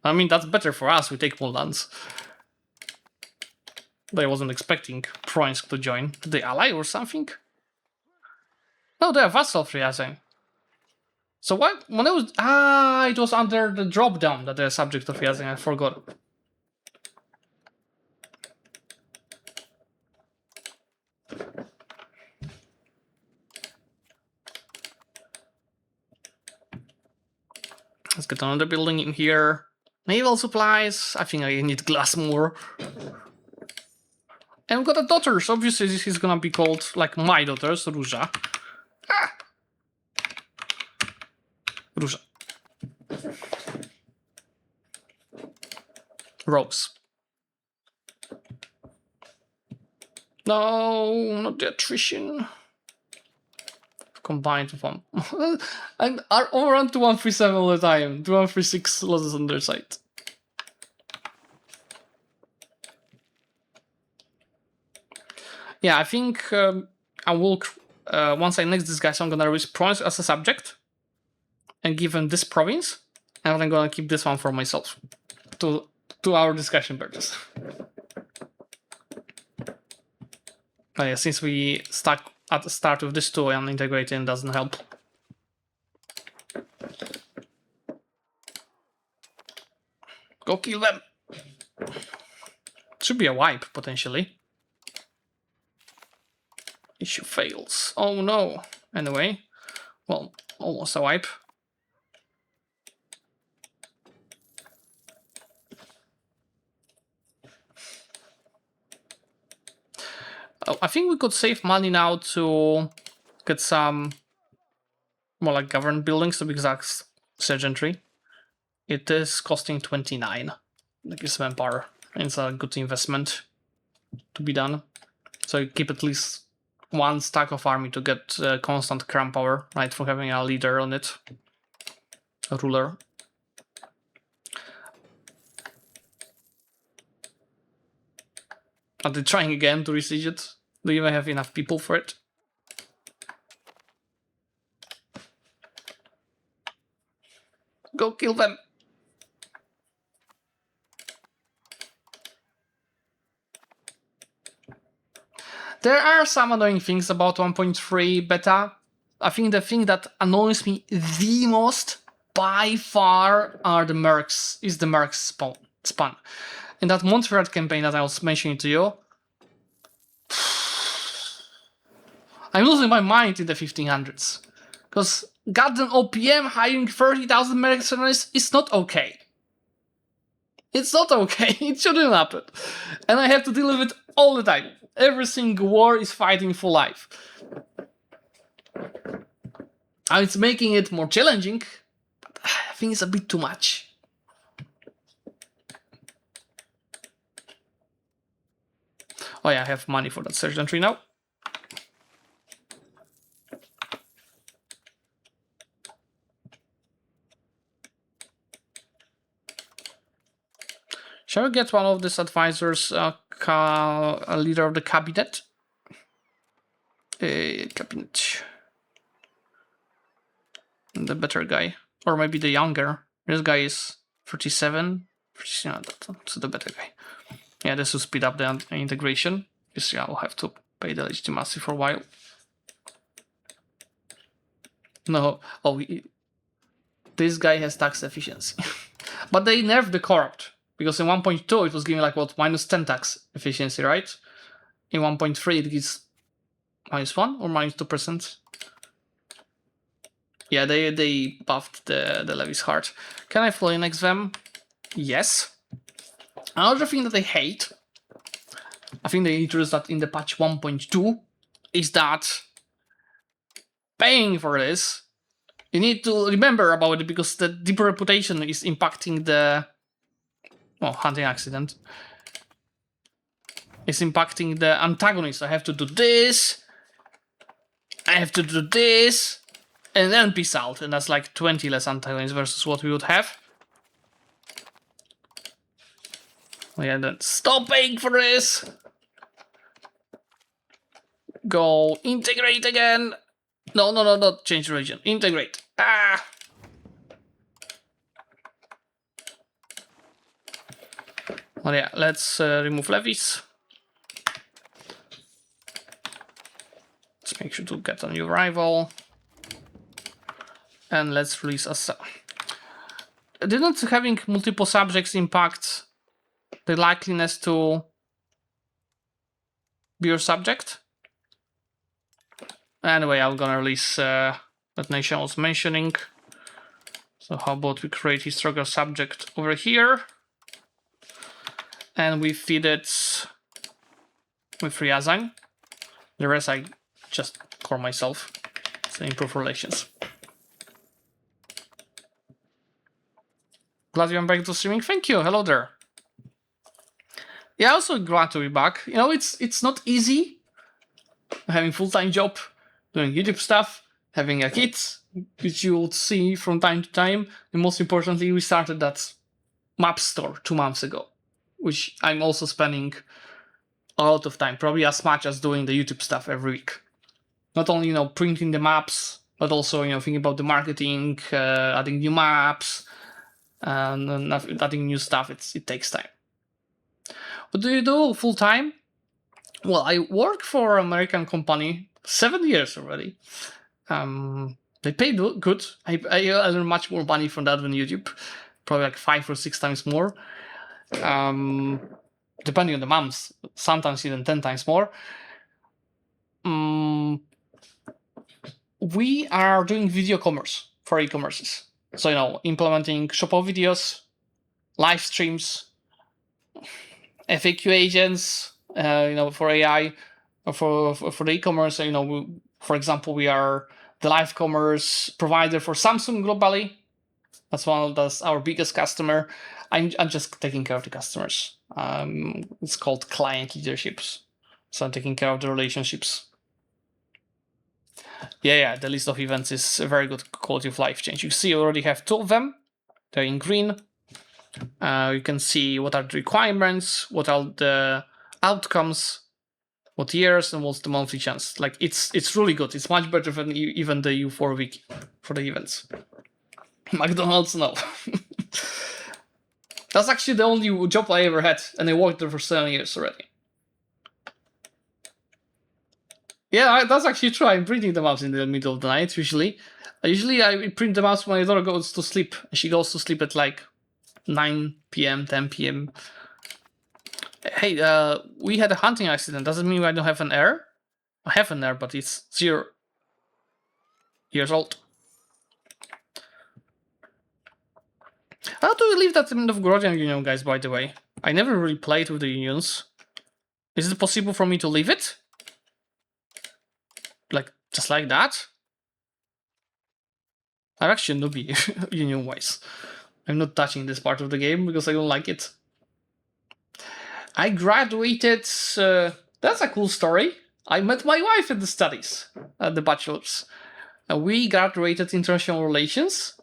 I mean, that's better for us. We take more lands. I wasn't expecting Troinsk to join. Did they ally or something? No, they are vassal of Ryazan. So why? When it was it was under the drop down that they're subject of Ryazan. I forgot. Let's get another building in here. Naval supplies. I think I need glass more. And we've got a daughter, so obviously this is gonna be called like my daughter, so Róża. Róża. Rose. No, not the attrition. Combined with one. And are overrun to 137 all the time. 2136 losses on their side. Yeah, I think I will once I next this guy, so I'm gonna release province as a subject and give him this province, and I'm gonna keep this one for myself to our discussion purpose. Oh yeah, since we stuck at the start with this two and integrating doesn't help. Go kill them. Should be a wipe potentially. Issue fails. Oh no. Anyway, well, almost a wipe. Oh, I think we could save money now to get some more like government buildings to be exact, sergeantry. It is costing 29. That gives manpower. It's a good investment to be done. So you keep at least one stack of army to get constant crown power, right, from having a leader on it, a ruler. Are they trying again to besiege it? Do you even have enough people for it? Go kill them! There are some annoying things about 1.3 beta. I think the thing that annoys me the most by far are the mercs, is the mercs spawn. In that Montferrat campaign that I was mentioning to you, I'm losing my mind in the 1500s. Because goddamn OPM hiring 30,000 mercenaries is not okay. It's not okay, it shouldn't happen. And I have to deal with it all the time. Every single war is fighting for life. It's making it more challenging, but I think it's a bit too much. Oh yeah, I have money for that sergeantry now. Shall we get one of these advisors, a leader of the cabinet? Cabinet. The better guy. Or maybe the younger. This guy is 37. Yeah, that's the better guy. Yeah, this will speed up the integration. Because yeah, I'll have to pay the legitimacy for a while. No, oh, this guy has tax efficiency. But they nerfed the corrupt. Because in 1.2 it was giving like what, minus 10 tax efficiency, right? In 1.3 it gives minus 1 or minus 2%. Yeah, they buffed the levies hard. Can I fully annex them? Yes. Another thing that I hate, I think they introduced that in the patch 1.2, is that paying for this, you need to remember about it because the deep reputation is impacting the hunting accident. It's impacting the antagonist. I have to do this. I have to do this. And then peace out. And that's like 20 less antagonists versus what we would have. Oh yeah, then stop paying for this. Go integrate again. No, not change region. Integrate. Ah. Well, yeah, let's remove levies. Let's make sure to get a new rival. And let's release a... Didn't having multiple subjects impact the likeliness to be your subject? Anyway, I'm gonna release that nation I was mentioning. So how about we create historical subject over here? And we feed it with Ryazan. The rest I just core myself. So improve relations. Glad you're back to streaming. Thank you. Hello there. Yeah, also glad to be back. You know, it's not easy having full-time job, doing YouTube stuff, having a kid, which you will see from time to time. And most importantly, we started that map store 2 months ago, which I'm also spending a lot of time, probably as much as doing the YouTube stuff every week. not only printing the maps, but also thinking about the marketing, adding new maps, and adding new stuff. It takes time. What do you do full time? Well, I work for an American company 7 years already. They pay good. I earn much more money from that than YouTube, probably like 5 or 6 times more. Depending on the months, sometimes even 10 times more. We are doing video commerce for e-commerces. So, implementing Shoppo videos, live streams, FAQ agents, for AI, or for the e-commerce. For example, we are the live commerce provider for Samsung globally. That's our biggest customer. I'm just taking care of the customers. It's called client leaderships. So I'm taking care of the relationships. Yeah, the list of events is a very good quality of life change. You see, you already have 2 of them. They're in green. You can see what are the requirements, what are the outcomes, what years, and what's the monthly chance. Like it's really good. It's much better than even the EU4 wiki for the events. McDonald's, no. That's actually the only job I ever had, and I worked there for 7 years already. Yeah, that's actually true. I'm printing the mouse in the middle of the night, usually. Usually I print the mouse when my daughter goes to sleep. She goes to sleep at like 9 p.m., 10 p.m. Hey, we had a hunting accident. Doesn't mean I don't have an heir. I have an heir, but it's 0 years old. How do we leave that in the Novgorodian Union, guys, by the way? I never really played with the unions. Is it possible for me to leave it? Like, just like that? I'm actually a newbie, union-wise. I'm not touching this part of the game because I don't like it. I graduated... that's a cool story. I met my wife at the studies, at the bachelor's. We graduated international relations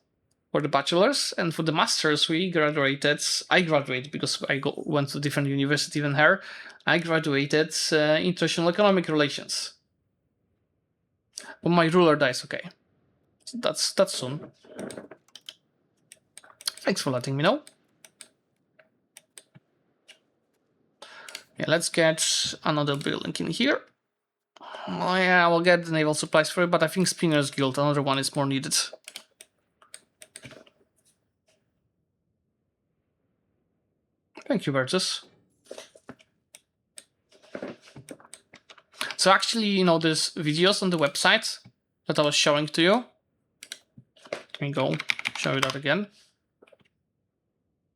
for the bachelor's, and for the master's I graduated because I went to a different university than her. I graduated international economic relations. But my ruler dies, okay. So that's soon. Thanks for letting me know. Yeah, let's get another building in here. Oh yeah, we'll get the naval supplies for it, but I think Spinner's Guild, another one, is more needed. Thank you, Bertus. So actually, there's videos on the website that I was showing to you. Let me go show you that again.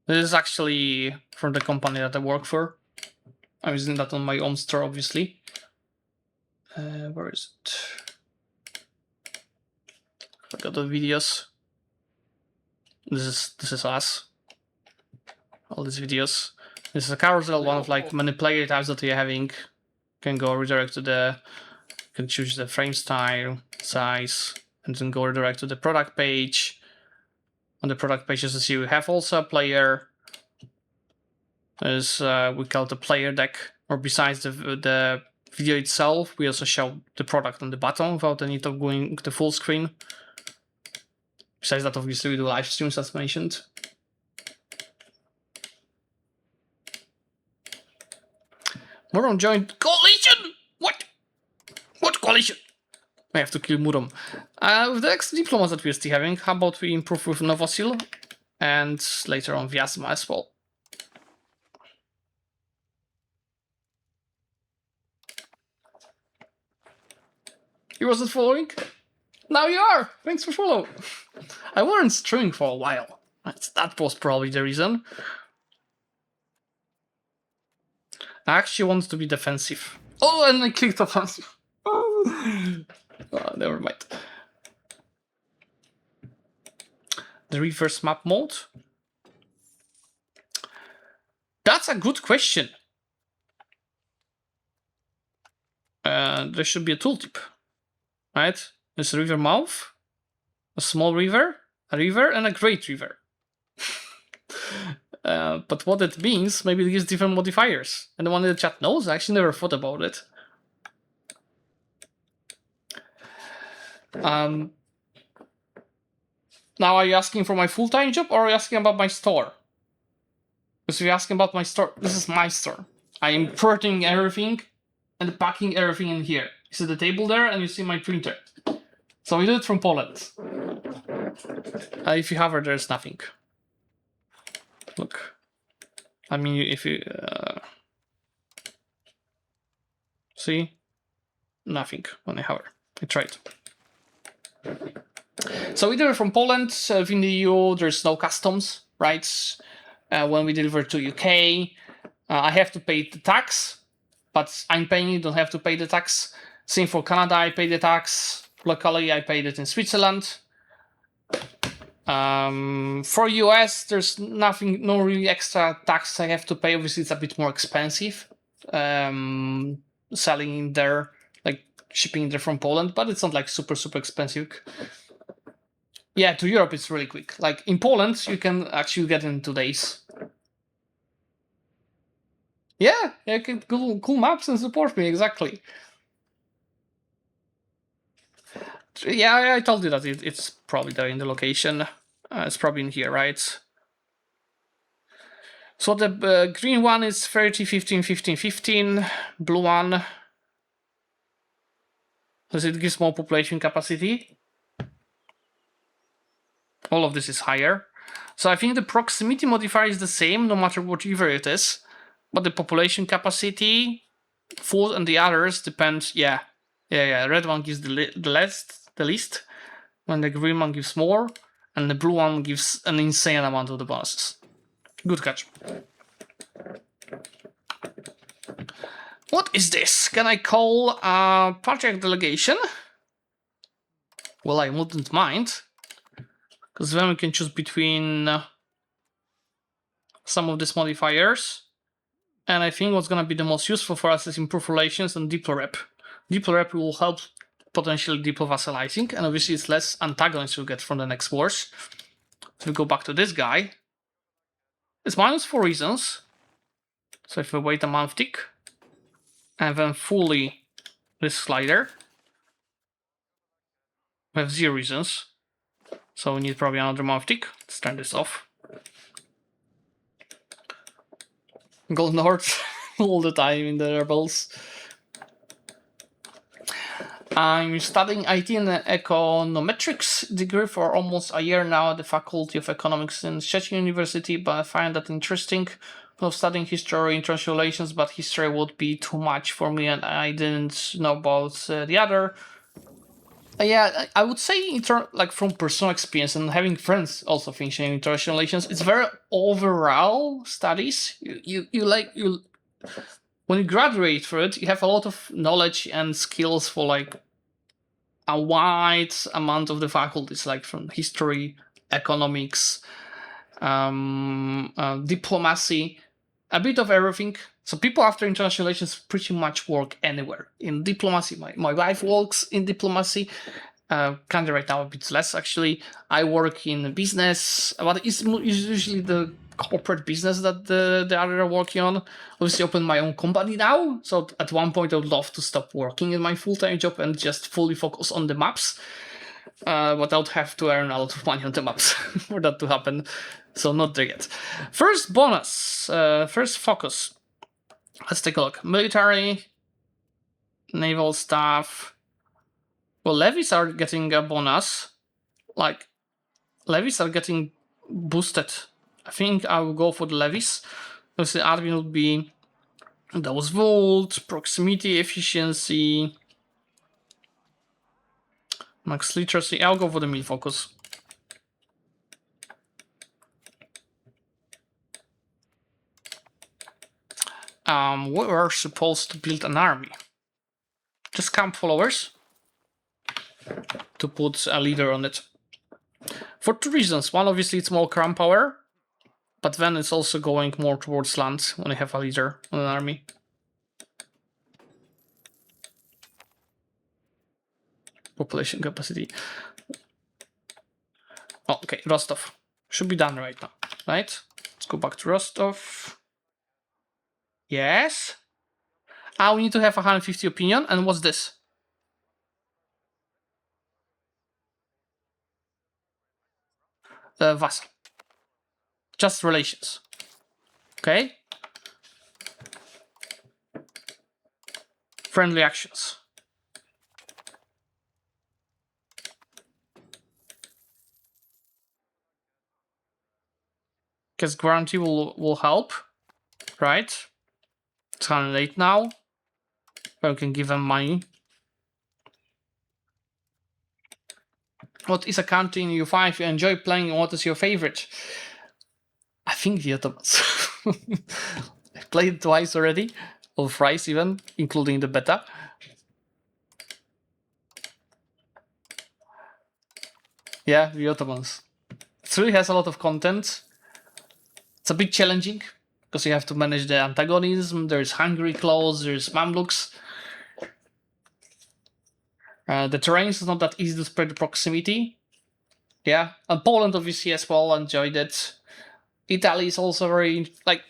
This is actually from the company that I work for. I'm using that on my own store, obviously. Where is it? I got the videos. This is us. All these videos. This is a carousel, one of like many player types that you're having. You can go redirect to you can choose the frame style, size, and then go redirect to the product page. On the product page, as you see, we have also a player. As we call it the player deck, or besides the video itself, we also show the product on the bottom without the need of going the full screen. Besides that, obviously, we do live streams as mentioned. Murom joined coalition! What? What coalition? I have to kill Murom. With the extra diplomats that we're still having, how about we improve with Novosil and later on Vyazma as well? You wasn't following? Now you are! Thanks for following. I weren't streaming for a while. That was probably the reason. I actually wanted to be defensive. Oh, and I clicked offensive. Oh, never mind. The reverse map mode? That's a good question. There should be a tooltip, right? There's a river mouth, a small river, a river, and a great river. But what it means, maybe it gives different modifiers. And the one in the chat knows, I actually never thought about it. Now, are you asking for my full-time job or are you asking about my store? Because if you're asking about my store, this is my store. I am importing everything and packing everything in here. You see the table there and you see my printer. So we do it from Poland. If you hover, there's nothing. Look. I mean, if you... see? Nothing when I hover. I tried. So we do it from Poland. Within the EU, there's no customs, right? When we deliver to UK, I have to pay the tax, but I'm paying it, don't have to pay the tax. Same for Canada, I pay the tax. Locally, I paid it in Switzerland. For US, there's nothing, no really extra tax I have to pay. Obviously, it's a bit more expensive selling in there, like shipping there from Poland, but it's not like super expensive. Yeah, to Europe, it's really quick. Like in Poland, you can actually get in 2 days. Yeah, you can Google Maps and support me, exactly. Yeah, I told you that it's probably there in the location. It's probably in here, right? So the green one is 30, 15, 15, 15. Blue one, because it gives more population capacity. All of this is higher. So I think the proximity modifier is the same, no matter whatever it is. But the population capacity, food and the others depend. Yeah. Red one gives the least, when the green one gives more, and the blue one gives an insane amount of the bonuses. Good catch. What is this? Can I call a project delegation? Well, I wouldn't mind, because then we can choose between some of these modifiers. And I think what's going to be the most useful for us is improve relations and Diplorep. Diplorep will help potentially Diplo vassalizing, and obviously it's less antagonists we'll get from the next wars. So we go back to this guy. It's minus 4 reasons. So if we wait a month tick, and then fully this slider, we have 0 reasons. So we need probably another month tick. Let's turn this off. Go north all the time in the rebels. I'm studying IT and econometrics degree for almost a year now at the Faculty of Economics in Szczecin University, but I find that interesting. I love studying history, international relations, but history would be too much for me, and I didn't know about the other. Yeah, I would say like from personal experience and having friends also finishing international relations, it's very overall studies. You when you graduate for it, you have a lot of knowledge and skills for like a wide amount of the faculties, like from history, economics, diplomacy, a bit of everything. So people after international relations pretty much work anywhere. In diplomacy, my wife works in diplomacy. Kind of right now a bit less actually. I work in business, but it's usually the corporate business that the other are working on. Obviously open my own company now. So at one point I would love to stop working in my full-time job and just fully focus on the maps. But I would have to earn a lot of money on the maps for that to happen. So not there yet. First bonus, first focus. Let's take a look. Military, naval staff. Well, levies are getting a bonus. Like, levies are getting boosted. I think I will go for the levies. Obviously, admin would be those volt, proximity, efficiency, max literacy. I'll go for the mil focus. We were supposed to build an army. Just camp followers. To put a leader on it. For 2 reasons. One, obviously, it's more crown power. But then it's also going more towards land when you have a leader on an army. Population capacity. Oh, okay, Rostov. Should be done right now, right? Let's go back to Rostov. Yes. We need to have 150 opinion. And what's this? vassal. Just relations. Okay? Friendly actions. Because guarantee will help, right? It's 108 now. But we can give them money. What is a country in EU5 you enjoy playing and what is your favorite? I think the Ottomans. I played it twice already, or thrice even, including the beta. Yeah, the Ottomans. It really has a lot of content. It's a bit challenging because you have to manage the antagonism. There's Hungary clause, there's Mamluks. The terrain is not that easy to spread the proximity. Yeah, and Poland obviously as well enjoyed it. Italy is also very, like,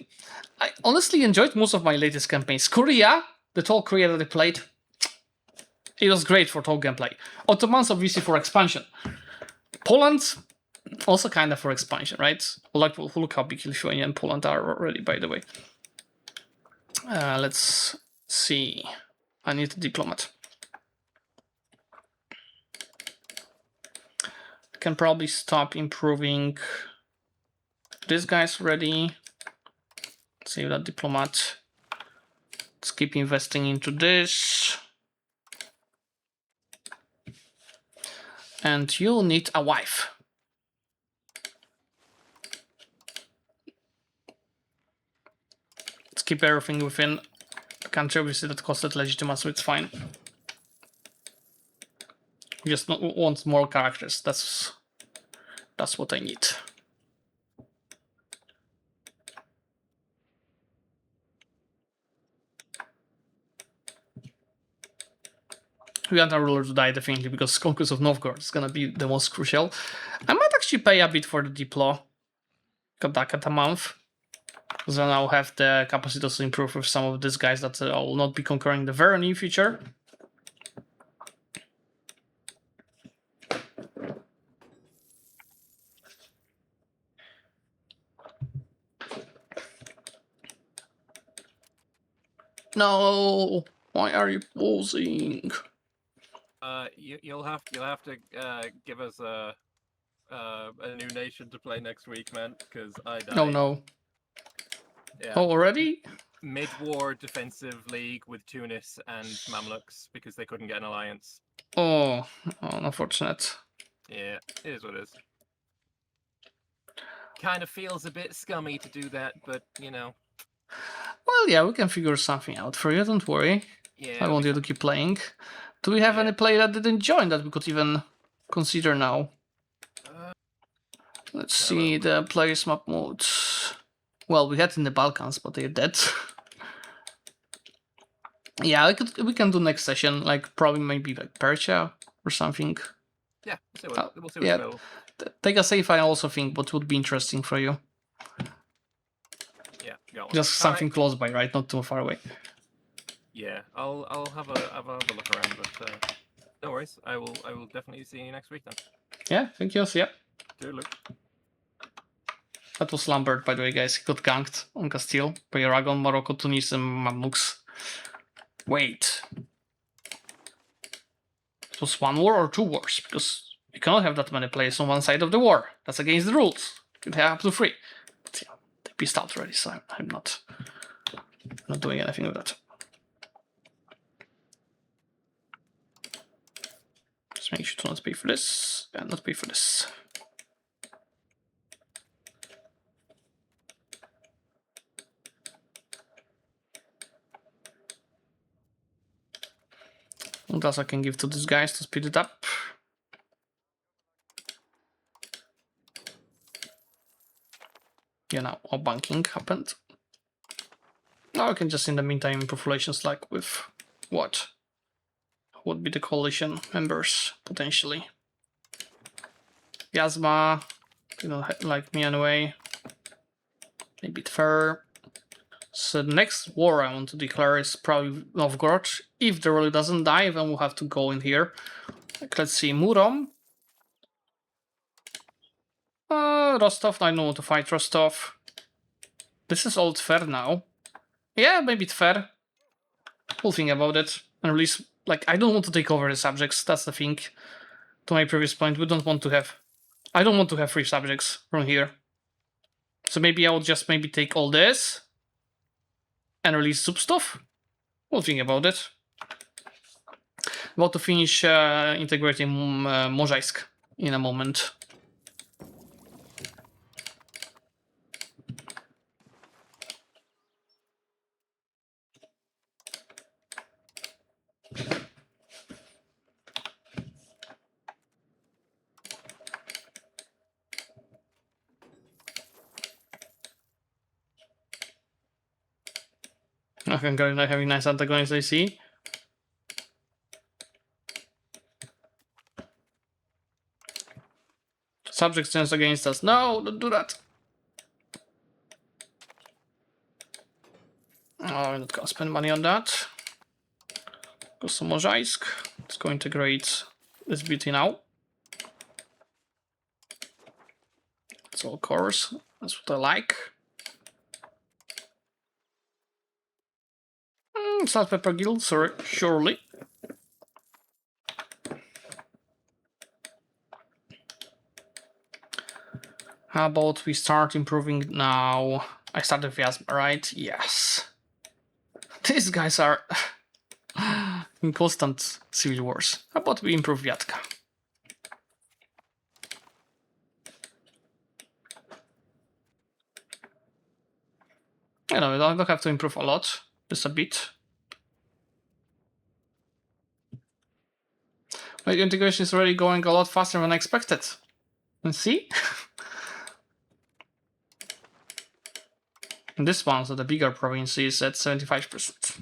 I honestly enjoyed most of my latest campaigns. Korea, the tall Korea that I played, it was great for tall gameplay. Ottomans obviously for expansion. Poland, also kind of for expansion, right? Like, look how big Lithuania and Poland are already, by the way. Let's see. I need a diplomat. I can probably stop improving this guy's ready. Save that diplomat. Let's keep investing into this. And you'll need a wife. Let's keep everything within the country. Obviously that costed legitimacy, so it's fine. We just want more characters. That's what I need. We want our ruler to die definitely because Conquest of Novgorod is gonna be the most crucial. I might actually pay a bit for the Diplo. Got that at a month. Because then I'll have the capacity to improve with some of these guys that I will not be conquering in the very near future. No, why are you pausing? You'll have to give us a new nation to play next week, man, because I died. Oh no. Yeah. Oh, already? Mid-war defensive league with Tunis and Mamluks because they couldn't get an alliance. Oh, unfortunate. Yeah, it is what it is. Kind of feels a bit scummy to do that, but you know. Well, yeah, we can figure something out for you, don't worry. Yeah. I want you to keep playing. Do we have any player that didn't join that we could even consider now? Let's see the players map modes. Well, we had in the Balkans, but they're dead. Yeah, we can do next session, like probably maybe like Persia or something. Yeah, we'll see what's yeah, available. take a safe, I also think, what would be interesting for you. Yeah, got one. Just something close by, right? Not too far away. Yeah, I'll have a look around, but no worries. I will definitely see you next week then. Yeah, thank you. See ya. Toodaloo. That was Lambert, by the way, guys. He got ganked on Castile by Aragon, Morocco, Tunis, and Mamluks. Wait. It was one war or two wars? Because you cannot have that many players on one side of the war. That's against the rules. You can have up to 3. But yeah, they pissed out already, so I'm not doing anything with that. Just make sure to not pay for this and not pay for this. What else I can give to these guys to speed it up? Yeah, now all banking happened. Now I can just in the meantime improve relations like with what would be the coalition members potentially. Yazma, you don't like me anyway. Maybe Tver. So the next war I want to declare is probably Novgorod. If the really doesn't die, then we'll have to go in here. Like, let's see, Murom. Rostov, I don't want to fight Rostov. This is old fair now. Yeah, maybe it's fair. We'll think about it. And release, like, I don't want to take over the subjects, that's the thing. To my previous point, we don't want to have... I don't want to have 3 subjects from here. So maybe I will just maybe take all this and release sub stuff. We'll think about it. About to finish integrating Możajsk in a moment. Hungary not having nice antagonists, I see. Subject turns against us. No, don't do that. Oh, I'm not gonna spend money on that. Go some Możajsk. Let's go integrate this beauty now. So of course, that's what I like. Salt Pepper Guild, sorry, surely. How about we start improving now? I started with Yasma, right? Yes. These guys are in constant civil wars. How about we improve Viatka? You know, I don't have to improve a lot, just a bit. My integration is already going a lot faster than I expected. And see? And this one, so the bigger province, is at 75%.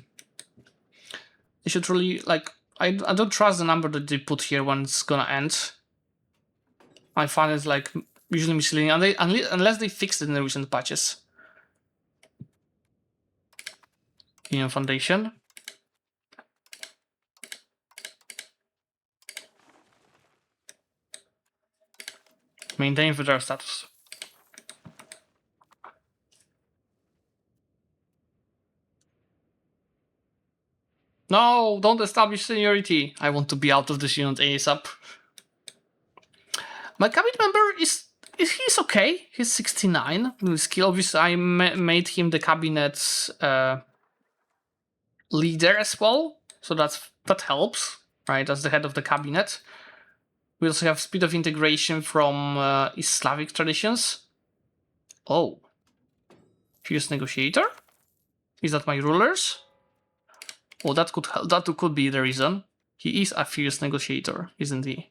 They should really, like, I don't trust the number that they put here when it's gonna end. I find it's like usually misleading, unless they fixed it in the recent patches. Union Foundation. Maintain federal status. No, don't establish seniority. I want to be out of this unit ASAP. My cabinet member he's okay. He's 69 with skill. Obviously, I made him the cabinet leader as well, so that helps, right? As the head of the cabinet. We also have speed of integration from East Slavic traditions. Oh, fierce negotiator. Is that my rulers? Oh, that could be the reason. He is a fierce negotiator, isn't he?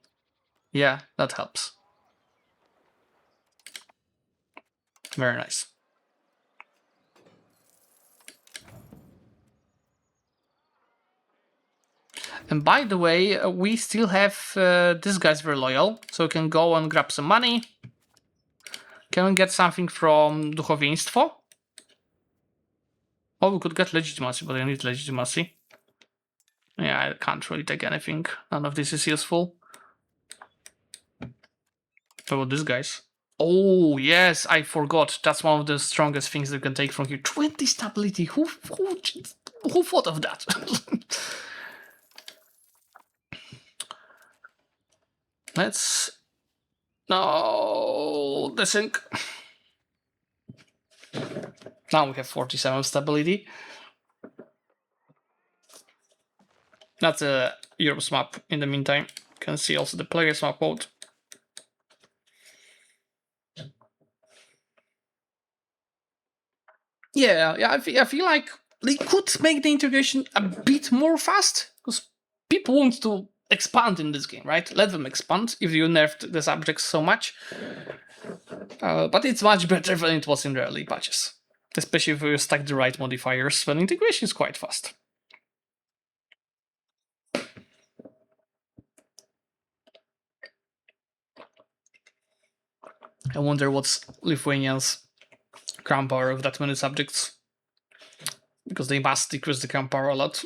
Yeah, that helps. Very nice. And by the way, we still have this guy's very loyal, so we can go and grab some money. Can we get something from Duchowieństwo? Oh, we could get legitimacy, but I need legitimacy. Yeah, I can't really take anything. None of this is useful. How about these guys? Oh, yes, I forgot. That's one of the strongest things that we can take from here. 20 stability. Who thought of that? Let's... No, the sync. Now we have 47 stability. That's a Europe's map in the meantime. You can see also the player's map mode. Yeah, I feel like they could make the integration a bit more fast, because people want to expand in this game, right? Let them expand if you nerfed the subjects so much. But it's much better than it was in the early patches. Especially if you stack the right modifiers, then integration is quite fast. I wonder what's Lithuanians' crown power of that many subjects. Because they must decrease the crown power a lot.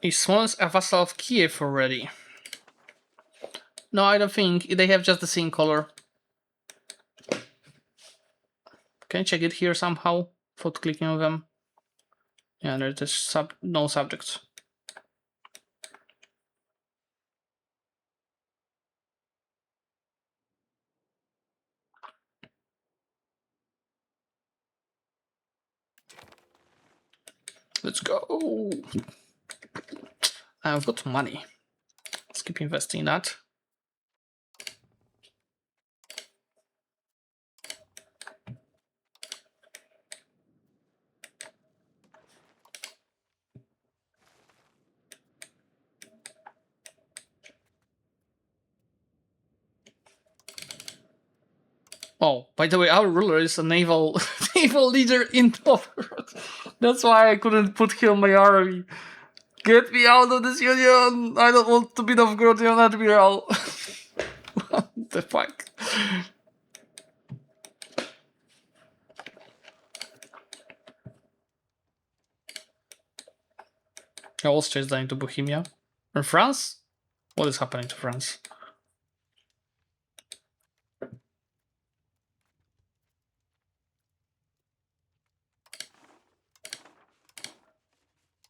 Is Smolensk a vassal of Kiev already? No, I don't think. They have just the same color. Can I check it here somehow without clicking on them? Yeah, there's no subjects. Let's go. I've got money. Let's keep investing in that. Oh, by the way, our ruler is a naval leader in Novgorod. That's why I couldn't put him in my army. Get me out of this union! I don't want to be Novgorodian admiral. What the fuck? Austria is dying to Bohemia. And France? What is happening to France?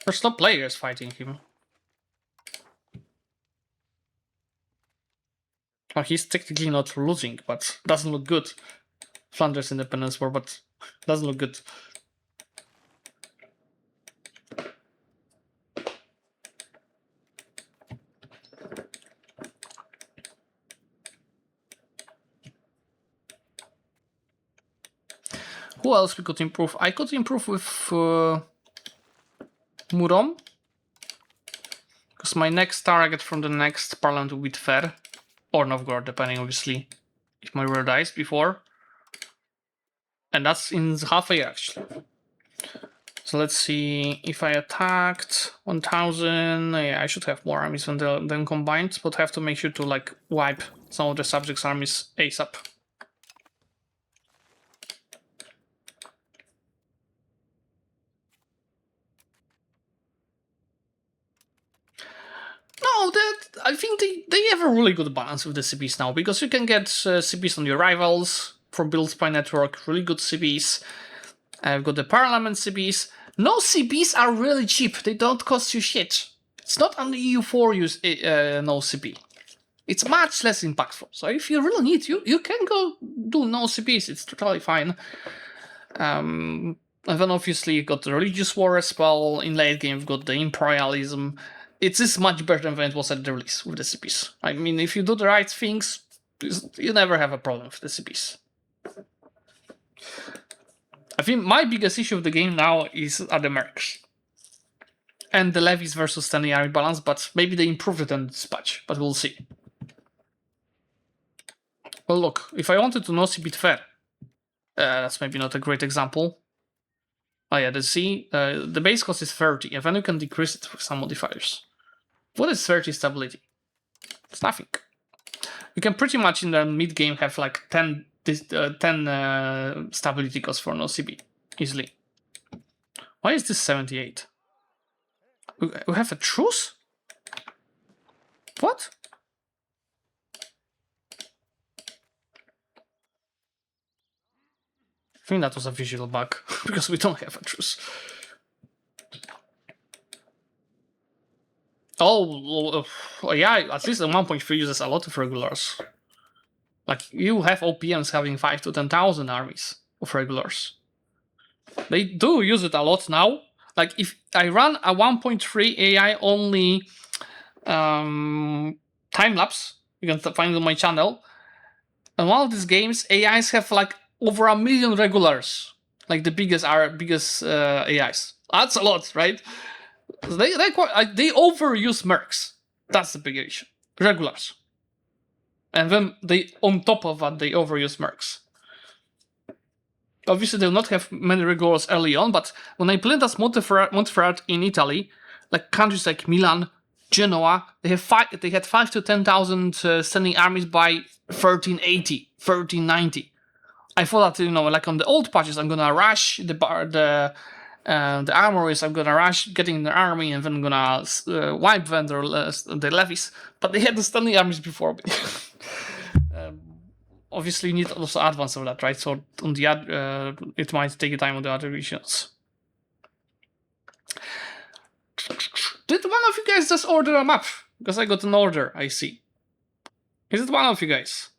There's no players fighting him. Well, he's technically not losing, but doesn't look good. Flanders Independence War, but doesn't look good. Who else we could improve? I could improve with Murom, because my next target from the next parliament will be Tver or Novgorod, depending obviously if my ruler dies before, and that's in half a year actually. So let's see, if I attacked 1000, yeah, I should have more armies than them combined, but I have to make sure to like wipe some of the subjects' armies ASAP. No, I think they have a really good balance with the CBs now, because you can get CBs on your rivals from Build Spy Network, really good CBs. I've got the Parliament CBs. No CBs are really cheap, they don't cost you shit. It's not on the EU4 use no CB. It's much less impactful. So if you really need, you can go do no CBs, it's totally fine. And then obviously you got the Religious War as well. In late game you've got the Imperialism. It is much better than it was at the release with the CPs. I mean, if you do the right things, you never have a problem with the CPs. I think my biggest issue of the game now are the mercs. And the levies versus standing army balance, but maybe they improved it in this patch, but we'll see. Well, look, if I wanted to no CP fair, that's maybe not a great example. Oh yeah, the base cost is 30, and then you can decrease it with some modifiers. What is 30 stability? It's nothing. You can pretty much in the mid game have like 10 stability costs for no CB easily. Why is this 78? We have a truce? What? I think that was a visual bug because we don't have a truce. Oh, yeah, at least the 1.3 uses a lot of regulars. Like, you have OPMs having 5 to 10,000 armies of regulars. They do use it a lot now. Like, if I run a 1.3 AI only time-lapse, you can find it on my channel, and one of these games, AIs have like over 1 million regulars. Like the biggest AIs. That's a lot, right? They overuse mercs. That's the big issue. Regulars. And then on top of that, they overuse mercs. Obviously, they will not have many regulars early on, but when I played as Montferrat in Italy, like countries like Milan, Genoa, they had 5 to 10,000 standing armies by 1380, 1390. I thought that, like on the old patches, I'm gonna rush the The armories, I'm gonna rush getting the army and then gonna wipe them the levies. But they had the standing armies before me. Obviously, you need also advance of that, right? So on the it might take time on the other regions. Did one of you guys just order a map? Because I got an order, I see. Is it one of you guys?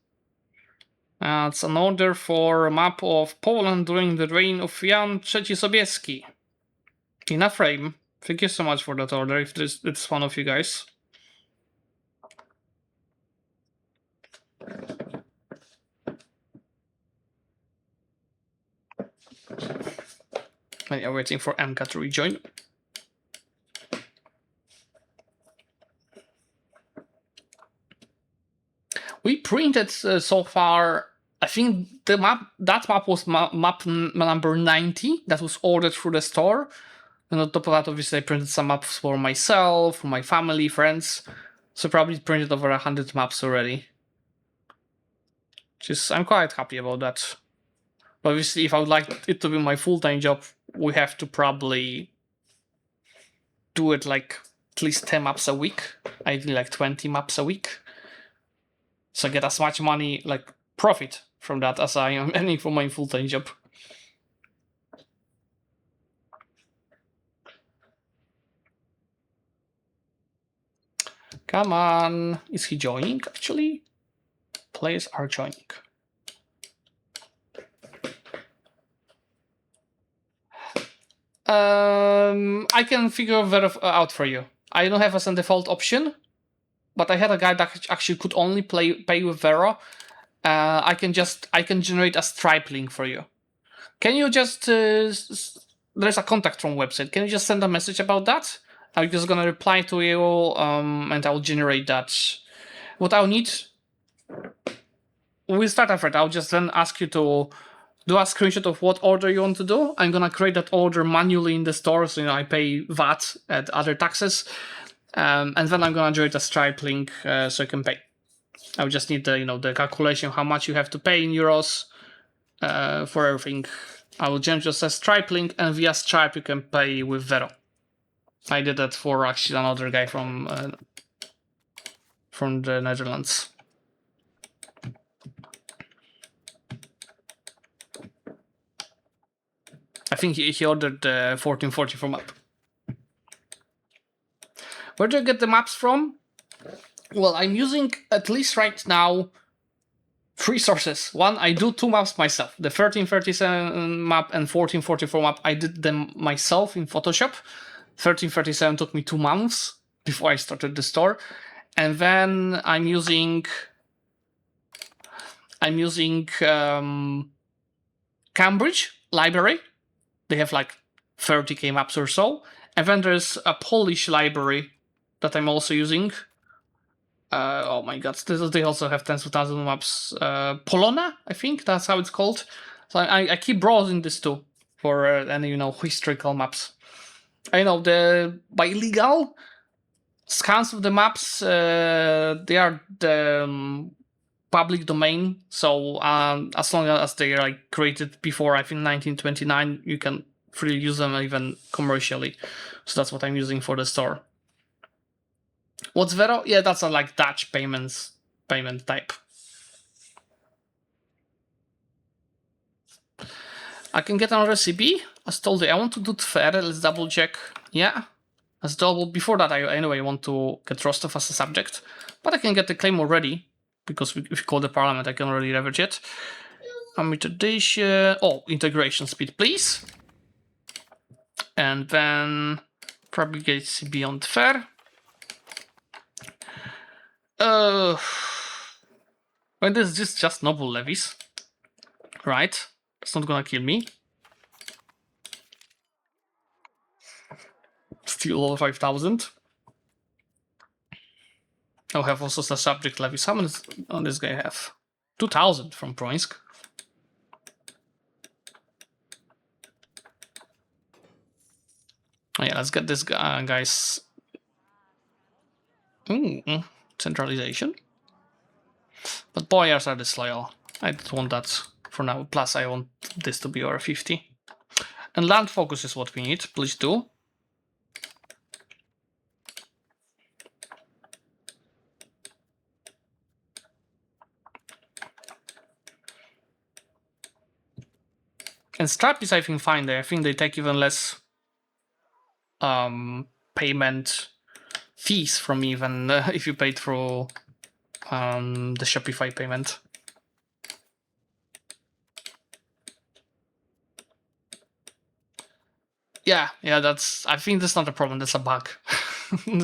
It's an order for a map of Poland during the reign of Jan III Sobieski. In a frame. Thank you so much for that order, if it's one of you guys. We are waiting for MK to rejoin. We printed so far, I think that map was map number 90 that was ordered through the store. And on top of that, obviously, I printed some maps for myself, for my family, friends. So probably printed over 100 maps already. I'm quite happy about that. But obviously, if I would like it to be my full-time job, we have to probably do it like at least 10 maps a week. Ideally like 20 maps a week. So I get as much money, like profit from that as I am earning for my full-time job. Come on. Is he joining actually? Players are joining. I can figure that out for you. I don't have as a default option, but I had a guy that actually could only pay with Vero. I can generate a Stripe link for you. Can you just there's a contact from website. Can you just send a message about that? I'm just gonna reply to you, and I'll generate that. What I'll need, we'll start after it. I'll just then ask you to do a screenshot of what order you want to do. I'm gonna create that order manually in the store, so I pay VAT and other taxes, and then I'm gonna generate a Stripe link so you can pay. I just need the the calculation how much you have to pay in euros for everything. I will generate just a Stripe link, and via Stripe you can pay with Vero. I did that for actually another guy from the Netherlands. I think he ordered the 1444 map. Where do I get the maps from? Well, I'm using, at least right now, 3 sources. One, I do 2 maps myself. The 1337 map and 1444 map, I did them myself in Photoshop. 1337 took me 2 months before I started the store. And then I'm using Cambridge library. They have like 30k maps or so. And then there's a Polish library that I'm also using. Oh my god, they also have tens of thousands of maps. Polona, I think that's how it's called. So I keep browsing this too for any historical maps. I know by legal scans of the maps, they are the public domain. So as long as they are created before, I think 1929, you can freely use them even commercially. So that's what I'm using for the store. What's Vero? Yeah, that's a Dutch payment type. I can get another CB. As told you, I want to do fair. Let's double check. Yeah. As double before that, I anyway want to get Rostov as a subject. But I can get the claim already. Because if you call the parliament, I can already leverage it. Amortization. Oh, integration speed, please. And then probably get CB on fair. Well, this is just noble levies, right? It's not gonna kill me. Still over 5,000. I'll have also the subject levies. How many on this guy have? 2,000 from Proinsk. Oh yeah, let's get this guy's centralization. But boyars are disloyal. I don't want that for now. Plus, I want this to be over 50. And land focus is what we need. Please do. And Strap is, I think, fine there. I think they take even less payment fees from me than if you paid through the Shopify payment. Yeah, I think that's not a problem, that's a bug.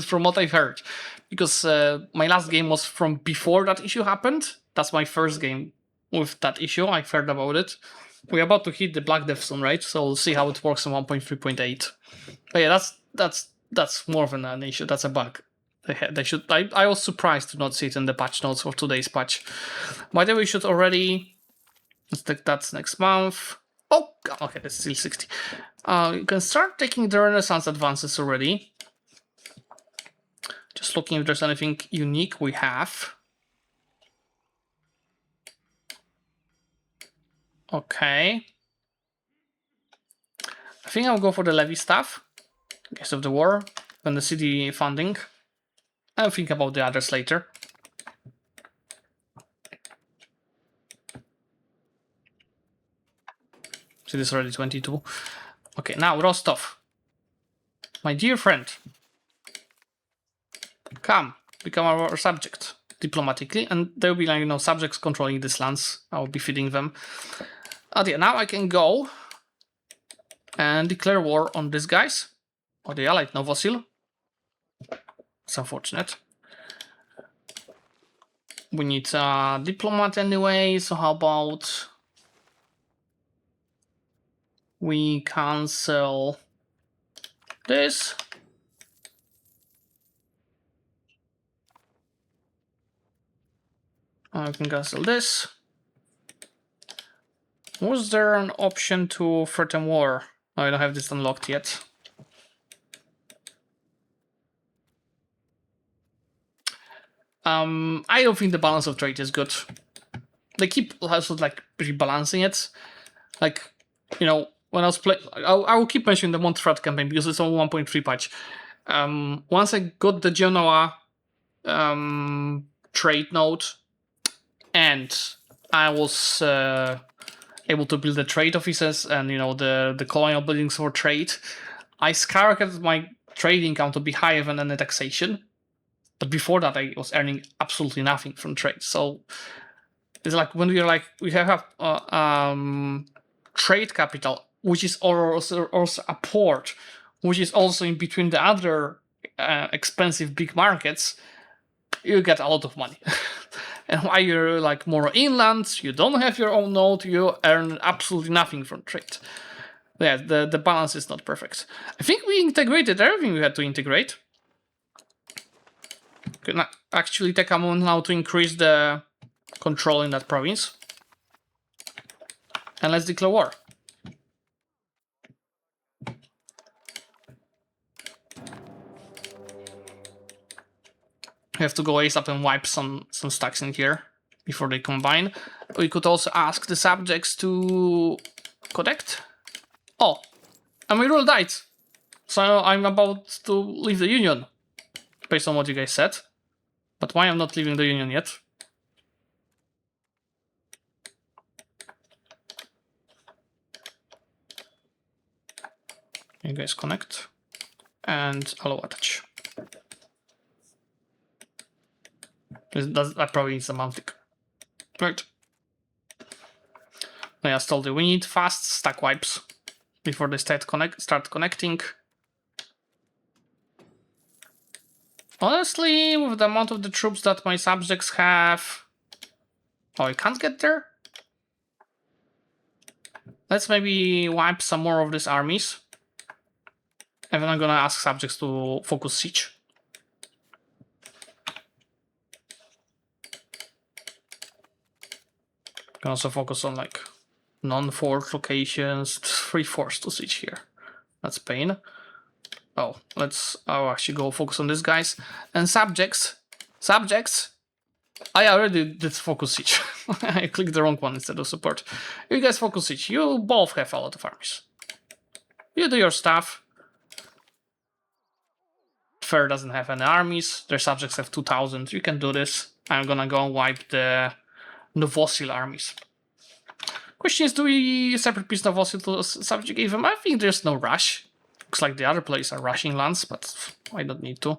From what I've heard. Because my last game was from before that issue happened. That's my first game with that issue. I've heard about it. We're about to hit the Black Death soon, right? So we'll see how it works in 1.3.8. But yeah, that's more than an issue. That's a bug. They should. I was surprised to not see it in the patch notes for today's patch. By the way, we should already. Let's take that next month. Oh, okay, that's still 60. You can start taking the Renaissance advances already. Just looking if there's anything unique we have. Okay. I think I'll go for the levy stuff in case of the war and the city funding. I'll think about the others later. City is already 22. Okay, now Rostov. My dear friend. Come, become our subject diplomatically, and there will be, like, subjects controlling these lands. I will be feeding them. Yeah, now I can go and declare war on these guys. Or the allied Novosil. It's unfortunate. We need a diplomat anyway, so how about we cancel this. I can cancel this. Was there an option to threaten war? Oh, I don't have this unlocked yet. I don't think the balance of trade is good. They keep also like rebalancing it. Like, when I was playing, I will keep mentioning the Montserrat campaign because it's on 1.3 patch. Once I got the Genoa trade node, and I was able to build the trade offices and the colonial buildings for trade, I skyrocketed my trading count to be higher than any taxation. But before that, I was earning absolutely nothing from trade. So it's like when we have trade capital, which is also a port, which is also in between the other expensive big markets, you get a lot of money. And while you're like more inland, you don't have your own node, you earn absolutely nothing from trade. Yeah, the balance is not perfect. I think we integrated everything we had to integrate. Can actually take a moment now to increase the control in that province. And let's declare war. We have to go ASAP and wipe some stacks in here before they combine. We could also ask the subjects to connect. Oh, and my rule died. So I'm about to leave the Union, based on what you guys said. But why I'm not leaving the Union yet? You guys connect. And allow attach. That probably needs a mounting. Right. Yeah, I told you, we need fast stack wipes before they start connecting. Honestly, with the amount of the troops that my subjects have... Oh, I can't get there? Let's maybe wipe some more of these armies. And then I'm gonna ask subjects to focus siege. Can also focus on like non-fort locations. 3 forts to siege here. That's pain. Oh, I'll actually go focus on these guys. And subjects. I already did focus siege. I clicked the wrong one instead of support. You guys focus siege. You both have a lot of armies. You do your stuff. Tver doesn't have any armies. Their subjects have 2,000. You can do this. I'm gonna go and wipe the Novosil armies. Question is, do we separate piece Novosil to subjugate them? I think there's no rush. Looks like the other players are rushing lands, but I don't need to.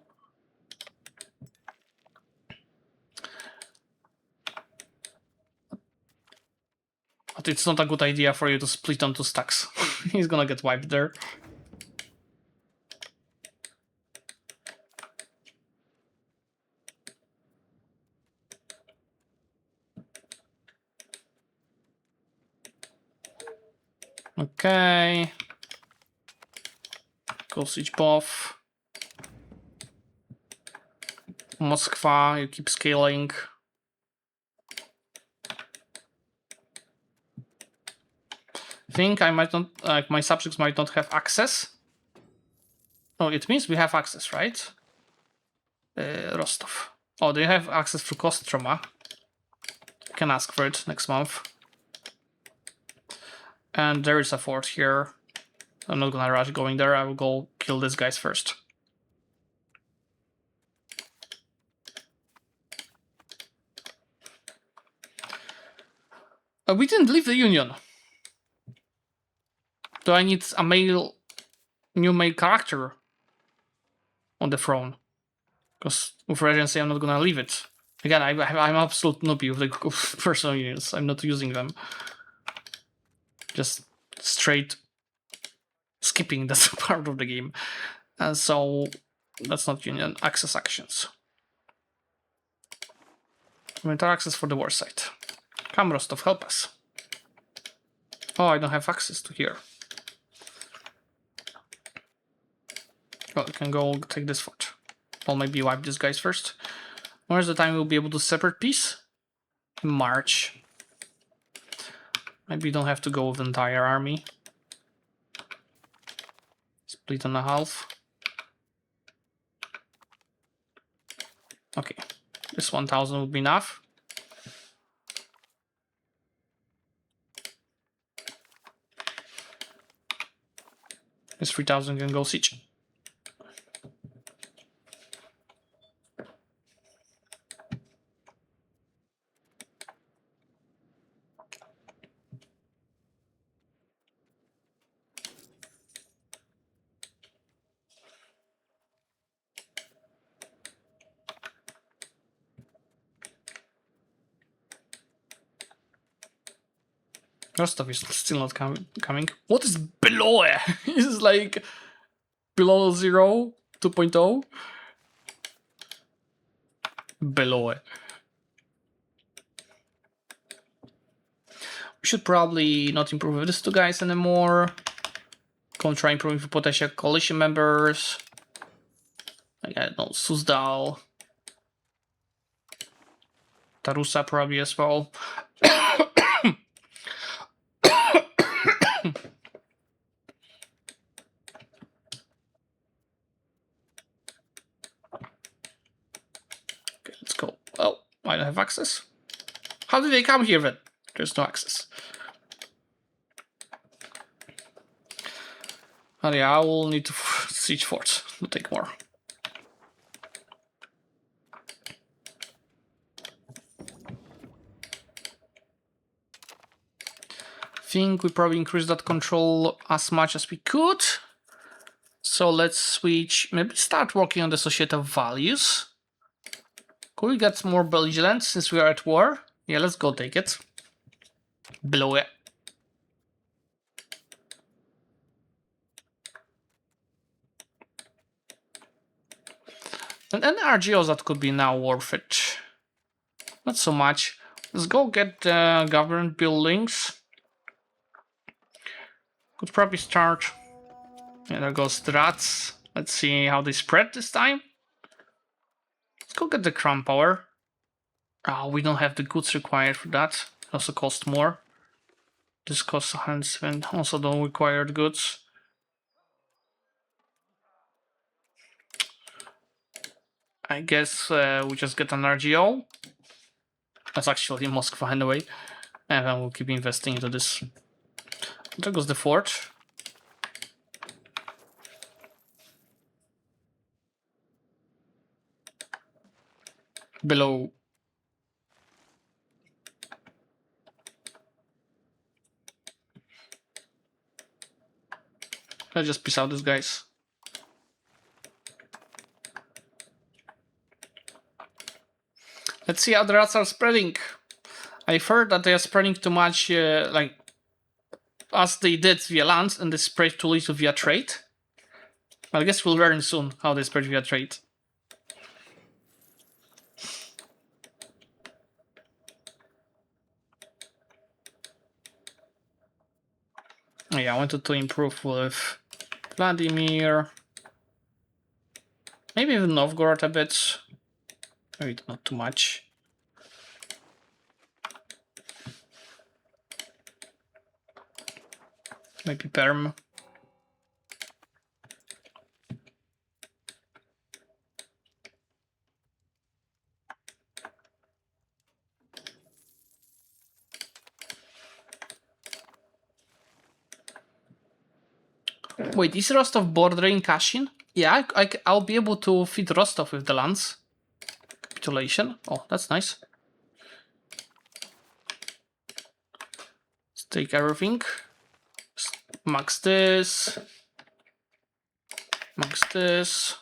But it's not a good idea for you to split on 2 stacks. He's gonna get wiped there. Okay. Go siege buff. Moskva, you keep scaling. Think I might not, like my subjects might not have access. Oh, it means we have access, right? Rostov. Oh, they have access through Kostroma. Can ask for it next month. And there is a fort here. I'm not gonna rush going there. I will go kill these guys first. We didn't leave the Union. Do I need a new male character on the throne? Because with Regency, I'm not gonna leave it. Again, I'm absolute newbie with the personal units. I'm not using them. Just straight skipping that part of the game. And so that's not Union. Access actions. Military access for the war site. Come, Rostov, help us. Oh, I don't have access to here. Well, I can go take this fort. Well, maybe wipe these guys first. Where's the time we'll be able to separate peace? March. Maybe you don't have to go with the entire army. Split on a half. Okay, this 1,000 will be enough. This 3,000 can go siege. Rostov is still not coming. What is below it? Is like below 0, 2.0? Below it. We should probably not improve with these 2 guys anymore. Go and try improving for potential coalition members. Like, I don't know, Suzdal. Tarusa probably as well. Let's go. Oh, I don't have access. How did they come here then? There's no access. Oh yeah, I will need to siege forts. It'll take more. Think we probably increase that control as much as we could. So let's switch, maybe start working on the associative values. Could we get more belligerent since we are at war? Yeah, let's go take it. Blow it. And any RGOs that could be now worth it. Not so much. Let's go get the government buildings. Could probably start. Yeah, there goes the rats. Let's see how they spread this time. Let's go get the crown power. Oh, we don't have the goods required for that. It also costs more. This costs 107. Also don't require the goods. I guess we just get an RGO. That's actually Moscow anyway. And then we'll keep investing into this. There goes the fort. below. Let's just piece out these guys. Let's see how the rats are spreading. I've heard that they are spreading too much, like as they did via land, and they spread too little via trade. I guess we'll learn soon how they spread via trade. Yeah, I wanted to improve with Vladimir. Maybe even Novgorod a bit. Maybe not too much. Maybe Perm. Wait, is Rostov bordering Kashin? Yeah, I'll be able to feed Rostov with the lands. Capitulation. Oh, that's nice. Let's take everything. Max this. Max this.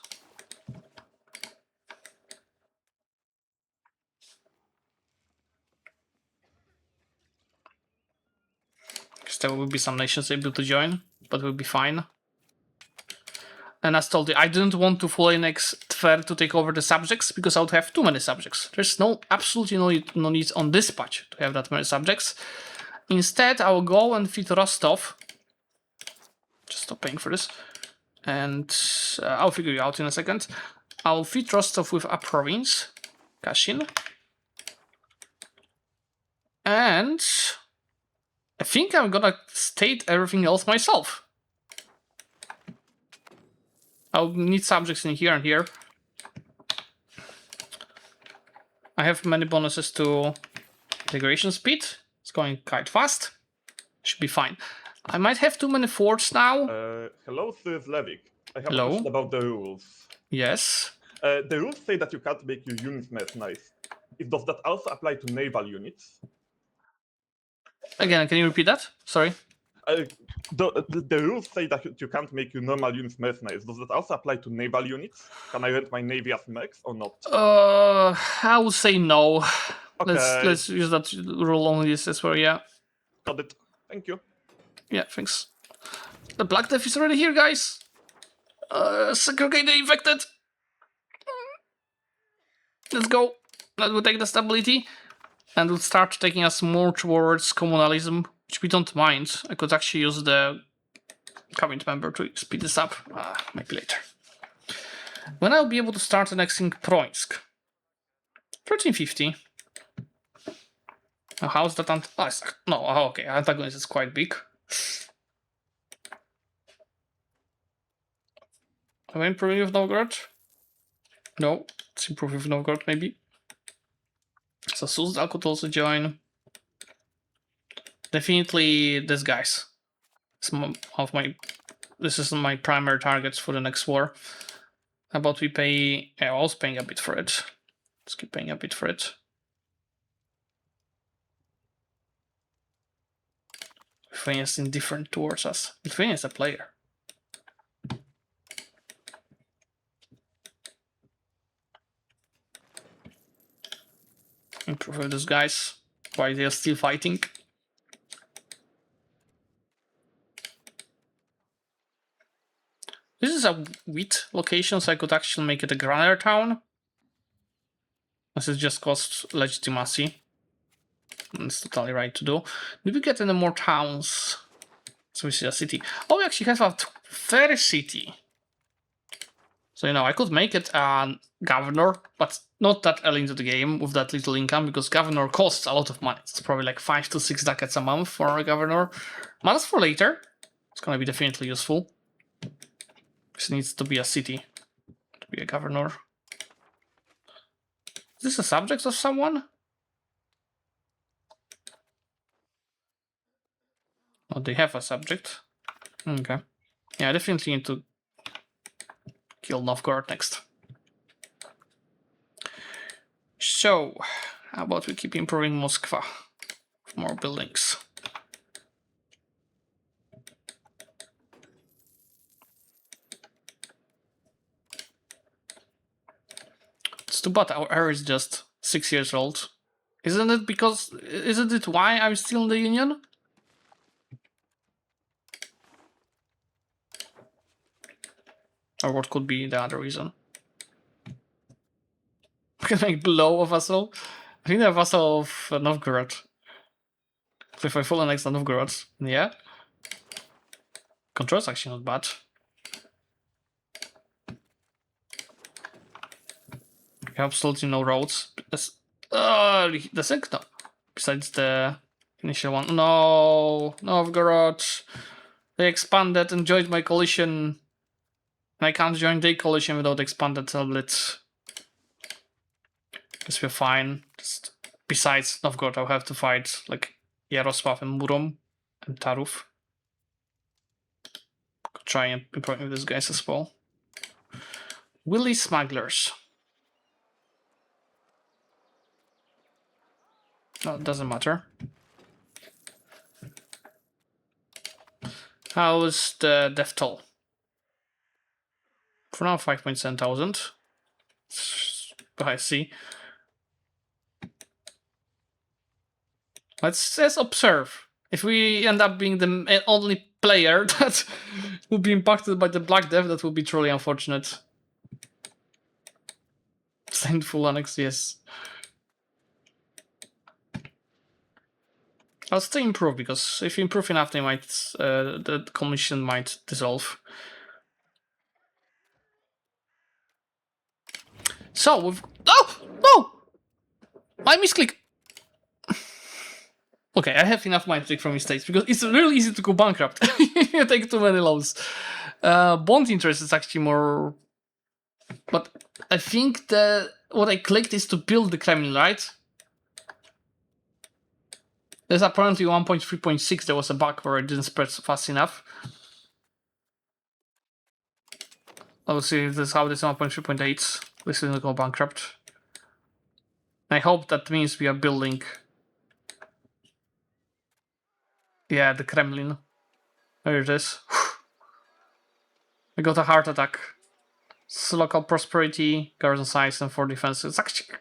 Because there will be some nations able to join, but we'll be fine. And as told you, I didn't want to fully annex Tver to take over the subjects because I would have too many subjects. There's absolutely no need on this patch to have that many subjects. Instead, I will go and feed Rostov. Just stop paying for this. And I'll figure you out in a second. I'll feed Rostov with a province, Kashin. And I think I'm gonna state everything else myself. I'll need subjects in here and here. I have many bonuses to integration speed. It's going quite fast. Should be fine. I might have too many forts now. Hello, Zlewikk. I have Hello? a question about the rules. Yes. The rules say that you can't make your units mercenaries. Does that also apply to naval units? Again, can you repeat that? Sorry. The rules say that you can't make your normal units mercenaries. Does that also apply to naval units? Can I rent my navy as mercs or not? I would say no. Okay. Let's use that rule only as well, yeah. Got it. Thank you. Yeah, thanks. The Black Death is already here, guys. Segregate the infected. Let's go. That will take the stability. And will start taking us more towards communalism, which we don't mind. I could actually use the cabinet member to speed this up. Maybe later. When I'll be able to start annexing Proinsk? 1350. Now, how's that? Okay, antagonist is quite big. Have I improved with Novgorod? No, let's improve with Novgorod maybe. So Suzdal could also join. Definitely these guys. This is my primary targets for the next war. How about we pay? Yeah, I was paying a bit for it. Let's keep paying a bit for it. Lithuania is indifferent towards us. Lithuania is a player. Improve with these guys while they are still fighting. This is a wheat location, so I could actually make it a granary town. This is just cost legitimacy. It's totally right to do. Did we get any more towns? So we see a city. Oh, we actually have a fair city. So, I could make it a governor, but not that early into the game with that little income, because governor costs a lot of money. It's probably like 5 to 6 ducats a month for a governor. But that's for later. It's gonna be definitely useful. This needs to be a city to be a governor. Is this a subject of someone? Oh, they have a subject. Okay. Yeah, I definitely need to kill Novgorod next. So, how about we keep improving Moskva? More buildings. It's too bad our heir is just 6 years old. Isn't it why I'm still in the Union? Or what could be the other reason? We can make below a vassal. I think the vassal of Novgorod. So if I fall next to Novgorod, yeah. Control's actually not bad. We have absolutely no roads. The second, no. Besides the initial one. No, Novgorod. They expanded and joined my coalition. And I can't join their coalition without expanded tablet. Guess we're fine. Just besides Novgorod, I'll have to fight like Yaroslav and Murom and Taruf. Could try and improve with these guys as well. Willy smugglers. No, it doesn't matter. How is the death toll? For now, 5,700. I see. Let's observe. If we end up being the only player that will be impacted by the Black Death, that will be truly unfortunate. Full annex, yes. I'll still improve, because if you improve enough, they might the commission might dissolve. So we've I misclick. Okay, I have enough mind click from mistakes because it's really easy to go bankrupt. You take too many loans. Bond interest is actually more, but I think that what I clicked is to build the Kremlin, right? There's apparently 1.3.6. There was a bug where it didn't spread fast enough. I'll see if this how this 1.3.8. This is not go bankrupt. I hope that means we are building. Yeah, the Kremlin. There it is. I got a heart attack. It's local prosperity, garrison size, and 4 defense. It's actually,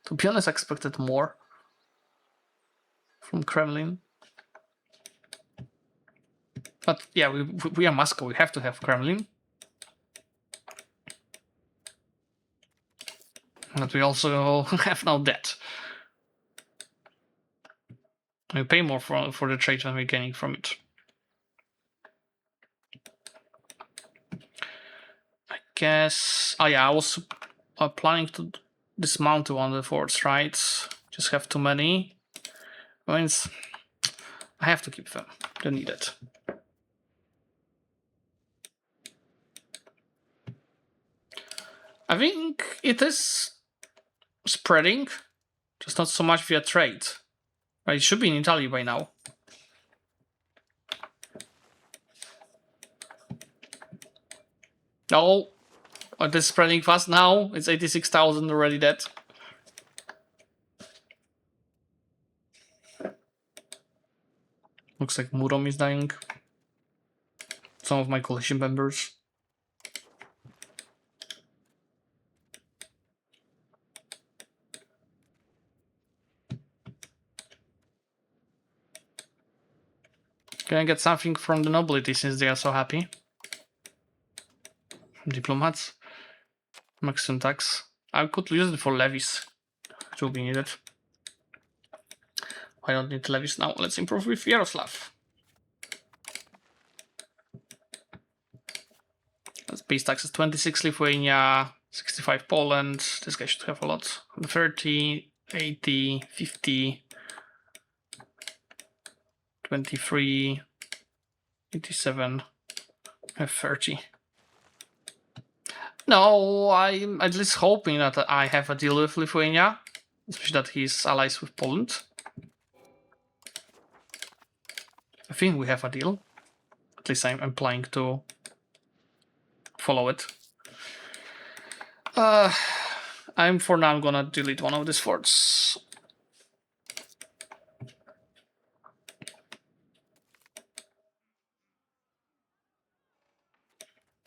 to be honest, I expected more from Kremlin. But yeah, we are Moscow. We have to have Kremlin. But we also have no debt. We pay more for the trade than we're gaining from it. I guess. Oh yeah, I was planning to dismount one of the forts, right? Just have too many. Means I have to keep them. They need it. I think it is spreading, just not so much via trade. It should be in Italy by now. Oh, it is spreading fast now. It's 86,000 already dead. Looks like Murom is dying. Some of my coalition members. Can I get something from the nobility since they are so happy? Diplomats. Maximum tax. I could use it for levies. It will be needed. I don't need levies now. Let's improve with Yaroslav. Let's base taxes 26 Lithuania, 65 Poland. This guy should have a lot. 30, 80, 50, 23, 87, I have 30. No, I'm at least hoping that I have a deal with Lithuania, especially that he's allies with Poland. I think we have a deal. At least I'm planning to follow it. For now I'm gonna delete one of these forts.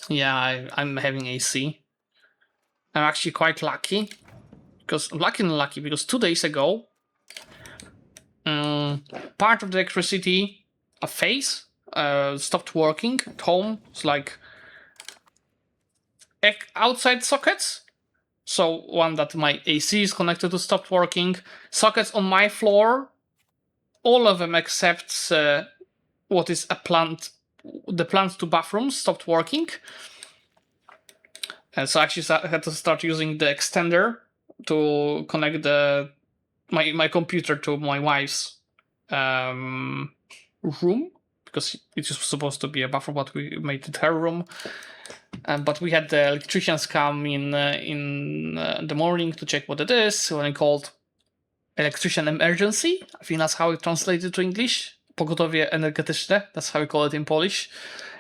Yeah, I'm having AC. I'm actually quite lucky. Because I'm lucky and lucky because 2 days ago, part of the electricity, a phase, stopped working at home. It's like outside sockets. So one that my AC is connected to stopped working. Sockets on my floor, all of them except what is a plant, the plant to bathrooms stopped working. And so actually I had to start using the extender to connect my computer to my wife's room, because it was supposed to be a bathroom, but we made it her room. But we had the electricians come in the morning to check what it is. When I called electrician emergency, I think that's how it translated to English. Pogotowie energetyczne, that's how we call it in Polish.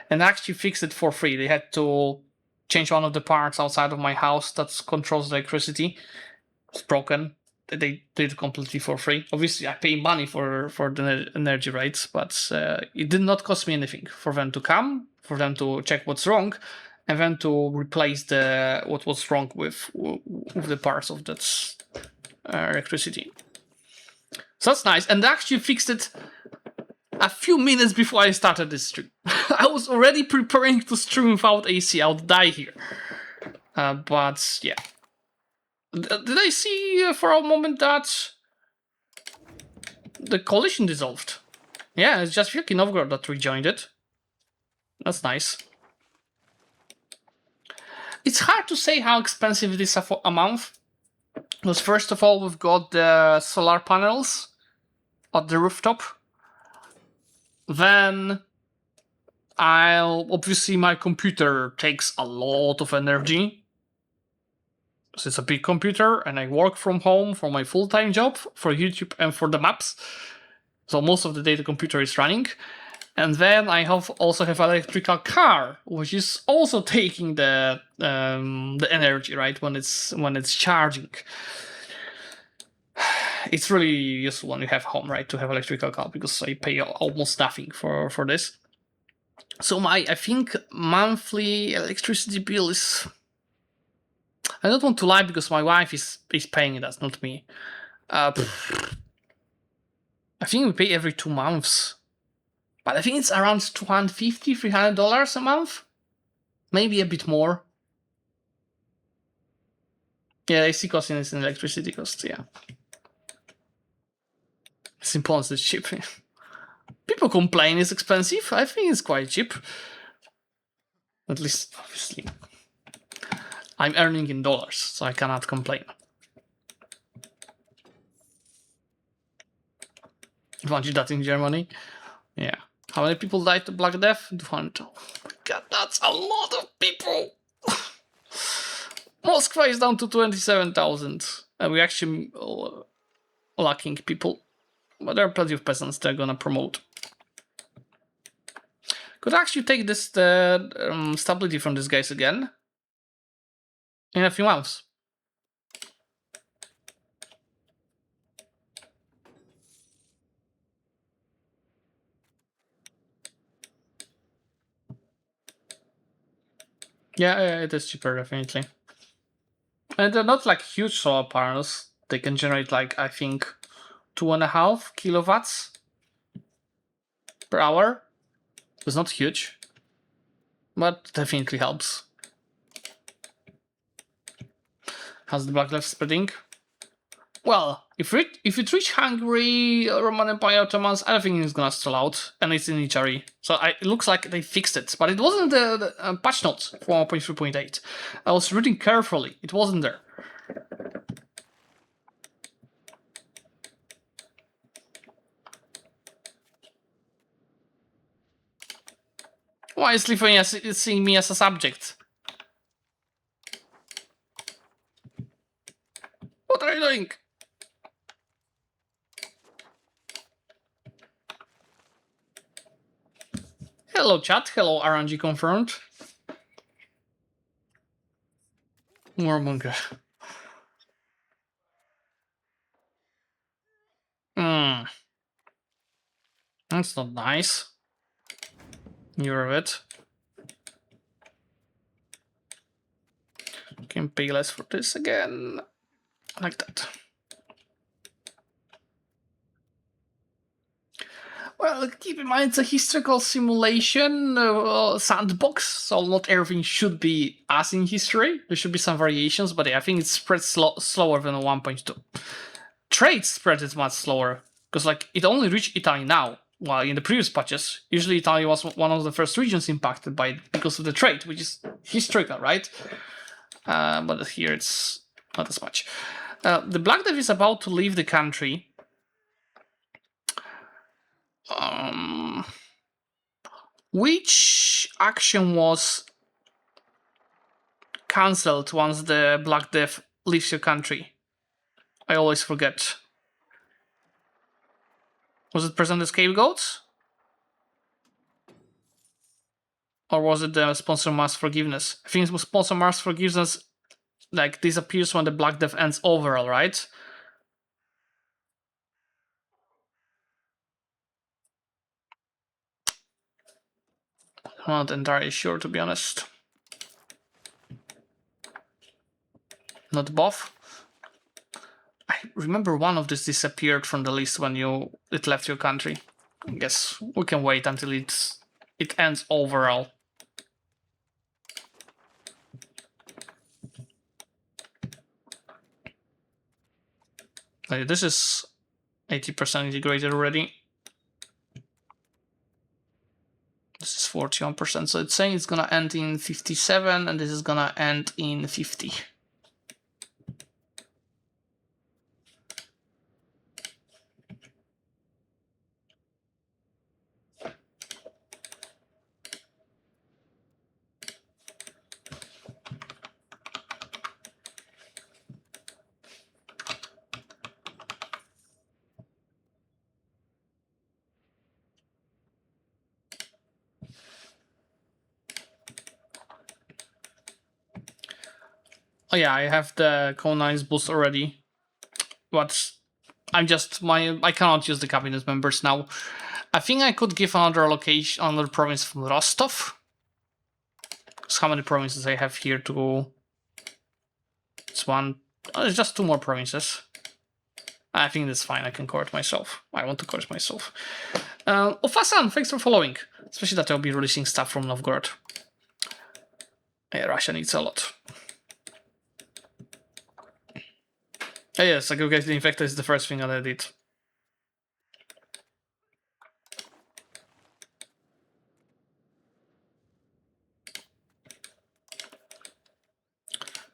And actually fixed it for free. They had to change one of the parts outside of my house that controls the electricity. It's broken. They did it completely for free. Obviously, I pay money for the energy rates, but it did not cost me anything for them to come, for them to check what's wrong, and then to replace what was wrong with the parts of that electricity. So that's nice, and they actually fixed it a few minutes before I started this stream. I was already preparing to stream without AC. I would die here. But yeah. Did I see for a moment that the coalition dissolved? Yeah, it's just Wielki Novgorod that rejoined it. That's nice. It's hard to say how expensive it is for a month. Because first of all, we've got the solar panels at the rooftop. Then obviously my computer takes a lot of energy. So it's a big computer and I work from home for my full-time job, for YouTube and for the maps. So most of the day the computer is running. And then I also have an electrical car, which is also taking the energy, right, when it's charging. It's really useful when you have home, right, to have electrical car, because I pay almost nothing for this. So I think monthly electricity bill is, I don't want to lie because my wife is paying it, that's not me. I think we pay every 2 months. But I think it's around $250, $300 a month. Maybe a bit more. Yeah, AC cost is an electricity cost, yeah. It's important, it's cheap. People complain it's expensive. I think it's quite cheap. At least, obviously. I'm earning in dollars, so I cannot complain. Imagine that in Germany. Yeah. How many people died to Black Death? 200. Oh my god, that's a lot of people! Muscovy is down to 27,000. And we're actually lacking people. But there are plenty of peasants they're gonna promote. Could actually take this stability from these guys again. In a few months. Yeah, it is cheaper, definitely. And they're not like huge solar panels. They can generate like, I think, 2.5 kilowatts per hour. It's not huge, but definitely helps. How's the Black Left spreading? Well, if it reach Hungary, Roman Empire, Ottomans, I think it's gonna stall out, and it's in Italy. So it looks like they fixed it, but it wasn't the patch notes for 1.3.8. I was reading carefully, it wasn't there. Why is Lithuania seeing me as a subject? What are you doing? Hello chat, hello RNG confirmed. Warmonger. That's not nice. You're of it. Can pay less for this again. Like that. Well, keep in mind it's a historical simulation sandbox, so not everything should be as in history. There should be some variations, but I think it spreads slower than 1.2. Trade spread is much slower, because like it only reached Italy now, while in the previous patches, usually Italy was one of the first regions impacted by it because of the trade, which is historical, right? But here it's not as much. The Black Death is about to leave the country. Which action was cancelled once the Black Death leaves your country? I always forget. Was it present the scapegoats? Or was it the sponsor mass forgiveness? I think it was sponsor mass forgiveness, like disappears when the Black Death ends overall, right? I'm not entirely sure, to be honest. Not both. I remember one of these disappeared from the list when it left your country. I guess we can wait until it ends overall. Okay, this is 80% integrated already. This is 41%, so it's saying it's gonna end in 57, and this is gonna end in 50. Oh yeah, I have the colonize boost already, but I cannot use the cabinet members now. I think I could give another location, another province from Rostov. So how many provinces I have here to go? It's one. Oh, it's just 2 more provinces. I think that's fine. I can court myself. I want to court myself. Ofasan, thanks for following. Especially that I'll be releasing stuff from Novgorod. Yeah, Russia needs a lot. Oh yes, aggregate the infected is the first thing that I did.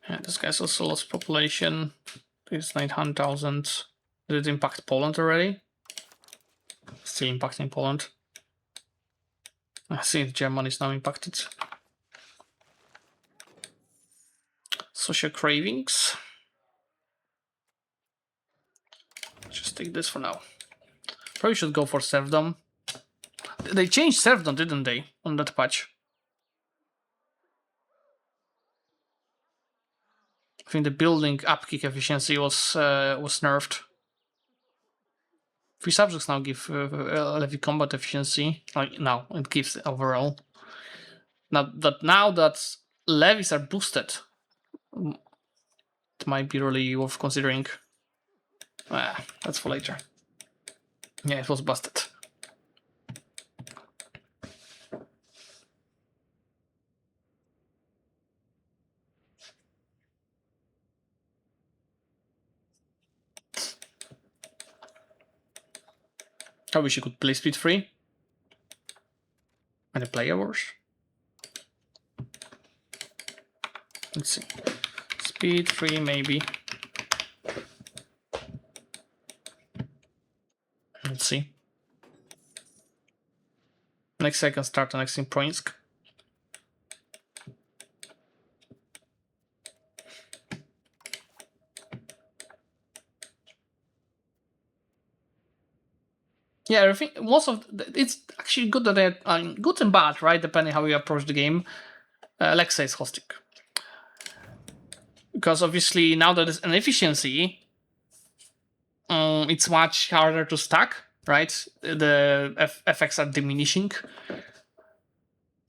Yeah, this guy's also lost population. It's 900,000. Did it impact Poland already? Still impacting Poland. I see Germany is now impacted. Social cravings. Just take this for now. Probably should go for serfdom. They changed serfdom, didn't they, on that patch? I think the building upkick efficiency was nerfed. 3 subjects now give levy combat efficiency. Like now it gives overall. Now that levies are boosted, it might be really worth considering. That's for later. Yeah, it was busted. I wish you could play speed 3. And the player wars. Let's see. Speed 3 maybe. Let's see. Next I can start annexing Proinsk. Yeah, I think most of it's actually good that they're good and bad, right? Depending how you approach the game. Alexa is hosting, because obviously now that there's an efficiency, it's much harder to stack, right? The effects are diminishing.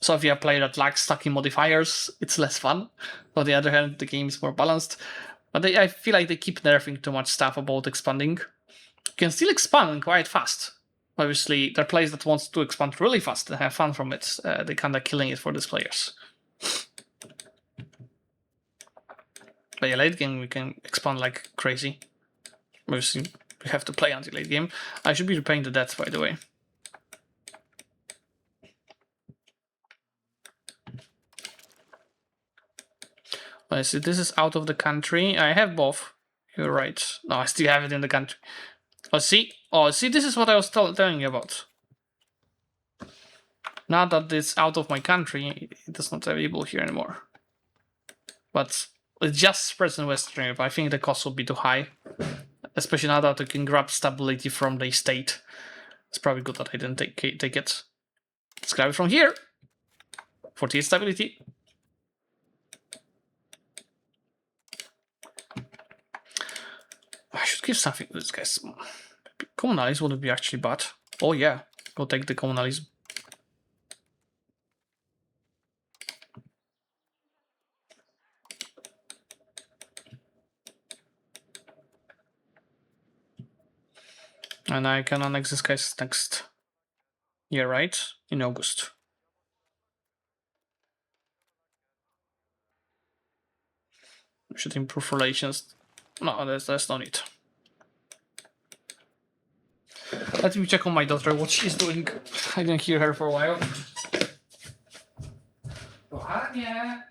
So if you play that lacks stacking modifiers, it's less fun. On the other hand, the game is more balanced. But I feel like they keep nerfing too much stuff about expanding. You can still expand quite fast. Obviously, there are players that wants to expand really fast and have fun from it. They kind of killing it for these players. But yeah, late game we can expand like crazy. Obviously, we have to play until late game. I should be repaying the debts, by the way. I see this is out of the country. I have both. You're right. No, I still have it in the country. Oh, see, this is what I was telling you about. Now that it's out of my country, it is not available here anymore. But it just spreads in Western Europe. I think the cost will be too high. Especially now that I can grab stability from the state. It's probably good that I didn't take it. Let's grab it from here. 48 stability. I should give something to this guys. Communalism wouldn't be actually bad. Oh yeah, go take the communalism. And I can annex this guys next year, right? In August. Should improve relations. No, there's no need. Let me check on my daughter what she's doing. I didn't hear her for a while. Kochanie.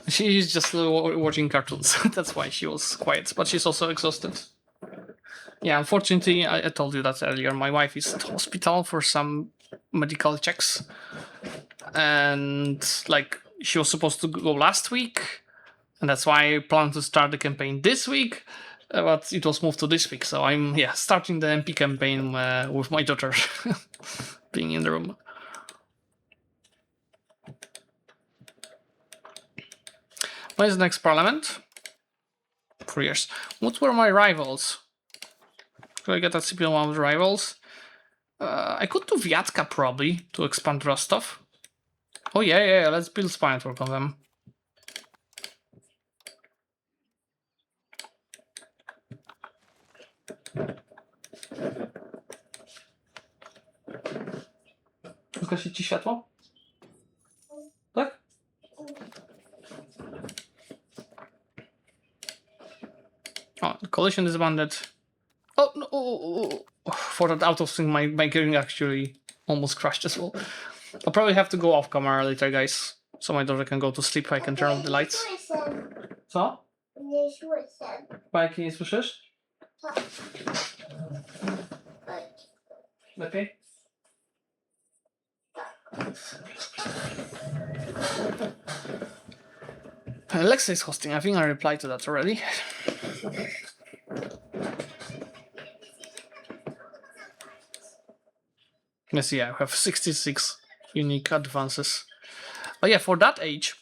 She's just watching cartoons. That's why she was quiet, but she's also exhausted. Yeah, unfortunately, I told you that earlier. My wife is at hospital for some medical checks. And like she was supposed to go last week. And that's why I plan to start the campaign this week. But it was moved to this week. So I'm starting the MP campaign with my daughter being in the room. When is the next parliament? 4 years. What were my rivals? Could I get a CPL one with rivals? I could do Viatka probably to expand Rostov. Oh yeah, let's build spy network on them. Zgasić ci światło? Tak? Oh, the coalition is banded. Oh no! For that out of sync, my gearing actually almost crashed as well. I'll probably have to go off camera later, guys, so my daughter can go to sleep. I can turn off the lights. Co? Nie słyszę. Bajki nie słyszysz? Tak. Lepiej? Alexa is hosting. I think I replied to that already. Let's see, I have 66 unique advances. But yeah, for that age,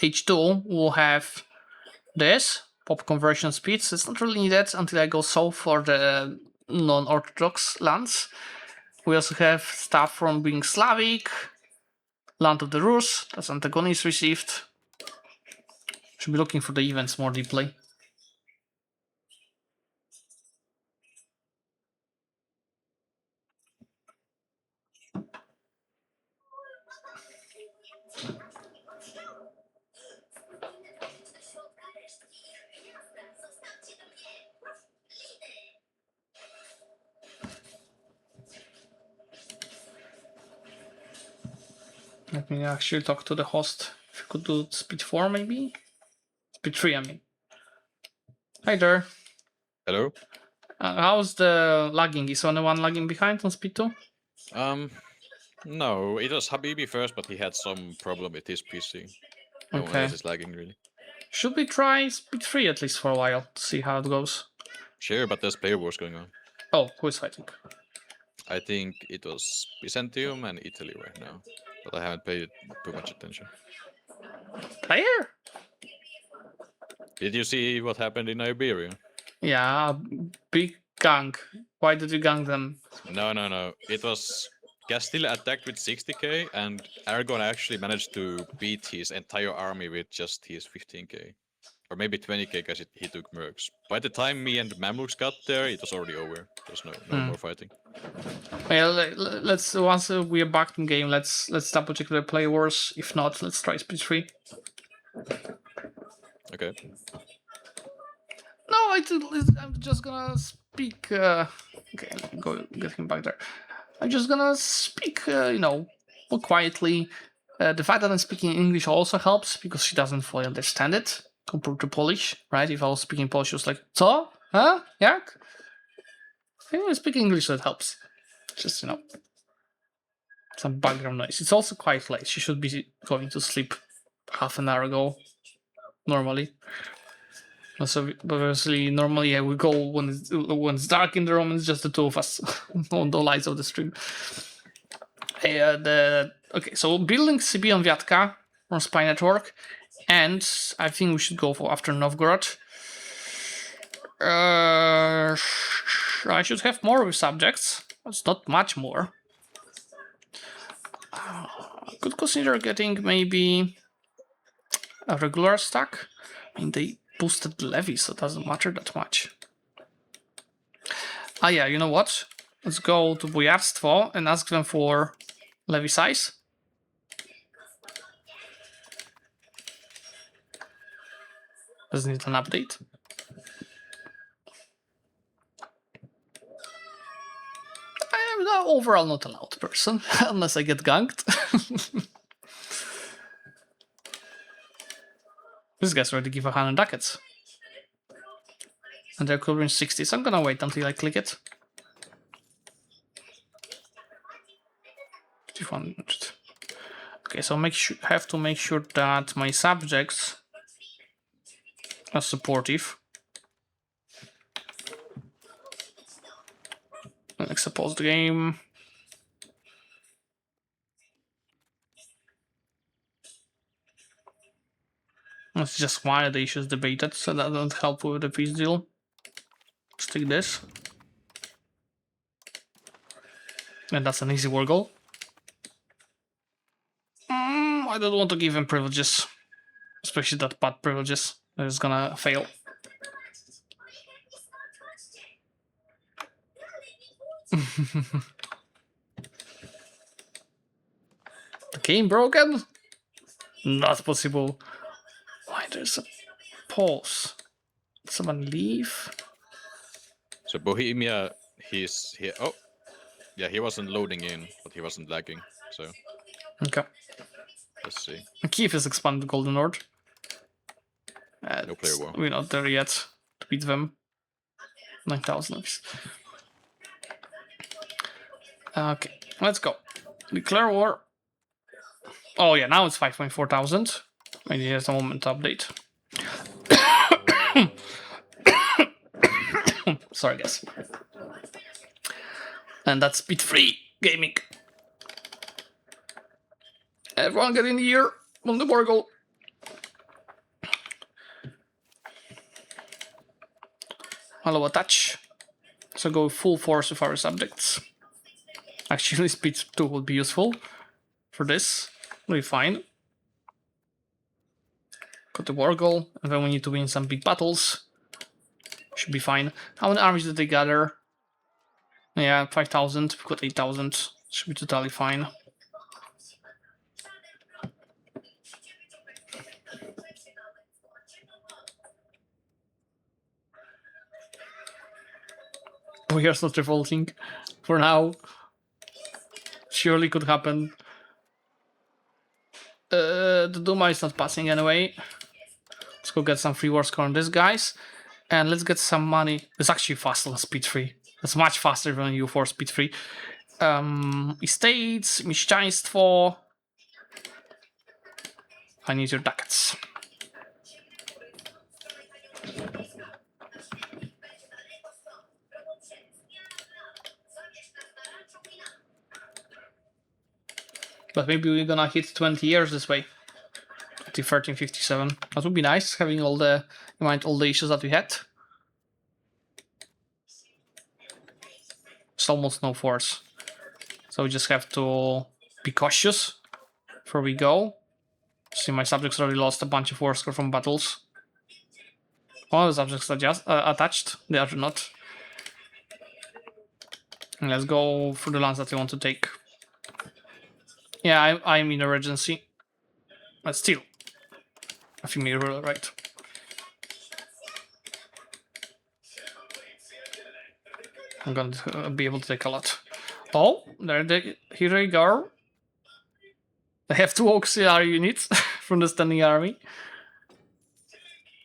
H2 will have this, pop conversion speeds. It's not really needed until I go south for the non-Orthodox lands. We also have stuff from being Zlewikk, Land of the Rus, that's antagonist received. Should be looking for the events more deeply. Let me actually talk to the host. If you could do speed 4 maybe? Speed 3, I mean. Hi there. Hello. How's the lagging? Is anyone lagging behind on speed 2? No, it was Habibi first, but he had some problem with his PC. No one Okay. else is lagging really. Should we try speed 3 at least for a while to see how it goes? Sure, but there's player wars going on. Oh, who is fighting? I think it was Byzantium and Italy right now, but I haven't paid too much attention. Player? Did you see what happened in Iberia? Yeah, big gang. Why did you gang them? No. It was Castile attacked with 60k, and Aragon actually managed to beat his entire army with just his 15k. Or maybe 20k because he took mercs. By the time me and Mamluks got there, it was already over. There's no more fighting. Well, let's once we are back in game, let's double check the play wars. If not, let's try speed 3. Okay. No, I'm just gonna speak. Okay, let me go get him back there. I'm just gonna speak, more quietly. The fact that I'm speaking English also helps because she doesn't fully understand it compared to Polish, right? If I was speaking Polish, she was like, "Co? Huh? Jak?" When I speak English, that helps. Just some background noise. It's also quite late. She should be going to sleep half an hour ago, normally. So obviously, normally I would go when it's dark in the room. It's just the two of us on the lights of the stream. Okay, so building CB on Viatka on Spy Network, and I think we should go for after Novgorod. I should have more subjects. It's not much more. Could consider getting maybe a regular stack. I mean, they boosted the levy, so it doesn't matter that much. Ah yeah, you know what? Let's go to Bojarstwo and ask them for levy size. Doesn't need an update. I am overall not a loud person, unless I get ganked. This guy's already give 100 ducats. And they're covering 60, so I'm gonna wait until I click it. 5100. Okay, so have to make sure that my subjects are supportive. Let's suppose the game. It's just why the issues debated, so that doesn't help with the peace deal. Let's take this. And that's an easy war goal. I don't want to give him privileges. Especially that bad privileges. That is gonna fail. The game broken? Not possible. Why there's a pause? Did someone leave? So Bohemia, he's here. Oh, yeah, he wasn't loading in, but he wasn't lagging. So Okay. let's see. Kiev is expanded Golden Horde. No player war. We're not there yet to beat them. 9,000 of these. Okay, let's go. Declare war. Oh yeah, now it's 5.4 thousand. Maybe there's a moment to update. Sorry, guys. And that's speed 3 gaming. Everyone get in here on the Borgol. Hello, attach. So go full force with our subjects. Actually, speed 2 would be useful for this. We'll be fine. Got the war goal, and then we need to win some big battles. Should be fine. How many armies did they gather? Yeah, 5,000. We've got 8,000. Should be totally fine. We are not revolting for now. Surely could happen. the Duma is not passing anyway. Let's go get some free war score on these guys. And let's get some money. It's actually faster than speed 3. It's much faster than EU4 speed 3. Estates, mieszczaństwo. I need your ducats. But maybe we're gonna hit 20 years this way. 1357. That would be nice, having all the in mind all the issues that we had. It's almost no force. So we just have to be cautious before we go. See, my subjects already lost a bunch of war score from battles. All the subjects are just attached. They are not. And let's go for the lands that we want to take. Yeah, I'm in a regency. But still. I think we're right. I'm going to be able to take a lot. Oh, here they go. They have 2 auxiliary units from the standing army.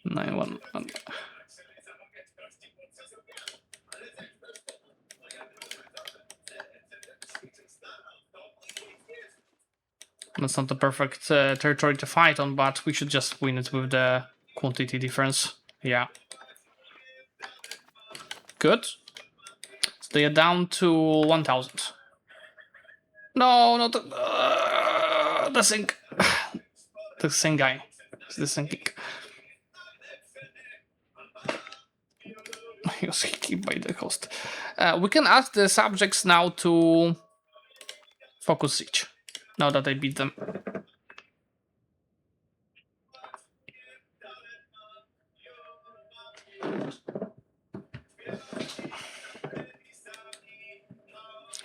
9-1. That's not the perfect territory to fight on, but we should just win it with the quantity difference. Yeah. Good. So they are down to 1,000. No, not the sink. The same guy. It's the sinking. He was hit by the host. We can ask the subjects now to focus siege. Now that I beat them.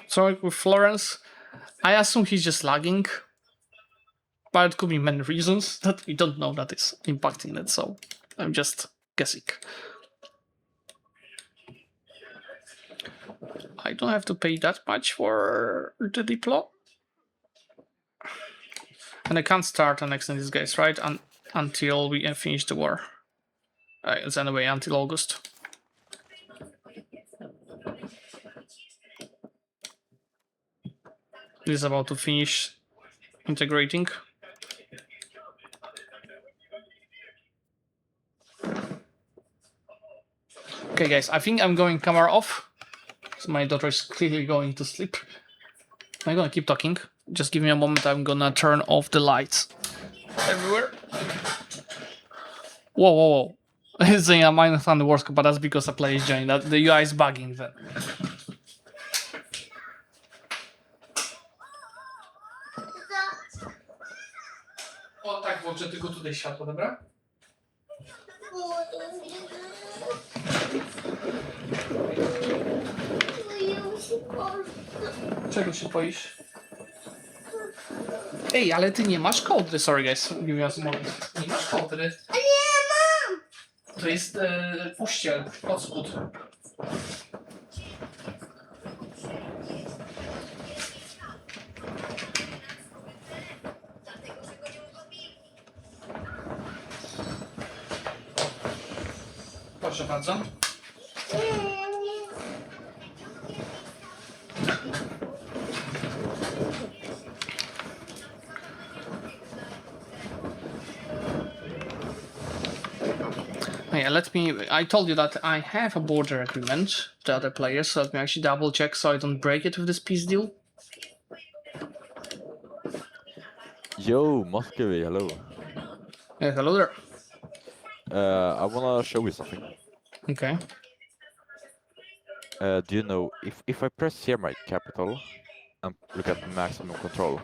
So with Florence, I assume he's just lagging. But it could be many reasons that we don't know that is impacting it, so I'm just guessing. I don't have to pay that much for the deploy. And I can't start annexing these guys, right? Until we finish the war. It's anyway until August. It is about to finish integrating. Okay, guys, I think I'm going camera off. So my daughter is clearly going to sleep. I'm gonna keep talking. Just give me a moment. I'm gonna turn off the lights everywhere. Whoa, whoa, whoa! It's saying a minus on the worst, but that's because I play join. That the UI is bugging then. O tak, włączę tylko tutaj światło, dobra? Czego się boisz? Ej, ale ty nie masz kołdry. Sorry guys, give me a moment. Nie masz kołdry. Nie mam! To jest pościel, pod spód. Proszę bardzo. Yeah, I told you that I have a border agreement with the other players, so let me actually double check so I don't break it with this peace deal. Yo, Muscovy, hello. Yeah, hello there. I wanna show you something. Okay. Do you know if I press here my capital and look at maximum control?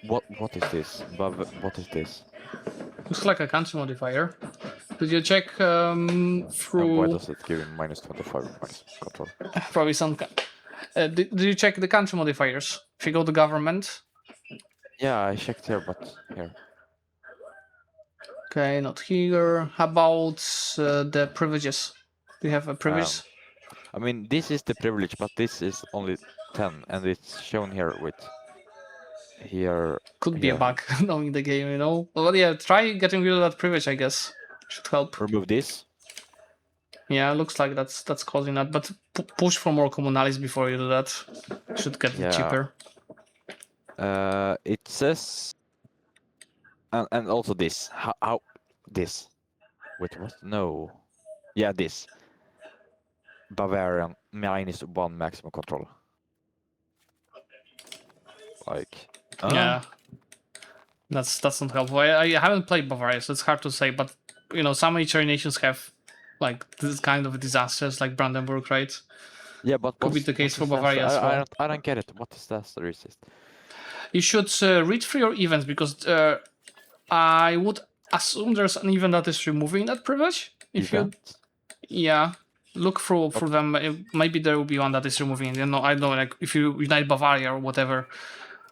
What is this? What is this? Looks like a country modifier. Did you check through? And why does it give him minus 25 minus control? Probably some. Did you check the country modifiers? If you go to government. Yeah, I checked here, but here. Okay, not here. How about the privileges? Do you have a privilege? I mean, this is the privilege, but this is only 10, and it's shown here with here. Could be a Here. bug knowing the game, you know. But yeah, try getting rid of that privilege, I guess. Should help. Remove this. Yeah, looks like that's causing that. But push for more communalis before you do that. Should get it Yeah. cheaper. It says, and also this. How this? Wait, what? No. Yeah, this. Bavarian -1 maximum control. Like. Yeah. That's not helpful. I haven't played Bavaria, so it's hard to say. But you know, some HRA nations have like this kind of disasters, like Brandenburg, right? Yeah, but Could be the case for Bavaria as well. I don't get it. What is that resist? You should read through your events because I would assume there's an event that is removing that privilege. If Event? yeah, look through for them. Maybe there will be one that is removing it. You know, I don't know, like if you unite Bavaria or whatever.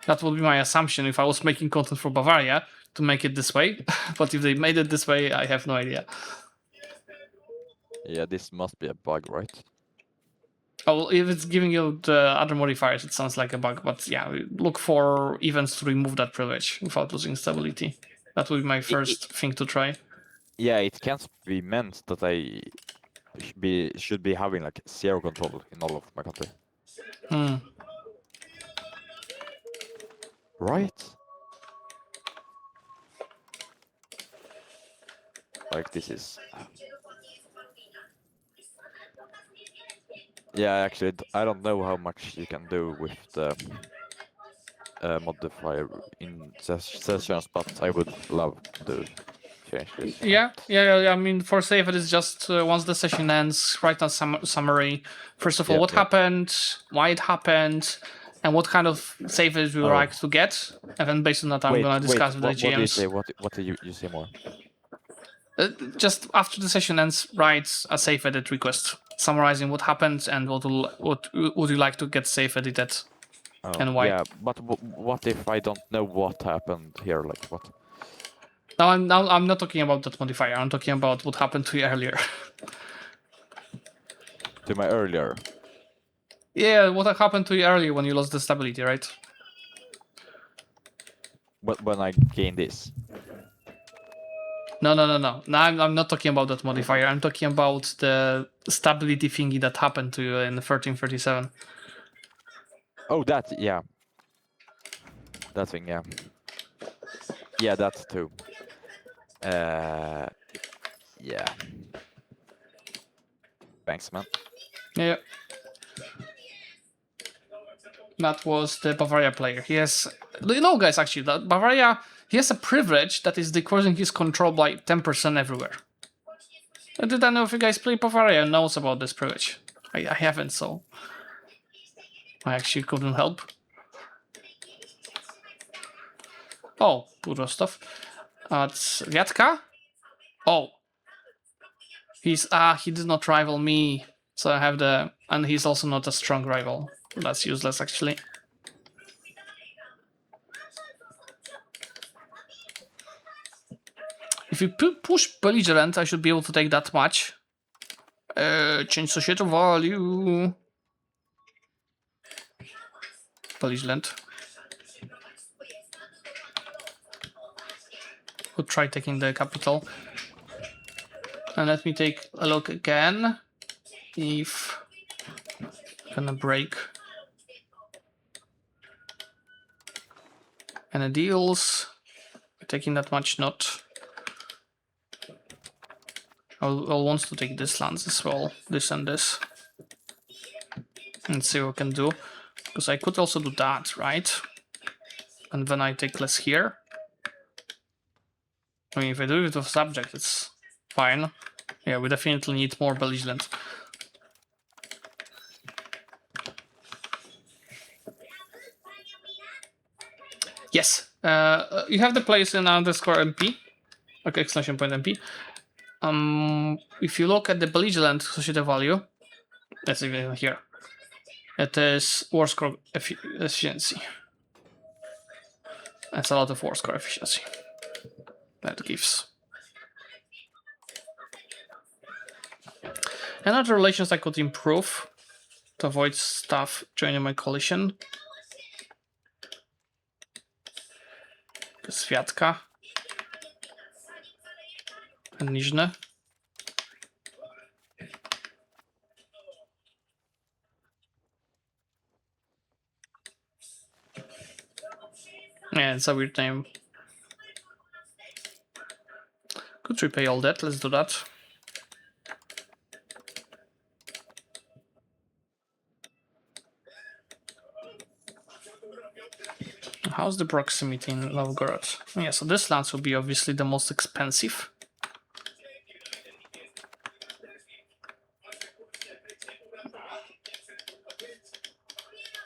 That would be my assumption if I was making content for Bavaria to make it this way. But if they made it this way, I have no idea. Yeah, this must be a bug, right? Oh, well, if it's giving you the other modifiers, it sounds like a bug. But yeah, look for events to remove that privilege without losing stability. That would be my first thing to try. Yeah, it can't be meant that I should be having like 0 control in all of my country. Right? Like this is. Yeah, actually, I don't know how much you can do with the modifier in sessions, but I would love to change this. Yeah. I mean, for save, it is just once the session ends, write a summary. First of all, what happened, why it happened, and what kind of save it you would like to get. And then based on that, I'm going to discuss with the GMs. What do you say? What do you say more? Just after the session ends, write a save edit request summarizing what happened and what would you like to get save edited and why. Yeah, but what if I don't know what happened here? Like what? Now I'm not talking about that modifier. I'm talking about what happened to you earlier. To my earlier. Yeah, what happened to you earlier when you lost the stability, right? When I gained this. No. Now I'm not talking about that modifier. I'm talking about the stability thingy that happened to you in 1337. Oh, that, yeah. That thing, yeah. Yeah, that too. Yeah. Thanks, man. Yeah. That was the Bavaria player. He has, you know, guys, actually, that Bavaria, he has a privilege that is decreasing his control by 10% everywhere. Did I know if you guys play Bavaria and knows about this privilege? I haven't, so I actually couldn't help. Oh, puro stuff. It's Viatka. Oh, he did not rival me, so I have the, and he's also not a strong rival. That's useless, actually. If you push belligerent, I should be able to take that much. Change societal value. Belligerent. Could try taking the capital. And let me take a look again. If gonna break any deals. Taking that much, not. I'll want to take this lands as well, this and this, and see what I can do, because I could also do that, right? And then I take less here. I mean, if I do it with subject, it's fine. Yeah, we definitely need more belligerent. Yes, you have the place in _MP, okay, exclamation point MP. If you look at the belligerent societal value, that's even here. It is war score efficiency. That's a lot of war score efficiency. That gives. And other relations I could improve to avoid stuff joining my coalition. Swiatka. Niżne. Yeah, it's a weird name. Could repay all that, let's do that. How's the proximity in Novgorod? Yeah, so this land will be obviously the most expensive.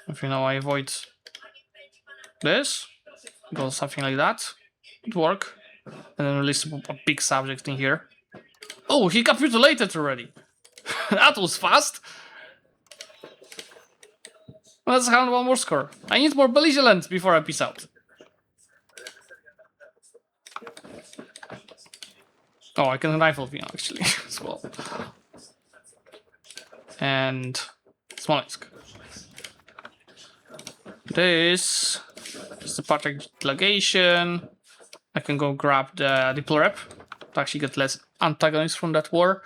If you know, I avoid this, go something like that, would work, and then release a big subject in here. Oh, he capitulated already. That was fast. Let's have one more score. I need more belligerent before I peace out. Oh, I can rifle him actually as well. And Smolensk. This is the Patrick delegation. I can go grab the Diplorep to actually get less antagonists from that war.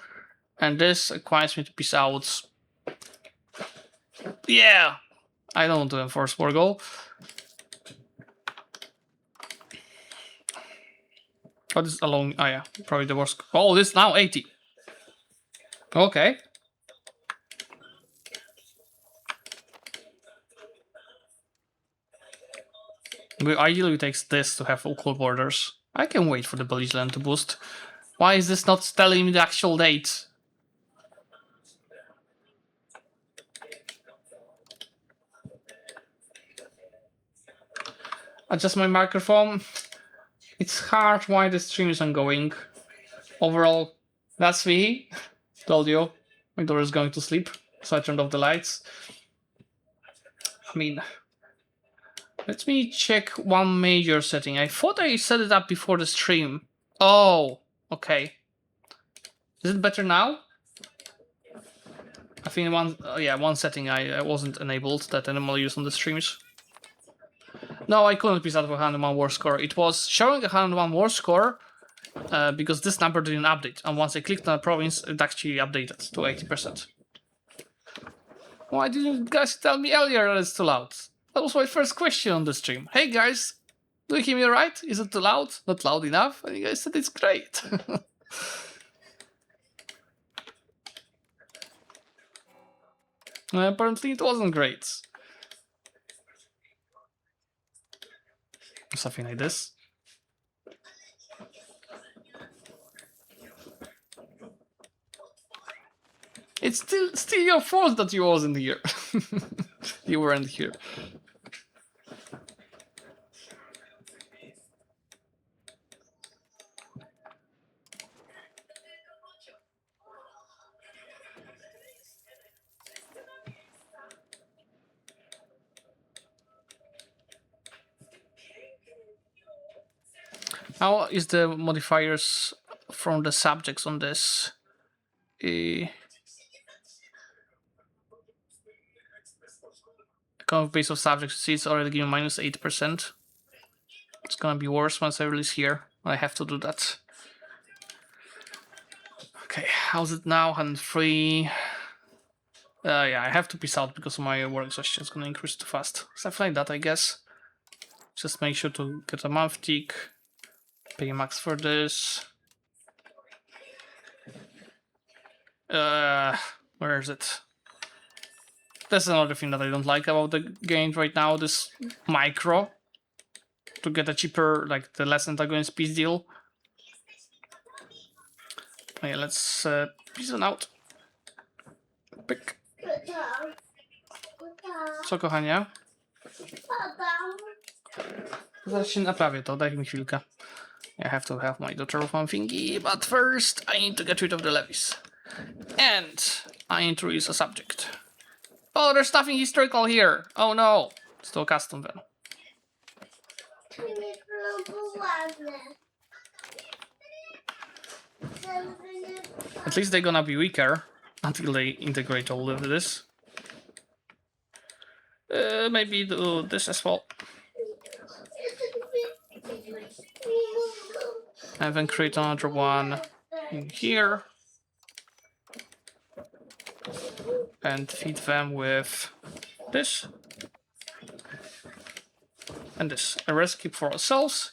And this requires me to peace out. Yeah! I don't want to enforce war goal. Oh, this is along. Oh, yeah, probably the worst. Oh, this is now 80. Okay. Ideally, it takes this to have equal borders. I can wait for the belligerent to boost. Why is this not telling me the actual date? Adjust my microphone. It's hard why the stream is ongoing. Overall, that's me. Told you, my daughter is going to sleep, so I turned off the lights. I mean, let me check one major setting. I thought I set it up before the stream. Oh, okay. Is it better now? I think one setting I wasn't enabled that animal use on the streams. No, I couldn't piece out of 101 war score. It was showing 101 war score because this number didn't update. And once I clicked on a province, it actually updated to 80%. Why didn't you guys tell me earlier that it's too loud? That was my first question on the stream. Hey guys, do you hear me right? Is it too loud? Not loud enough? And you guys said it's great. Apparently it wasn't great. Something like this. It's still your fault that you wasn't here. You weren't here. How is the modifiers from the subjects on this? Kind of base of subjects, see it's already giving minus 8%. It's gonna be worse once I release here. I have to do that. Okay, how's it now? 103. Yeah, I have to peace out because my war exhaustion is gonna increase too fast. Stuff like that, I guess. Just make sure to get a month tick. Pay max for this. Where is it? That's another thing that I don't like about the game right now, this micro. To get a cheaper, like the less antagonist peace deal. Okay, let's peace on out. Pyk. Co, kochanie? Zaraz się naprawię to, daj mi chwilkę. I have to have my daughter with one thingy, but first I need to get rid of the levies. And I need to release a subject. Oh, there's nothing historical here. Oh no. It's to custom then. At least they're gonna be weaker until they integrate all of this. Maybe do this as well. and then create another one in here and feed them with this and this. A recipe for ourselves.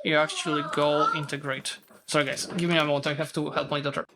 You actually go integrate. Sorry guys, give me a moment, I have to help my daughter.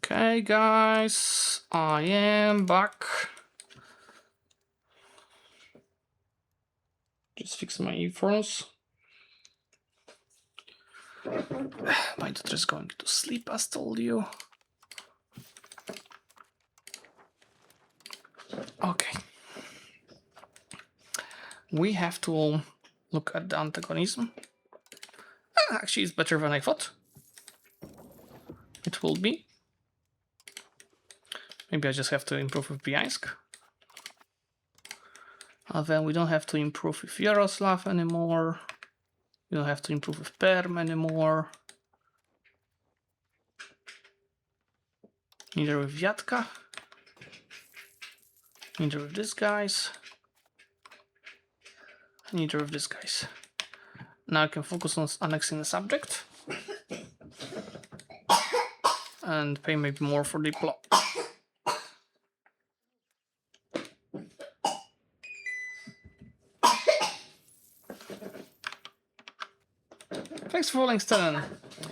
Okay guys, I am back. Just fix my earphones. My daughter is going to sleep, as told you. Okay. We have to look at the antagonism. Actually, it's better than I thought. It will be. Maybe I just have to improve with Biansk. Then we don't have to improve with Yaroslav anymore. We don't have to improve with Perm anymore. Neither with Viatka. Neither with these guys. Neither with these guys. Now I can focus on annexing the subject. And pay maybe more for the plot. Thanks for following, Stan.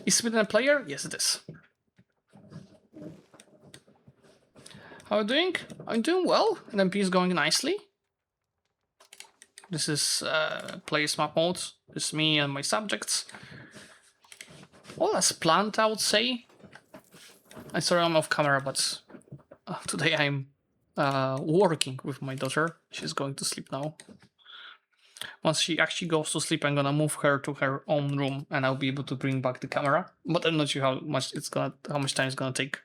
Is Sweden a player? Yes, it is. How are you doing? I'm doing well. NMP is going nicely. This is players map mode. This is me and my subjects. All as planned, I would say. I'm sorry I'm off camera, but today I'm working with my daughter. She's going to sleep now. Once she actually goes to sleep, I'm gonna move her to her own room, and I'll be able to bring back the camera. But I'm not sure how much time it's gonna take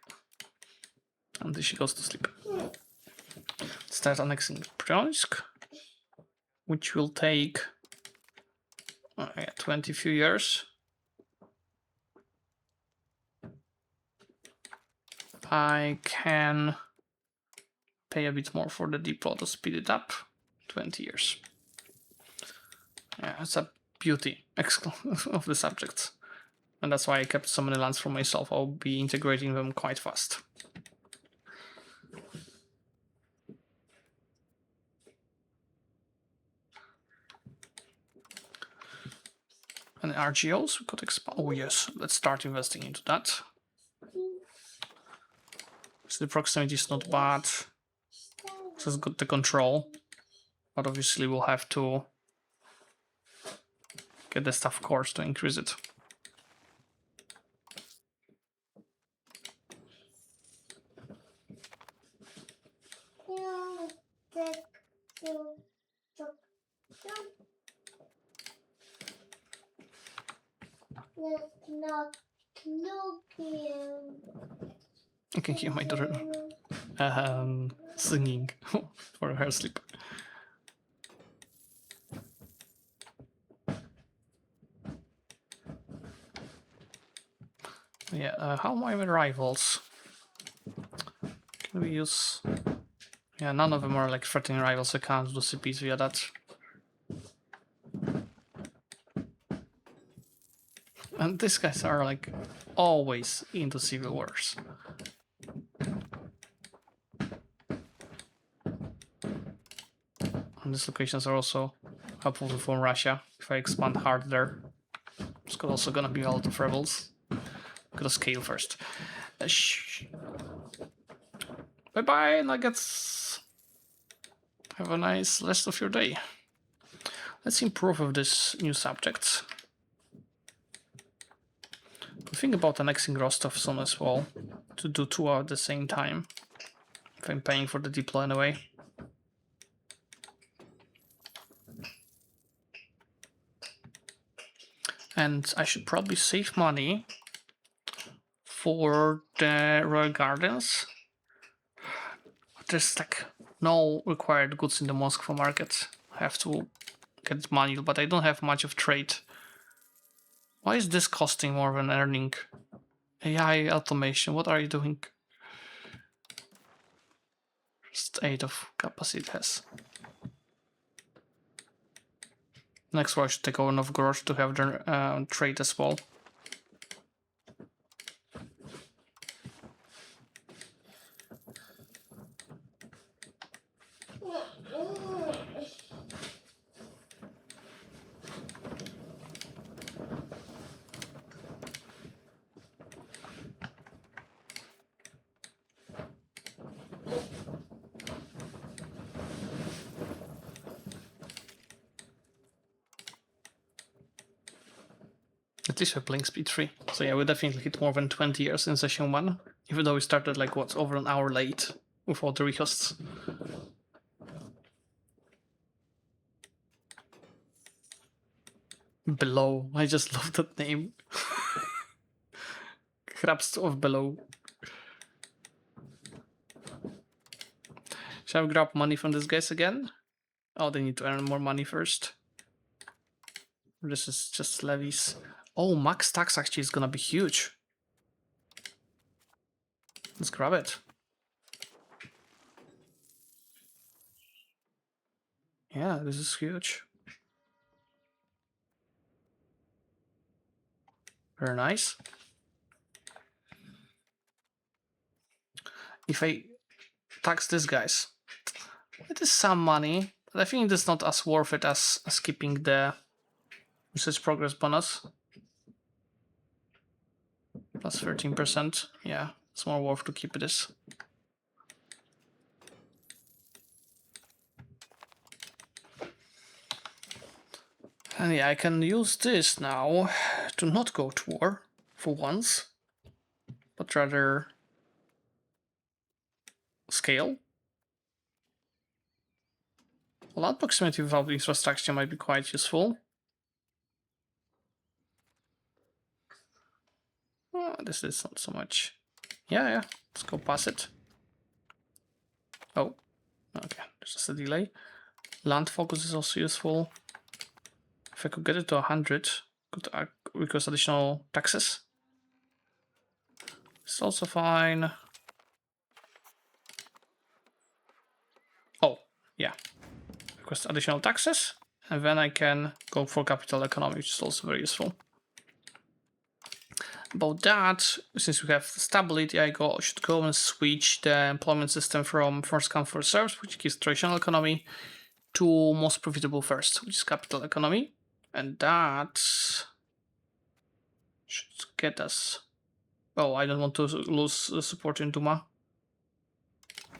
until she goes to sleep. Start annexing Bryansk, which will take 20 few years. I can pay a bit more for the depot to speed it up. 20 years. Yeah, it's a beauty of the subjects. And that's why I kept so many lands for myself. I'll be integrating them quite fast. And RGOs, we could expand. Oh yes, let's start investing into that. So the proximity is not bad. So it's got the control. But obviously we'll have to get the staff course to increase it. I can hear my daughter singing for her sleep. Yeah, how are my rivals? Can we use... Yeah, none of them are like threatening rivals. I can't do CPs via that. And these guys are like always into civil wars. And these locations are also helpful from Russia if I expand hard there. It's also gonna be a lot of rebels. Gotta scale first. Bye bye, Nuggets. Have a nice rest of your day. Let's improve with this new subject. Think about annexing Rostov soon as well, to do 2 at the same time. If I'm paying for the deploy anyway. And I should probably save money for the Royal Gardens. There's like no required goods in the Moscow market. I have to get manual, but I don't have much of trade. Why is this costing more than earning? AI automation, what are you doing? Just 8 of capacity it has. Next one I should take over Novgorod to have their trade as well. At least we're playing speed 3. So yeah, we definitely hit more than 20 years in session 1. Even though we started like, what, over an hour late with all the rehosts. Below. I just love that name. Hrabstwo of Below. Shall we grab money from these guys again? Oh, they need to earn more money first. This is just levies. Oh, max tax actually is gonna be huge. Let's grab it. Yeah, this is huge. Very nice. If I tax these guys, it is some money, but I think it's not as worth it as keeping the research progress bonus. Plus 13%. Yeah, it's more worth to keep this. And yeah, I can use this now to not go to war for once, but rather scale. Land proximity without infrastructure might be quite useful. Oh, this is not so much. Yeah, let's go pass it. Oh, okay, there's just a delay. Land focus is also useful. If I could get it to 100, could request additional taxes. It's also fine. Oh, yeah. Request additional taxes, and then I can go for capital economy, which is also very useful. About that, since we have stability, I should go and switch the employment system from first come first served, which gives traditional economy, to most profitable first, which is capital economy, and that should get us. Oh, I don't want to lose support in Duma.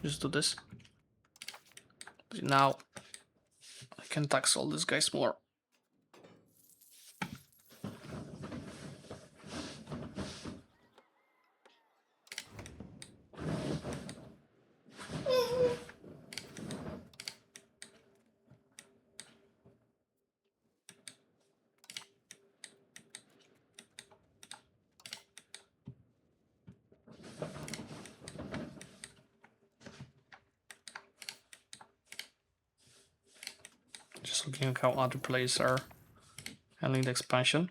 Just do this. But now I can tax all these guys more. Just looking at how other players are handling the expansion.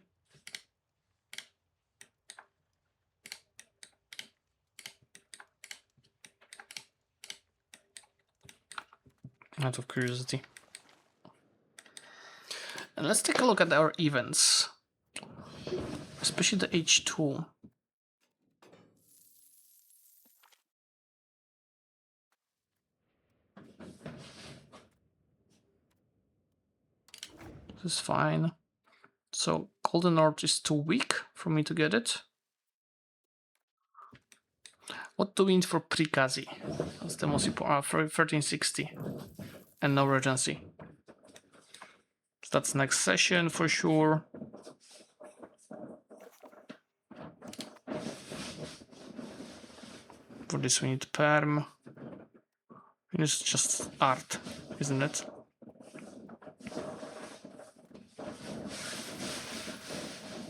Out of curiosity. And let's take a look at our events, especially the H2. This is fine. So Golden North is too weak for me to get it. What do we need for Prikazi? That's the most important. For 1360. And no Regency. So that's next session for sure. For this we need Perm. It's just art, isn't it?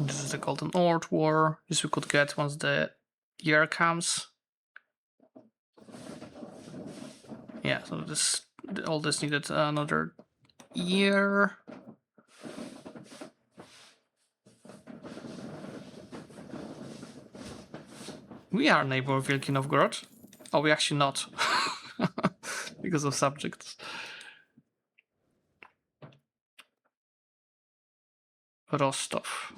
This is the Golden Ord War. This we could get once the year comes. Yeah, so this all this needed another year. We are neighbor of Wielki Novgorod. Oh, we actually not. Because of subjects. Rostov.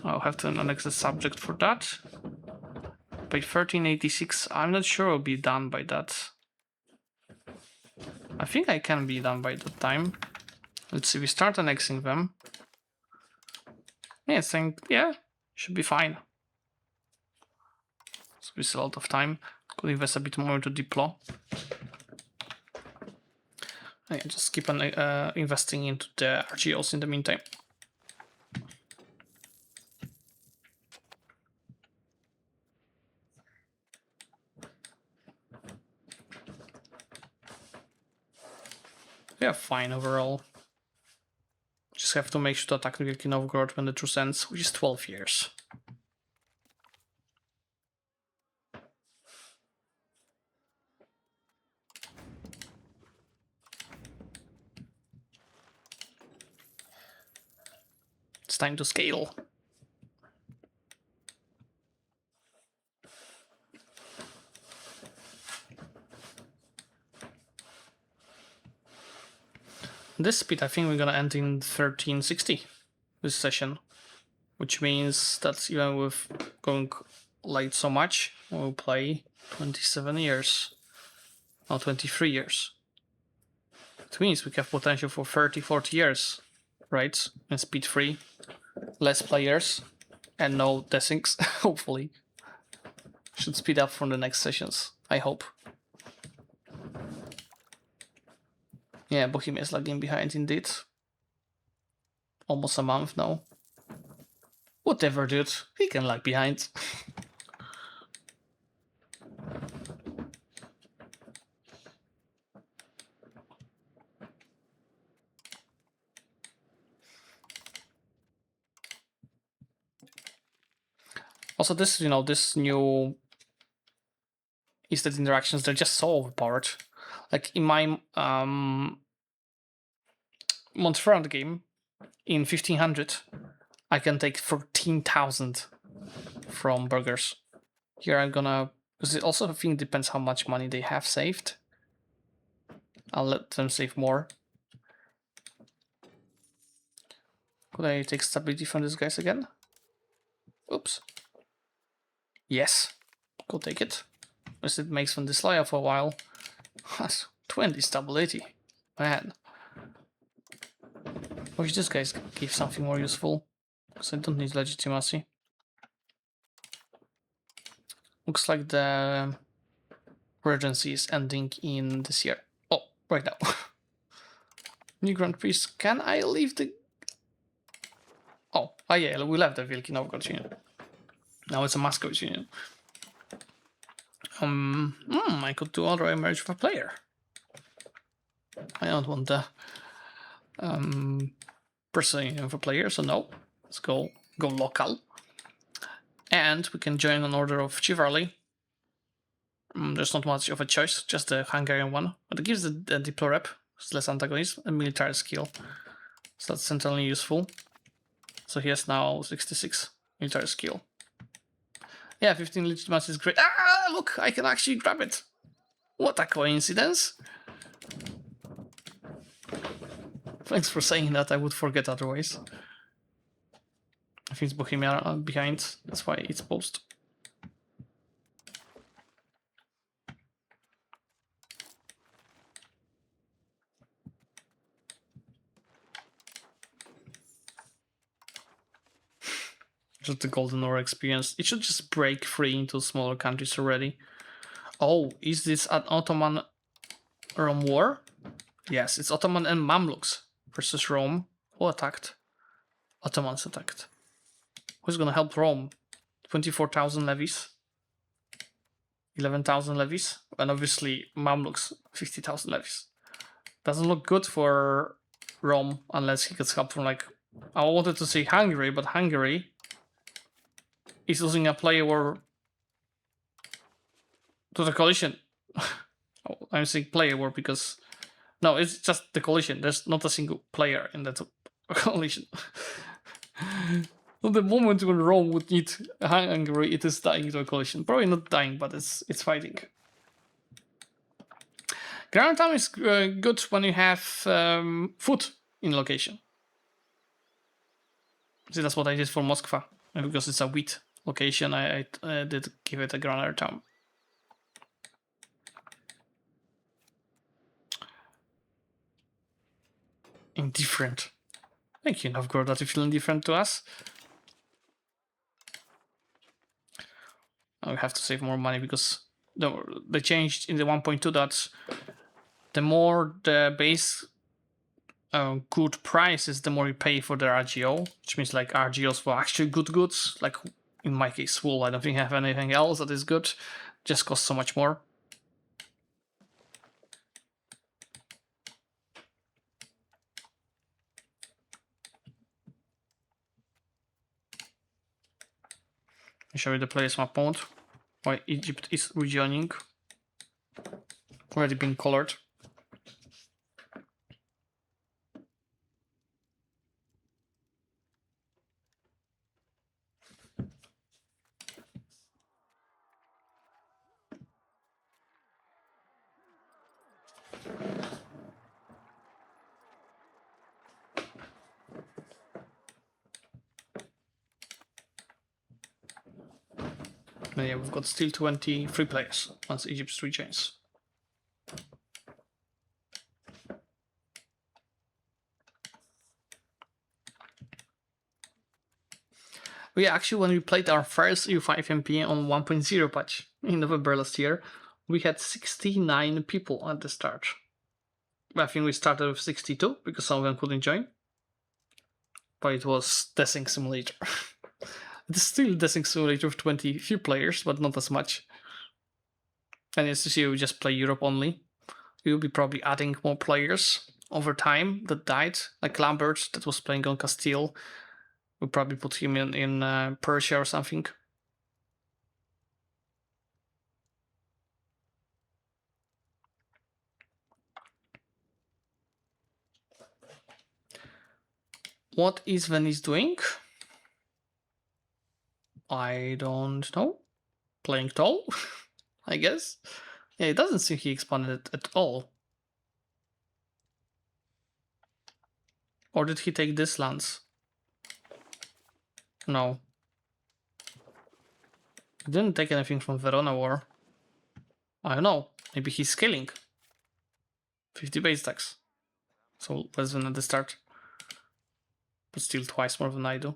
I'll have to annex a subject for that. By 1386, I'm not sure I'll be done by that. I think I can be done by that time. Let's see, we start annexing them. Yeah, saying, yeah, should be fine. So we still a lot of time. Could invest a bit more into Diplo. Yeah, just keep on investing into the RGOs in the meantime. Yeah, fine overall. Just have to make sure to attack Wielki Novgorod when the truce ends, which is 12 years. It's time to scale. This speed, I think we're gonna end in 1360 this session, which means that even with going late so much, we'll play 27 years, not 23 years. It means we have potential for 30-40 years, right? And speed 3, less players, and no desinks, hopefully. Should speed up from the next sessions, I hope. Yeah, Bohemia is lagging behind indeed. Almost a month now. Whatever, dude. He can lag behind. Also, this, you know, this new instant interactions, they're just so overpowered. Like in my Montferrand game, in 1500, I can take 14,000 from burgers. Here I'm gonna, because it also I think depends how much money they have saved. I'll let them save more. Could I take stability from these guys again? Oops. Yes, go take it. As it makes them disloyal for a while. That's 20 stability. Man. Wish this guys give something more useful. Because I don't need legitimacy. Looks like the regency is ending in this year. Oh, right now. New Grand Prix. Can I leave the... Oh, yeah, we left the Wielki Novgorod Union. Now it's a Muscovy Union. I could do other merge with a player. I don't want the person union for player, so no. Let's go local. And we can join an order of chivalry. There's not much of a choice, just the Hungarian one. But it gives the Diplo rep, it's less antagonist, and military skill. So that's centrally useful. So he has now 66 military skill. Yeah, 15 legitimacy is great. Ah, look, I can actually grab it. What a coincidence. Thanks for saying that, I would forget otherwise. I think it's Bohemia behind, that's why it's post. Just the golden ore experience. It should just break free into smaller countries already. Oh, is this an Ottoman Rome war? Yes, it's Ottoman and Mamluks versus Rome. Who attacked? Ottomans attacked. Who's gonna help Rome? 24,000 levies. 11,000 levies. And obviously Mamluks, 50,000 levies. Doesn't look good for Rome unless he gets help from, like, I wanted to say Hungary, but Hungary is losing a player war to the coalition. I'm saying player war because no, it's just the coalition. There's not a single player in that coalition. At the moment when Rome would need Hungary, it is dying to a coalition. Probably not dying, but it's fighting. Ground time is good when you have food in location. See, that's what I did for Muscovy. And because it's a wheat location, I did give it a granary town. Indifferent. Thank you, Novgorod, that you feel indifferent to us. Now we have to save more money because they changed in the 1.2 that the more the base good price is, the more you pay for their RGO, which means like RGOs for actually good goods, like in my case wool. I don't think I have anything else that is good, just costs so much more. I'll show you the players map mode, why Egypt is rejoining, already been colored. And yeah, we've got still 23 players once Egypt rejoins. We actually, when we played our first EU5 MP on 1.0 patch in November last year, we had 69 people at the start. I think we started with 62 because some of them couldn't join. But it was Desync Simulator. It's still Desync Simulator with 20 few players, but not as much. And as you see, we just play Europe only. We will be probably adding more players over time that died, like Lambert that was playing on Castile. We'll probably put him in Persia or something. What is Venice doing? I don't know. Playing tall, I guess. Yeah, it doesn't seem he expanded at all. Or did he take this lands? No. He didn't take anything from Verona War. I don't know. Maybe he's scaling. 50 base tax. So less than at the start. But still twice more than I do.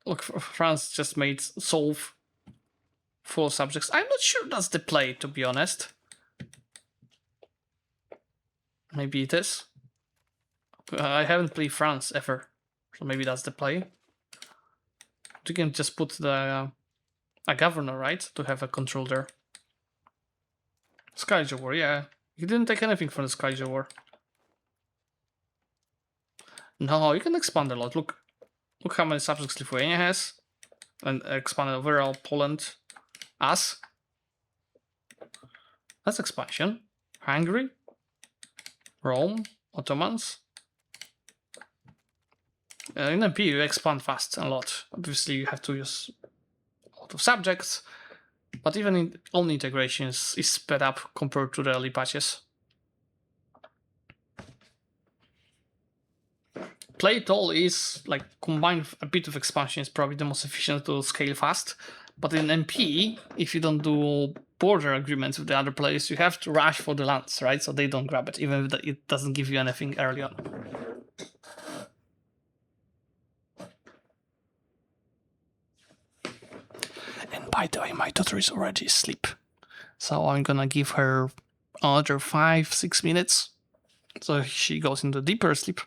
Look, France just made solve 4 subjects. I'm not sure that's the play, to be honest. Maybe it is. I haven't played France ever, so maybe that's the play. You can just put the a governor, right, to have a control there. Skyjo War, yeah. He didn't take anything from the Skyjo War. No, you can expand a lot. Look how many subjects Lithuania has, and expand overall Poland. Us. That's expansion. Hungary. Rome. Ottomans. In MP you expand fast a lot. Obviously you have to use a lot of subjects, but even in only integration is sped up compared to the early patches. Play tall is, like, combined with a bit of expansion, is probably the most efficient to scale fast. But in MP, if you don't do border agreements with the other players, you have to rush for the lands, right? So they don't grab it, even if it doesn't give you anything early on. And by the way, my daughter is already asleep. So I'm gonna give her another 5-6 minutes. So she goes into deeper sleep.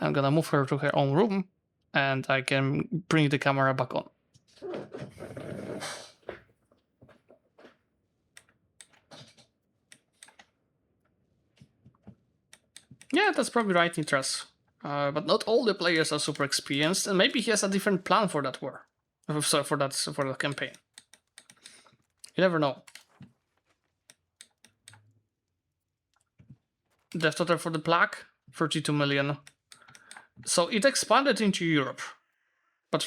I'm gonna move her to her own room and I can bring the camera back on. Yeah, that's probably right, Nitras. But not all the players are super experienced, and maybe he has a different plan for that war. Sorry, for that campaign. You never know. Death total for the plague, 32 million. So it expanded into Europe, but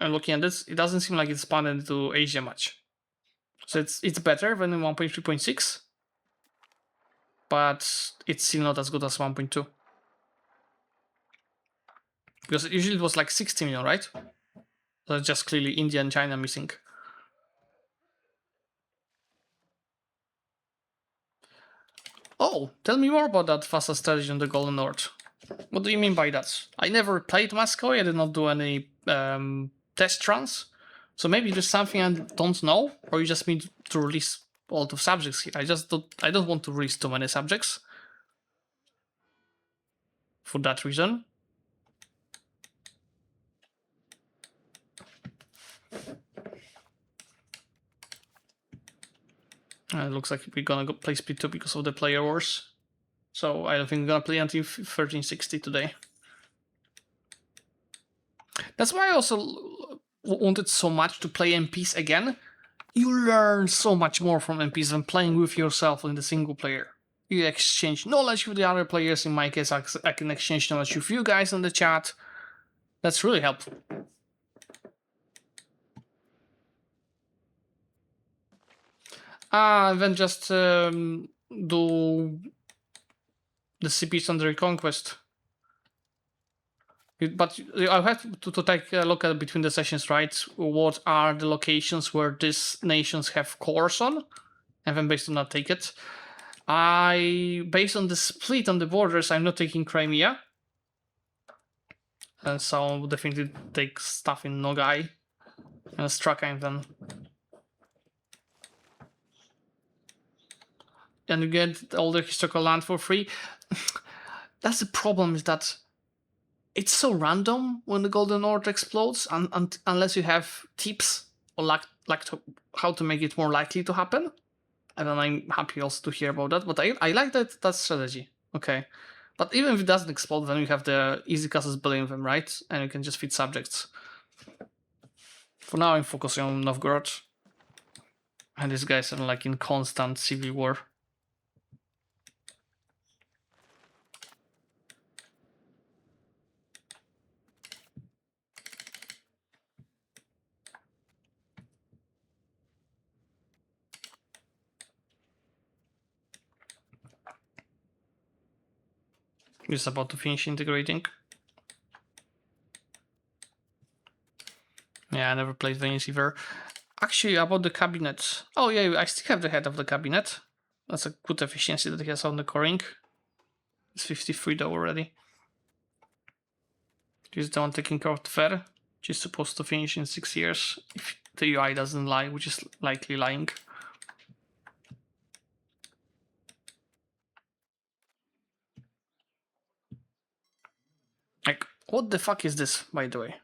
looking at this, it doesn't seem like it expanded into Asia much. So it's better than 1.3.6, but it's still not as good as 1.2. Because usually it was like 60 million, right? So it's just clearly India and China missing. Oh, tell me more about that FASA strategy on the Golden North. What do you mean by that? I never played Muscovy, I did not do any test runs. So maybe there's something I don't know, or you just need to release a lot of subjects here. I don't want to release too many subjects. For that reason. It looks like we're gonna go play Speed 2 because of the player wars. So I don't think we're gonna play until 1360 today. That's why I also wanted so much to play MPs again. You learn so much more from MPs than playing with yourself in the single player. You exchange knowledge with the other players. In my case, I can exchange knowledge with you guys in the chat. That's really helpful. And then just do the CPs under Reconquest. But I have to take a look at between the sessions, right? What are the locations where these nations have cores on? And then based on that, take it. Based on the split on the borders, I'm not taking Crimea. And so I'll definitely take stuff in Nogai and Strakan then. And you get all the historical land for free. That's the problem, is that it's so random when the Golden North explodes, and unless you have tips or how to make it more likely to happen. And then I'm happy also to hear about that. But I like that strategy. Okay. But even if it doesn't explode, then you have the easy castles building them, right? And you can just feed subjects. For now, I'm focusing on Novgorod. And these guys are like in constant civil war. Just about to finish integrating. Yeah, I never played Venice either. Actually, about the cabinet. Oh yeah, I still have the head of the cabinet. That's a good efficiency that he has on the coring. It's 53 though already. He's the one taking care of the fair, which is supposed to finish in 6 years, if the UI doesn't lie, which is likely lying. Like, what the fuck is this, by the way?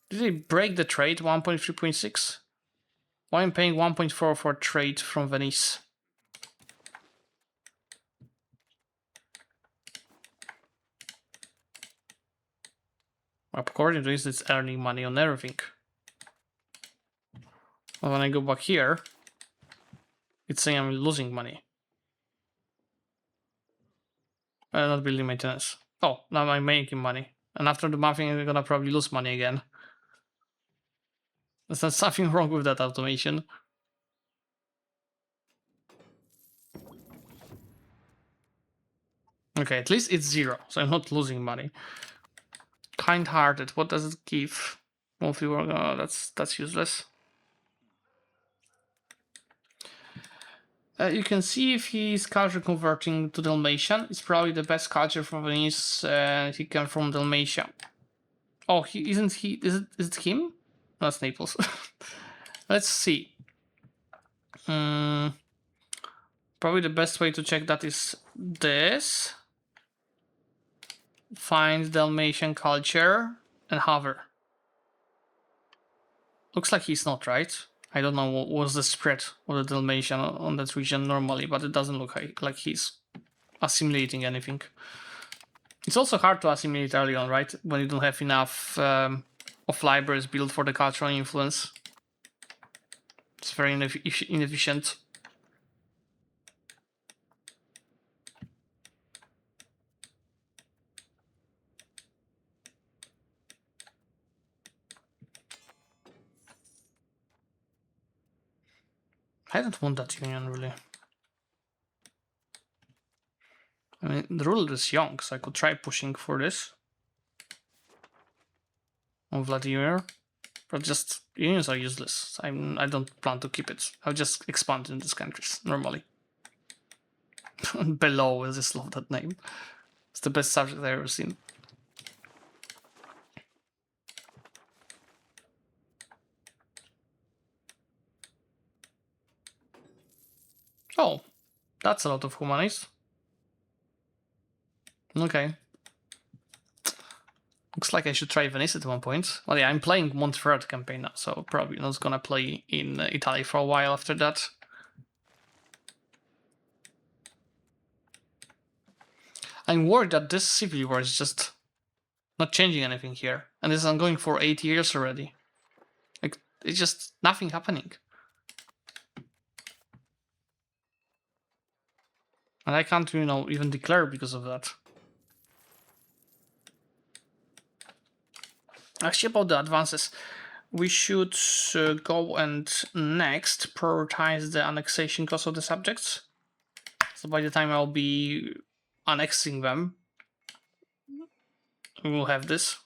Did they break the trade 1.3.6? Why am I paying 1.4 for trade from Venice? According to this, it's earning money on everything. But when I go back here, it's saying I'm losing money. Not building maintenance. Oh, now I'm making money. And after the buffing, I'm gonna probably lose money again. There's not something wrong with that automation. Okay, at least it's 0, so I'm not losing money. Kind-hearted, what does it give? Monthly work, oh, that's useless. You can see if he's culture converting to Dalmatian. It's probably the best culture for Venice. He came from Dalmatia. Oh, he isn't he? Is it him? That's Naples. Let's see. Probably the best way to check that is this. Find Dalmatian culture and hover. Looks like he's not, right? I don't know what was the spread of the Dalmatian on that region normally, but it doesn't look like he's assimilating anything. It's also hard to assimilate early on, right? When you don't have enough of libraries built for the cultural influence. It's very inefficient. I don't want that union, really. I mean, the ruler is young, so I could try pushing for this. On Vladimir. But just, unions are useless. I don't plan to keep it. I'll just expand in these countries, normally. Below, I just love that name. It's the best subject I've ever seen. Oh, that's a lot of humanists. Okay. Looks like I should try Venice at one point. Well, yeah, I'm playing Montferrat campaign now, so probably not gonna play in Italy for a while after that. I'm worried that this civil war is just not changing anything here, and this is ongoing for 8 years already. Like, it's just nothing happening. And I can't, you know, even declare because of that. Actually, about the advances, we should go and next prioritize the annexation cost of the subjects. So by the time I'll be annexing them, we will have this.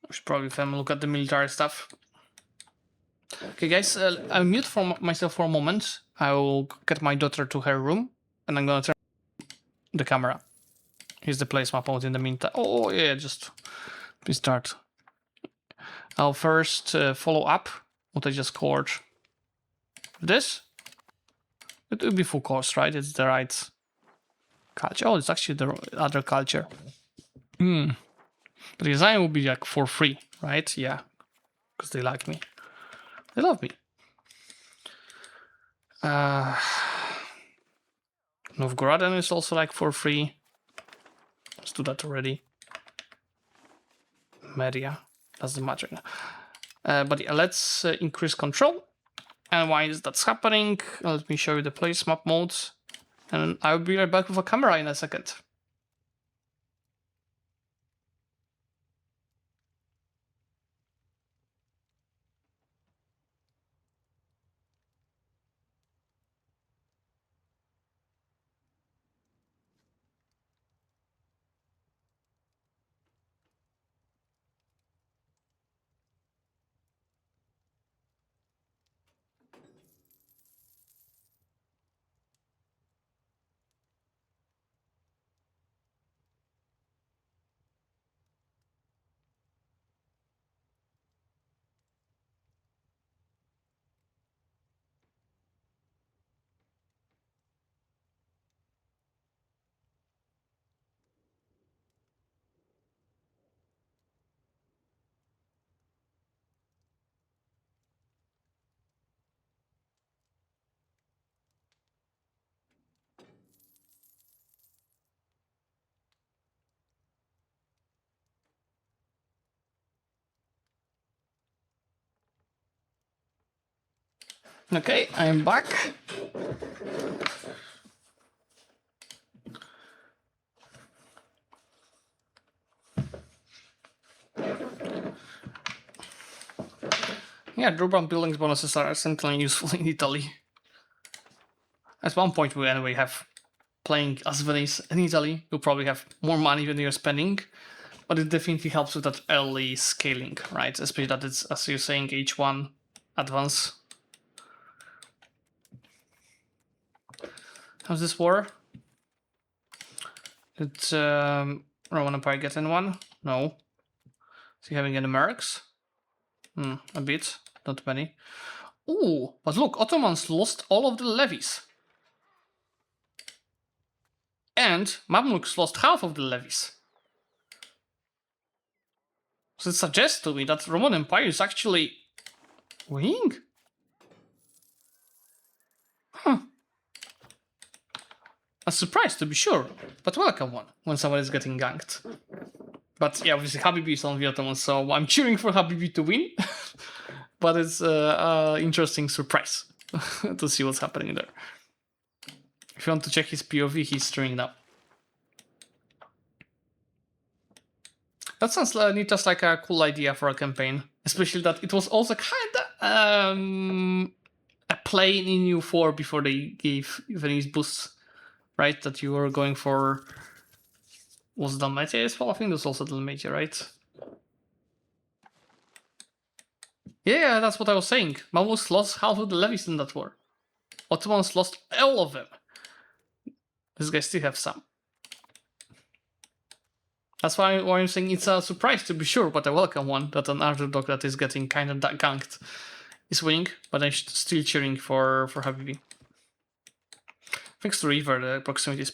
We should probably look at the military stuff. Okay, guys, I'll mute for myself for a moment. I will get my daughter to her room, and I'm gonna turn the camera. Here's the place map out in the meantime. Oh, yeah, just please start. I'll first follow up what I just scored. This? It will be full cost, right? It's the right culture. Oh, it's actually the other culture. The design will be like for free, right? Yeah, because they like me. They love me. Novgorod is also like for free. Let's do that already. Media doesn't matter. But yeah, let's increase control. And why is that happening? Let me show you the place map modes. And I'll be right back with a camera in a second. Okay, I'm back. Yeah, Durban buildings bonuses are certainly useful in Italy. At one point we anyway have playing as Venice in Italy, you'll probably have more money than you're spending. but it definitely helps with that early scaling, right? Especially that it's, as you're saying, H1 advance. How's this war? Did Roman Empire get in one? No. Is he having any mercs? A bit, not many. Ooh, but look, Ottomans lost all of the levies. And Mamluks lost half of the levies. So it suggests to me that Roman Empire is actually winning. Huh. A surprise to be sure, but welcome one when someone is getting ganked. But yeah, obviously Habibi is on the Ottomans, so I'm cheering for Habibi to win. But it's an interesting surprise to see what's happening there. If you want to check his POV, he's streaming now. That sounds just like a cool idea for a campaign, especially that it was also kinda a play in EU4 before they gave Venice boosts, right? That you were going for. Was Dalmatia as well? I think it was also Dalmatia, right? Yeah, that's what I was saying. Mamluks lost half of the levies in that war. Ottomans lost all of them. These guys still have some. That's why I'm saying it's a surprise to be sure, but a welcome one that an underdog that is getting kind of ganked is winning, but I'm still cheering for Habibi. Thanks to River, the proximity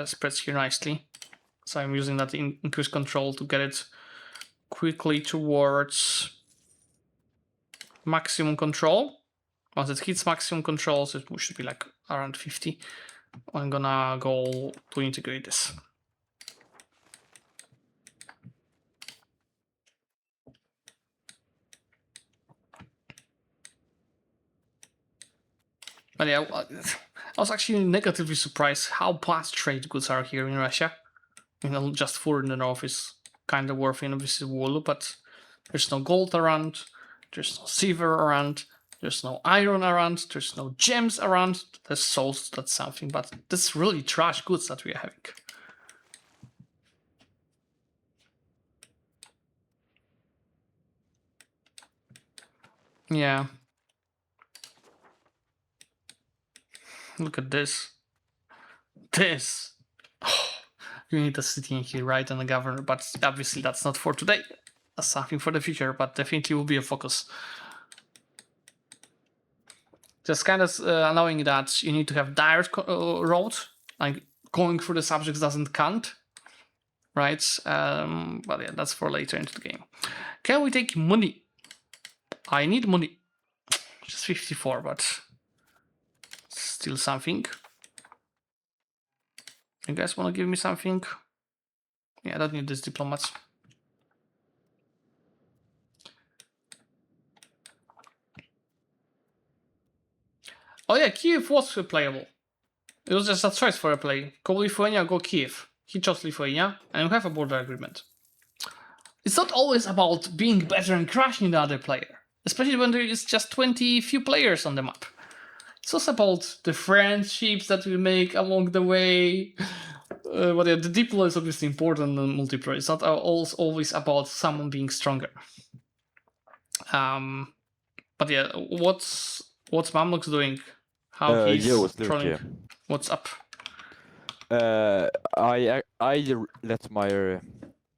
spreads here nicely. So I'm using that increased control to get it quickly towards maximum control. Once it hits maximum control, so it should be like around 50. I'm gonna go to integrate this. But yeah, I was actually negatively surprised how fast trade goods are here in Russia. You know, just 4 in the north is kind of worth in obviously wool, but there's no gold around, there's no silver around, there's no iron around, there's no gems around. There's souls, that's something, but that's really trash goods that we are having. Yeah. Look at this. This. Oh, you need a city in here, right? And a governor, but obviously that's not for today. That's something for the future, but definitely will be a focus. Just kind of knowing that you need to have direct road, like going through the subjects doesn't count, right? But yeah, that's for later into the game. Can we take money? I need money. Just 54, but still something. You guys want to give me something? Yeah, I don't need this diplomats. Oh yeah, Kiev was playable. It was just a choice for a play. Go Lithuania, go Kiev. He chose Lithuania, and we have a border agreement. It's not always about being better and crushing the other player, especially when there is just 20 few players on the map. It's also about the friendships that we make along the way. But yeah, the diplo is obviously important in multiplayer. It's not always about someone being stronger. But yeah, what's Mamluks doing? How he's trolling? What's up? I let my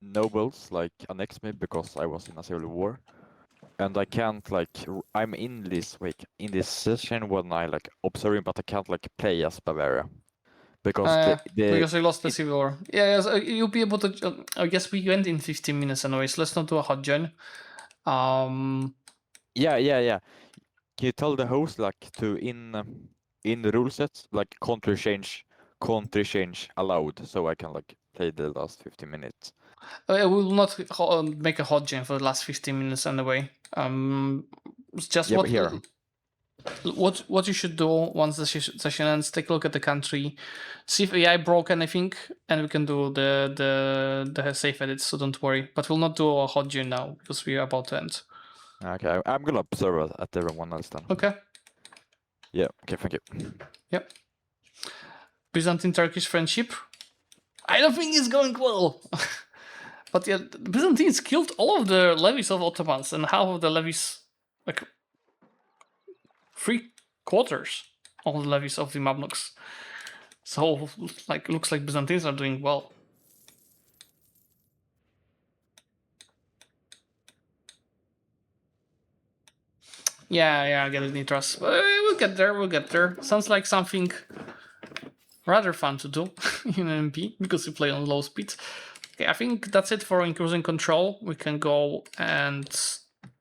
nobles like annex me because I was in a civil war, and I can't like I'm in this session when I like observing, but I can't like play as Bavaria because because we lost the civil war. Yeah, yes, you'll be able to. I guess we went in 15 minutes anyway, so let's not do a hot join. Yeah. Can you tell the host like to in the rule sets like country change allowed, so I can like play the last 15 minutes? We will not make a hot jam for the last 15 minutes anyway. Just yeah, what you should do once the session ends, take a look at the country, see if AI broke anything, and we can do the safe edits, so don't worry. But we'll not do a hot jam now because we are about to end. Okay, I'm gonna observe at everyone else then. Okay. Yeah, okay, thank you. Yep. Byzantine-Turkish friendship? I don't think it's going well. But yeah, the Byzantines killed all of the levies of Ottomans and half of the levies, like 3/4 of the levies of the Mamluks. So, like, looks like Byzantines are doing well. Yeah, I get it, Nitras. We'll get there. Sounds like something rather fun to do in MP because you play on low speed. Okay, I think that's it for increasing control. We can go and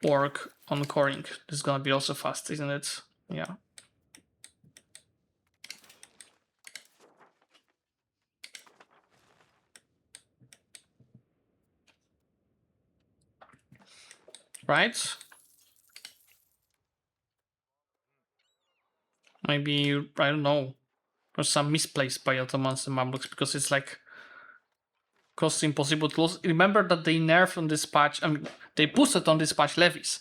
work on coring. This is gonna be also fast, isn't it? Yeah. Right? Maybe, I don't know, there's some misplaced by Ottomans and Mamluks because it's like close to impossible to lose. Remember that they nerfed on this patch, I mean, they boosted on this patch levies.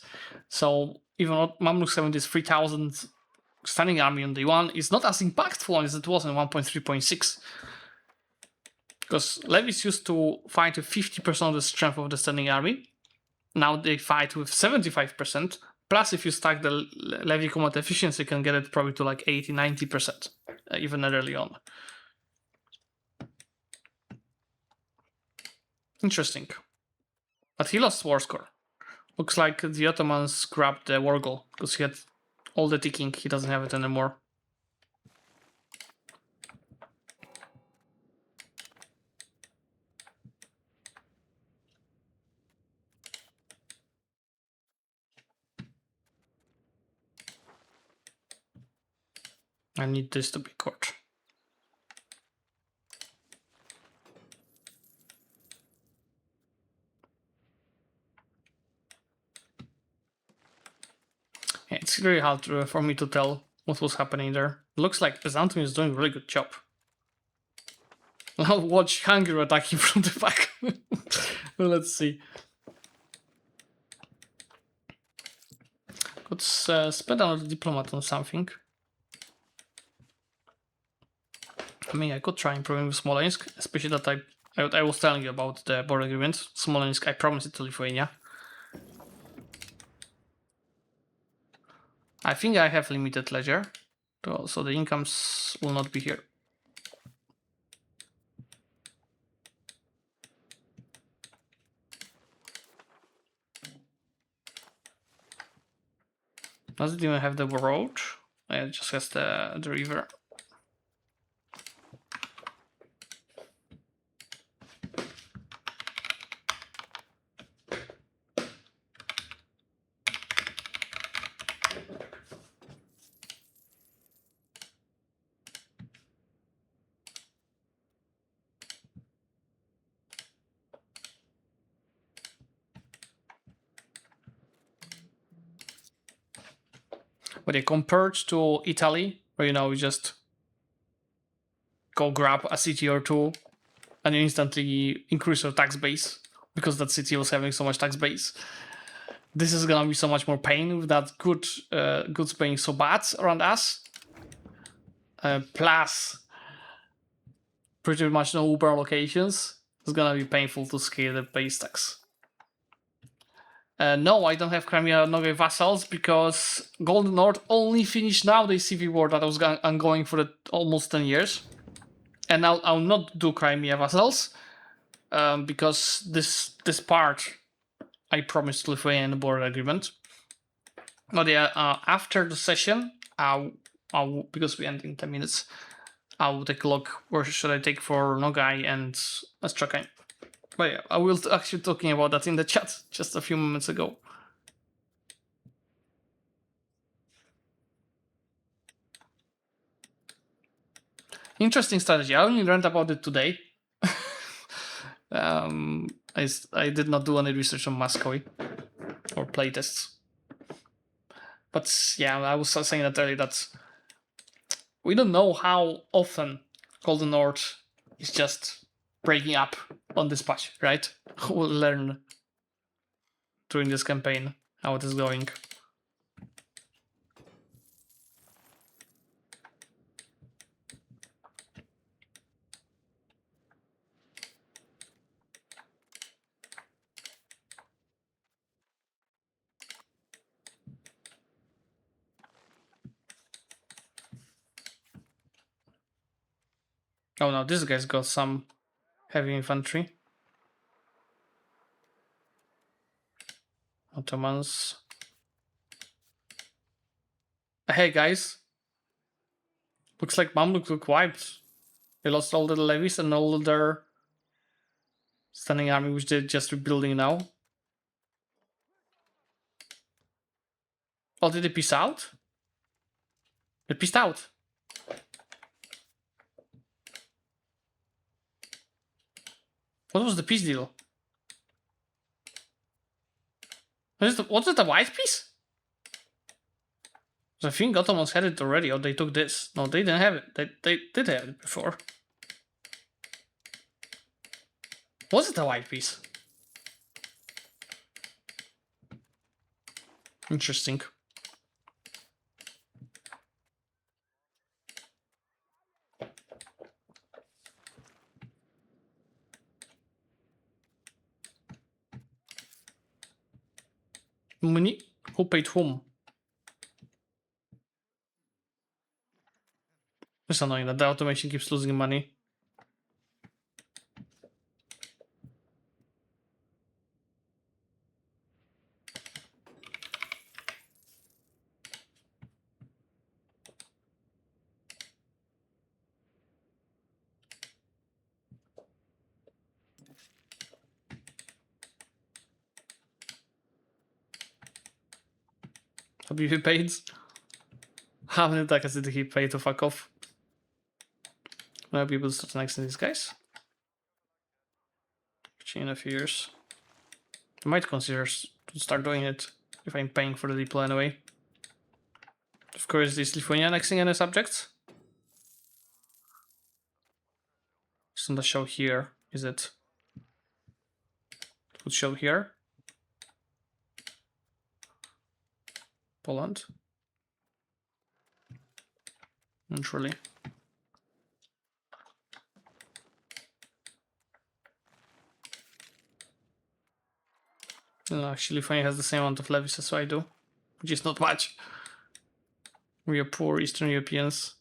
So even Mamluks having this 3000 standing army on day one is not as impactful as it was in 1.3.6. Because levies used to fight with 50% of the strength of the standing army. Now they fight with 75%. Plus, if you stack the levy combat efficiency, you can get it probably to like 80-90%, even early on. Interesting. But he lost war score. Looks like the Ottomans grabbed the war goal because he had all the ticking. He doesn't have it anymore. I need this to be court. Yeah, it's really hard for me to tell what was happening there. Looks like Byzantium is doing a really good job. I'll watch Hungary attacking from the back. Well, let's see. Let's spend another diplomat on something. I mean, I could try improving with Smolensk, especially that I was telling you about the border agreement. Smolensk, I promised it to Lithuania. I think I have limited ledger, so the incomes will not be here. Does it even have the road? It just has the river. But yeah, compared to Italy, where you just go grab a city or two and you instantly increase your tax base because that city was having so much tax base. This is gonna be so much more pain with that goods being so bad around us. Plus, pretty much no Uber locations. It's gonna be painful to scale the base tax. No, I don't have Crimea Nogai vassals because Golden North only finished now the civil war that was ongoing for almost 10 years. And I'll not do Crimea vassals because this part I promised Lithuania in the border agreement. But yeah, after the session, because we end in 10 minutes, I'll take a look where should I take for Nogai and Astrakhan. But yeah, I will actually talking about that in the chat just a few moments ago. Interesting strategy. I only learned about it today. I did not do any research on Muscovy or playtests. But yeah, I was saying that earlier that we don't know how often Golden North is just breaking up on this patch, right? We'll learn during this campaign how it is going. Oh no, this guy's got some heavy infantry. Ottomans. Hey guys. Looks like Mamluks look wiped. They lost all the levies and all their standing army, which they're just rebuilding now. Oh, did they peace out? They peaced out. What was the peace deal? Was it a white peace? I think Ottomans had it already, or they took this. No, they didn't have it. They did have it before. Was it a white piece? Interesting. Money? Who paid whom? It's annoying that the automation keeps losing money. Have you paid? How many attackers did he pay to fuck off? I'll be able to start next to these guys. In a few years. I might consider to start doing it if I'm paying for the deploy anyway. Of course, is Lithuania annexing any subjects? It's on the show here, is it? It would show here. Poland. Naturally. No, actually, Lithuania has the same amount of levies as I do, which is not much. We are poor Eastern Europeans.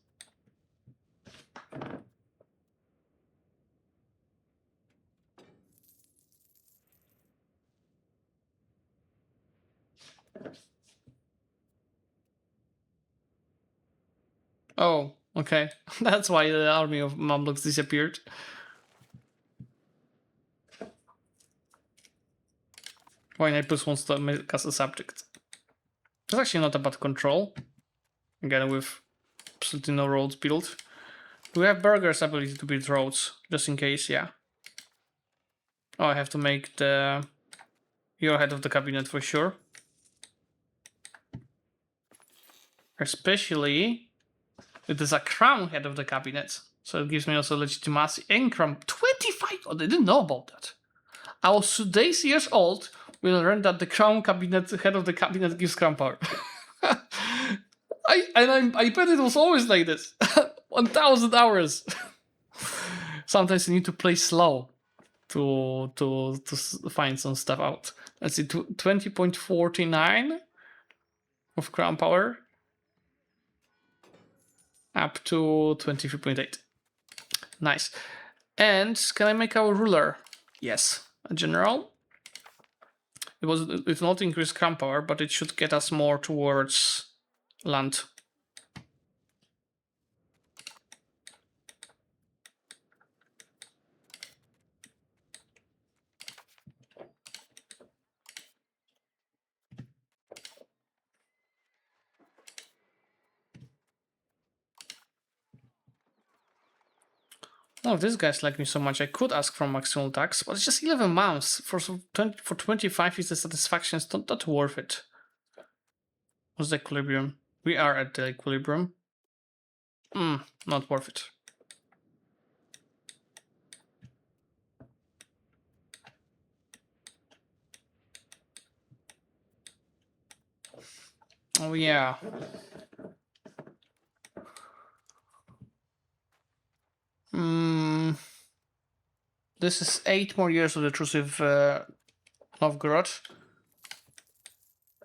Oh, okay. That's why the army of Mamluks disappeared. Why Naples wants to make us a subject. It's actually not about control. Again, with absolutely no roads built. Do we have Burger's ability to build roads? Just in case, yeah. Oh, I have to make the... You're head of the cabinet for sure. Especially... It is a crown head of the cabinet. So it gives me also legitimacy and crown. 25! Oh, they didn't know about that. I was 2 days years old when I learned that the crown cabinet, head of the cabinet gives crown power. I bet it was always like this. 1000 hours. Sometimes you need to play slow to find some stuff out. Let's see, 20.49 of crown power up to 23.8. Nice. And can I make our ruler? Yes, a general. It will not increase crown power, but it should get us more towards land. Oh, this guy's like me so much. I could ask for maximal tax, but it's just 11 months. For 25 is the satisfaction. It's not worth it. What's the equilibrium? We are at the equilibrium. Not worth it. Oh yeah. This is 8 more years of the truce with Novgorod.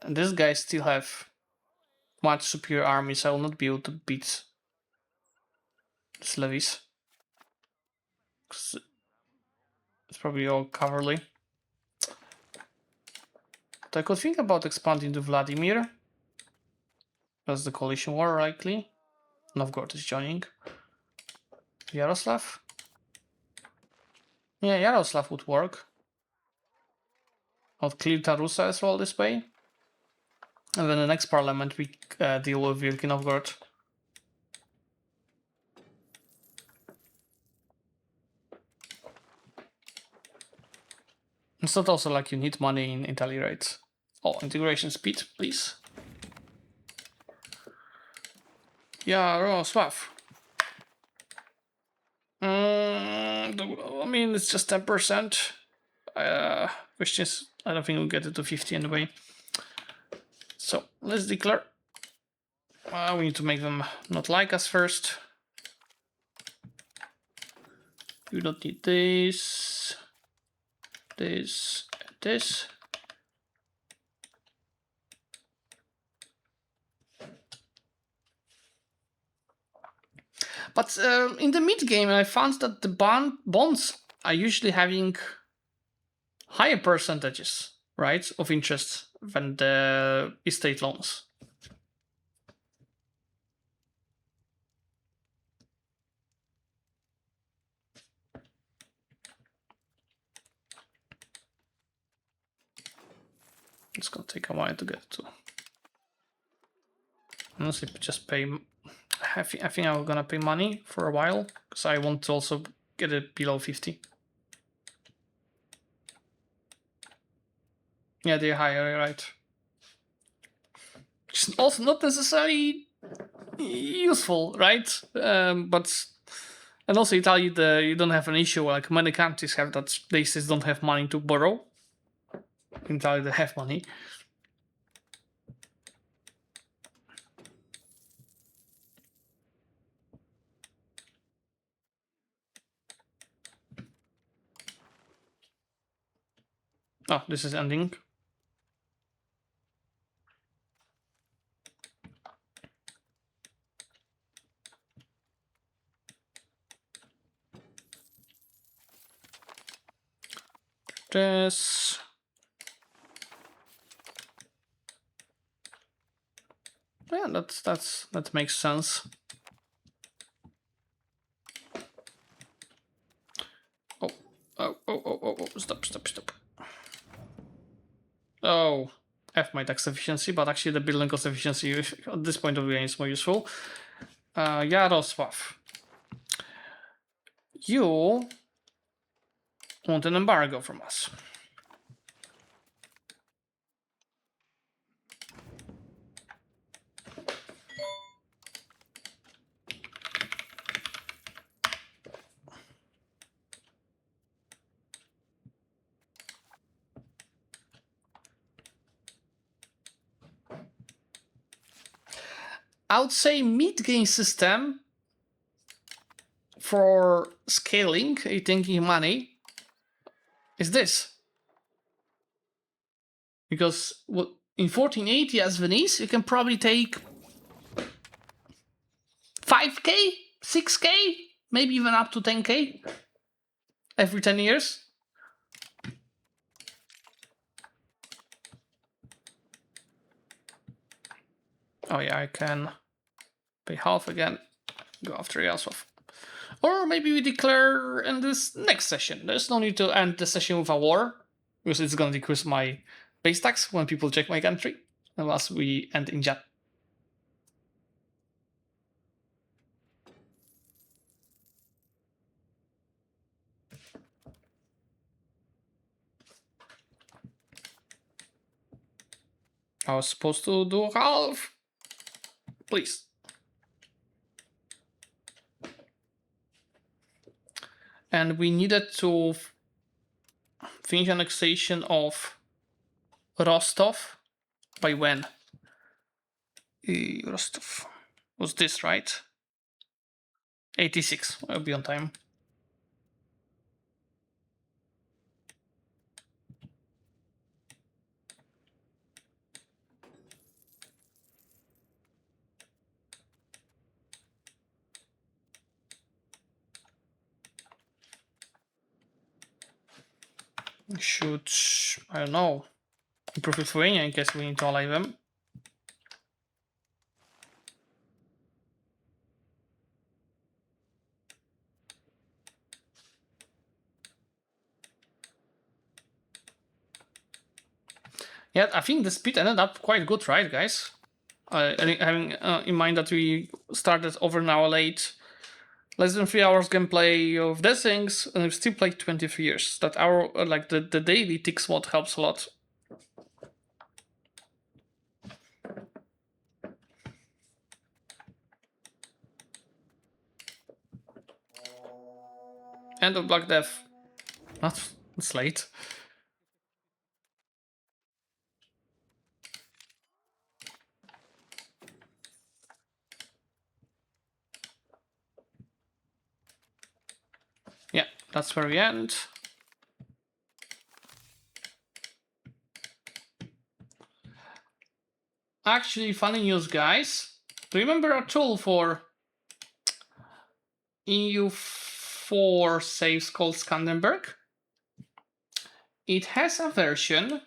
And these guys still have much superior armies. I will not be able to beat the levies. 'Cause it's probably all cavalry. But I could think about expanding to Vladimir. That's the coalition war, likely. Novgorod is joining. Yaroslav? Yeah, Yaroslav would work. I'll clear Tarusa as well this way. And then the next parliament we deal with Wielki Novgorod. It's not also like you need money in Italy, right? Oh, integration speed, please. Yaroslav. I mean, it's just 10%. Which is, I don't think we'll get it to 50 anyway. So let's declare. We need to make them not like us first. You don't need this, this, and this. But in the mid game, I found that the bonds are usually having higher percentages, right, of interest than the estate loans. It's gonna take a while to get to. Honestly, just pay. I think I'm gonna pay money for a while because I want to also get it below 50. Yeah, they're higher, right? Which is also not necessarily useful, right? But and also Italy, you don't have an issue like many countries have that they just don't have money to borrow. In Italy, they have money. Oh, this is ending. This. Yeah, that makes sense. Oh, stop. Oh, F my tax efficiency, but actually the building cost efficiency at this point of the game is more useful. Yaroslav. You want an embargo from us. I would say mid-game system for scaling, taking money, is this. Because in 1480 as Venice, you can probably take 5k, 6k, maybe even up to 10k every 10 years. Oh yeah, I can pay half again, go after Yaroslav. Or maybe we declare in this next session. There's no need to end the session with a war, because it's gonna decrease my base tax when people check my country, unless we end in chat. I was supposed to do half. Please. And we needed to finish annexation of Rostov by when? Rostov. Was this right? 86. I'll be on time. Should, I don't know, improve Lithuania in case we need to ally them. Yeah, I think the speed ended up quite good, right, guys? Having in mind that we started over an hour late, less than 3 hours gameplay of these things, and we've still played 23 years. That hour, like the daily ticks mod helps a lot. End of Black Death. That's late. Yeah, that's where we end. Actually, funny news, guys. Do you remember a tool for EU4 saves called Skandenberg? It has a version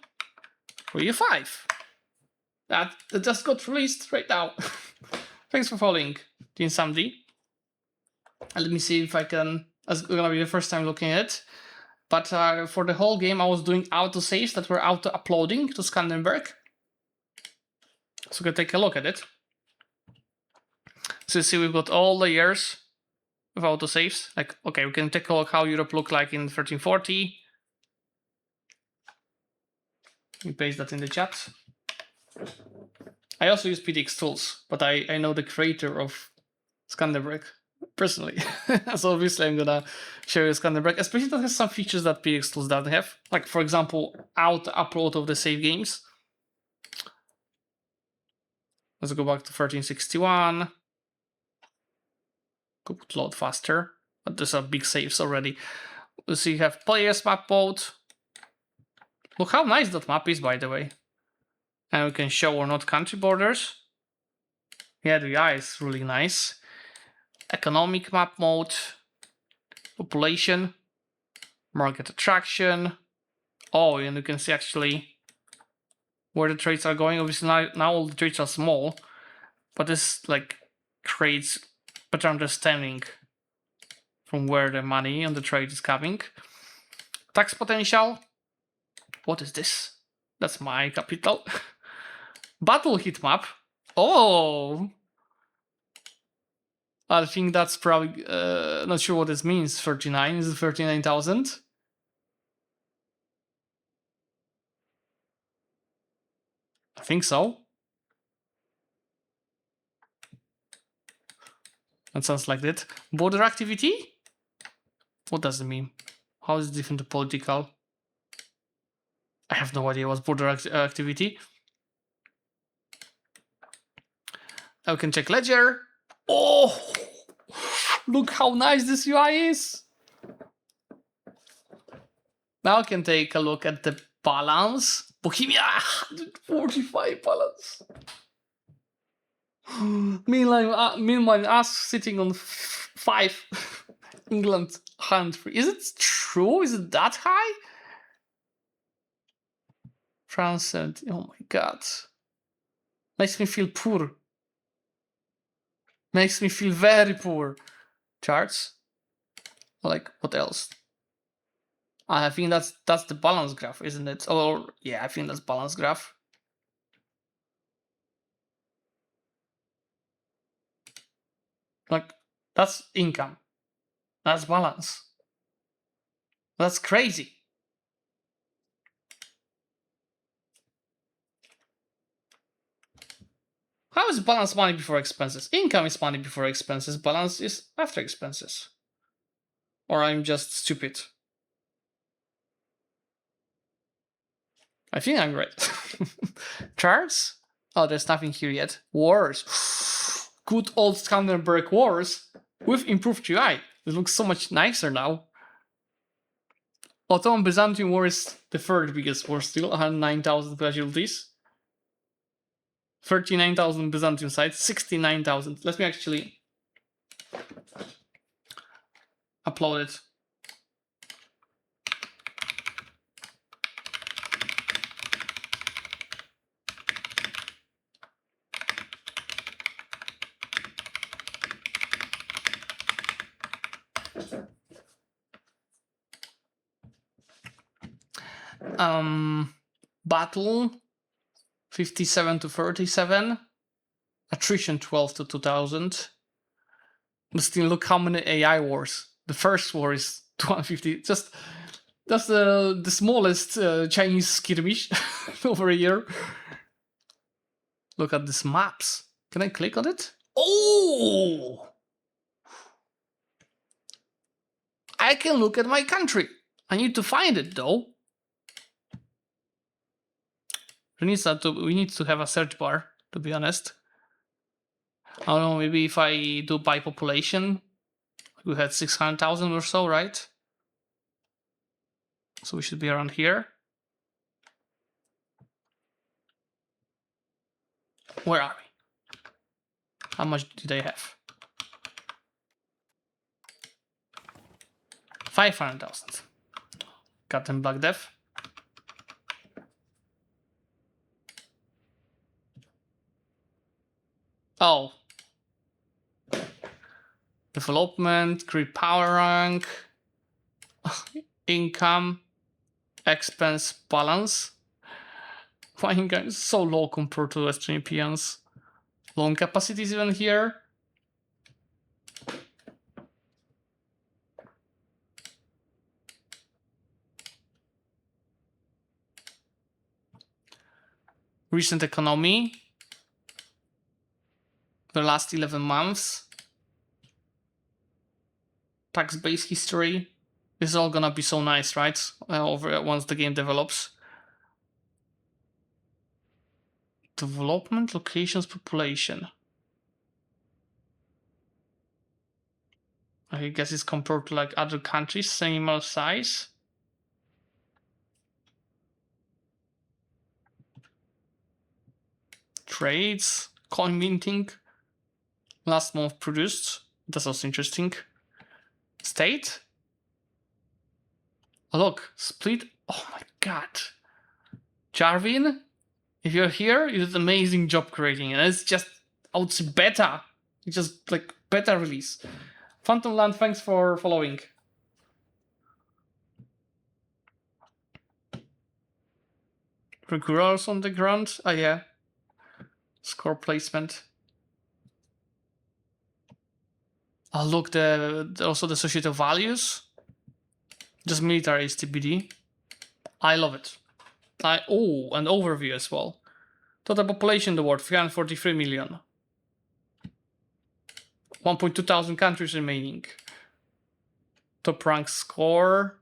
for EU5 that just got released right now. Thanks for following, Dean Samdi. Let me see if I can. It's gonna be the first time looking at it. But for the whole game, I was doing autosaves that were auto-uploading to Skandenberg. So we can take a look at it. So you see we've got all the years of autosaves. Like, okay, we can take a look how Europe looked like in 1340. We paste that in the chat. I also use PDX tools, but I know the creator of Skanderberg personally. So obviously I'm gonna show you Skanderberg, especially that has some features that PDX tools doesn't have. Like, for example, auto-upload of the save games. Let's go back to 1361. Could load faster, but there's a big saves already. So you have players map mode. Look how nice that map is, by the way. And we can show or not country borders. Yeah, the UI is really nice. Economic map mode. Population. Market attraction. Oh, and you can see actually where the trades are going. Obviously now all the trades are small, but this like creates better understanding from where the money on the trade is coming. Tax potential. What is this? That's my capital. Battle heat map. Oh, I think that's probably not sure what this means. 39 is it 39,000? I think so. That sounds like that. Border activity? What does it mean? How is it different to political? I have no idea what's border activity. I can check ledger. Oh, look how nice this UI is. Now I can take a look at the balance. Bohemia, 145 balance. Meanwhile, us sitting on 5. England 103. Is it true? Is it that high? France 70. Oh my god. Makes me feel poor. Makes me feel very poor. Charts. Like, what else? I think that's the balance graph, isn't it? Or yeah, I think that's balance graph. Like, that's income. That's balance. That's crazy. How is balance money before expenses? Income is money before expenses. Balance is after expenses. Or I'm just stupid. I think I'm right. Charts? Oh, there's nothing here yet. Wars. Good old Skanderberg wars with improved UI. It looks so much nicer now. Ottoman Byzantium War is the third biggest war still. 109,000 casualties. 39,000 Byzantium sites. 69,000. Let me actually upload it. Battle 57 to 37. Attrition 12 to 2000. But still, look how many AI wars. The first war is 250. That's the smallest Chinese skirmish over a year. Look at these maps. Can I click on it? Oh! I can look at my country. I need to find it though. We need to have a search bar, to be honest. I don't know, maybe if I do by population, we had 600,000 or so, right? So we should be around here. Where are we? How much do they have? 500,000. Captain Black Death. Oh. Development, create power rank, income, expense balance. My income is so low compared to Western Europeans. Loan capacity is even here. Recent economy. The last 11 months. Tax base history. This is all gonna be so nice, right? Once the game develops. Development, locations, population. I guess it's compared to like other countries, similar size. Trades, coin minting. Last month produced. That's also interesting. State. Oh, look, split. Oh my god. Jarvin, if you're here, you did an amazing job creating, and it's just, I would say, beta. It's just like beta release. Phantom Land, thanks for following. Regulars on the ground. Oh yeah. Score placement. Oh look, also the associated values. Just military is TBD. I love it. And overview as well. Total population in the world, 343 million. 1.2 thousand countries remaining. Top rank score.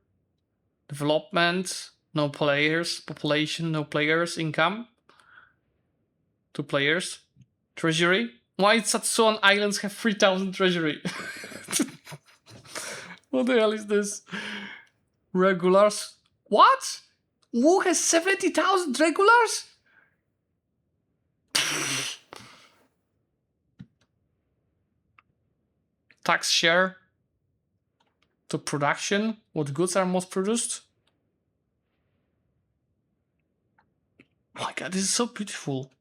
Development. No players. Population, no players. Income. 2 players. Treasury. Why Satsuan Islands have 3,000 treasury? What the hell is this? Regulars. What? Wu has 70,000 regulars? Tax share to production. What goods are most produced? Oh my god, this is so beautiful.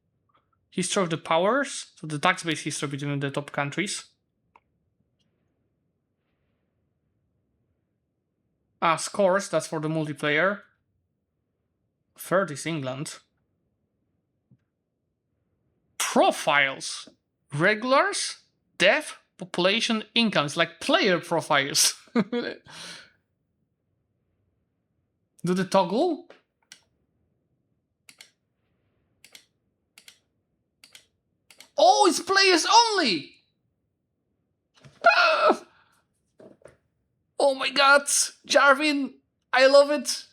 History of the powers. So the tax base history between the top countries. Scores, that's for the multiplayer. Third is England. Profiles. Regulars, death, population, income. It's like player profiles. Do the toggle? Oh, it's players only! Ah! Oh my god, Jarvin, I love it.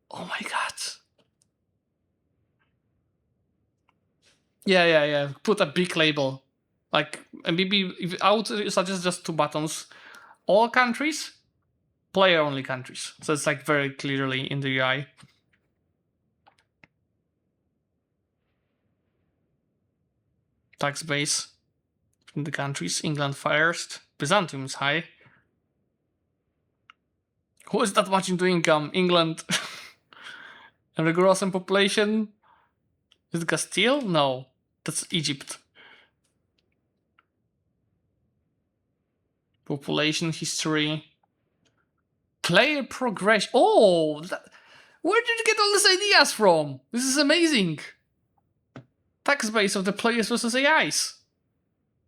Oh my god. Yeah. Put a big label. Like, and maybe I would suggest just 2 buttons. All countries, player only countries. So it's like very clearly in the UI. Tax base in the countries. England first. Byzantium is high. Who is that much into income? England. And the gross population? Is it Castile? No. That's Egypt. Population history. Player progression. Oh, where did you get all these ideas from? This is amazing. Tax base of the players versus AIs.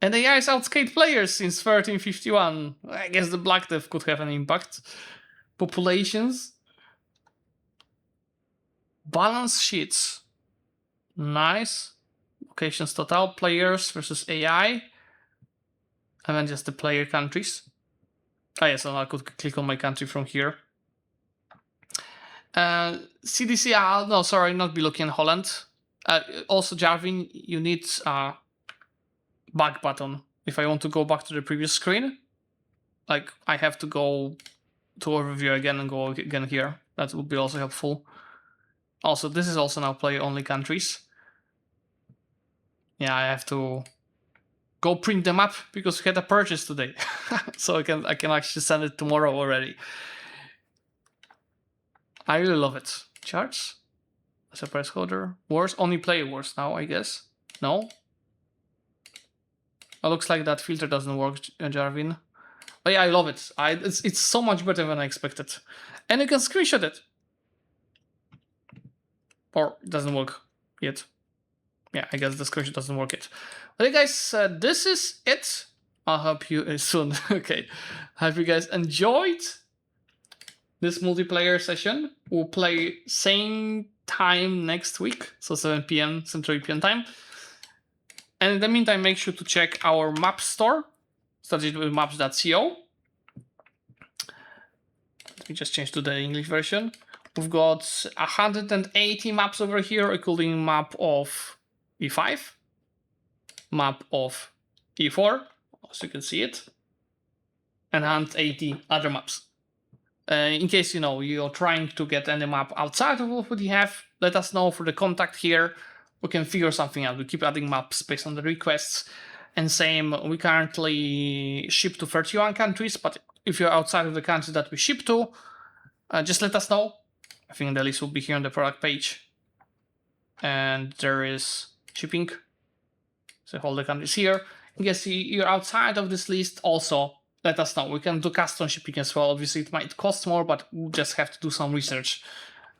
And AIs outscale players since 1351. I guess the Black Death could have an impact. Populations. Balance sheets. Nice. Locations total. Players versus AI. And then just the player countries. Oh yes, and I could click on my country from here. CDC, no, sorry, not be looking in Holland. Also, Jarvin, you need a back button. If I want to go back to the previous screen, like I have to go to overview again and go again here. That would be also helpful. Also, this is also now player only countries. Yeah, I have to go print them up because we had a purchase today. So I can actually send it tomorrow already. I really love it. Charts? As a price holder. Wars? Only play wars now, I guess. No? It looks like that filter doesn't work, Jarvin. But yeah, I love it. It's so much better than I expected. And you can screenshot it. Or it doesn't work yet. Yeah, I guess the screenshot doesn't work yet. But hey guys, this is it. I'll help you soon. Okay. Hope you guys enjoyed this multiplayer session. We'll play same time next week, so 7 p.m. Central European time. And in the meantime, make sure to check our map store, started with maps.co. Let me just change to the English version. We've got 180 maps over here, including map of E5, map of E4, as you can see it, and 180 other maps. In case you're trying to get any map outside of what we have, let us know for the contact here. We can figure something out. We keep adding maps based on the requests. And same, we currently ship to 31 countries, but if you're outside of the country that we ship to, just let us know. I think the list will be here on the product page. And there is shipping. So all the countries here. In case you're outside of this list, also let us know. We can do custom shipping as well. Obviously, it might cost more, but we'll just have to do some research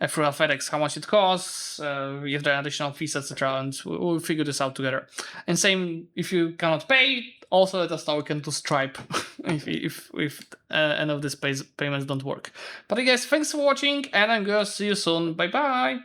through FedEx, how much it costs, if there are additional fees, etc. And we'll figure this out together. And same, if you cannot pay, also let us know. We can do Stripe if any of these payments don't work. But I guess thanks for watching, and I'm gonna see you soon. Bye bye.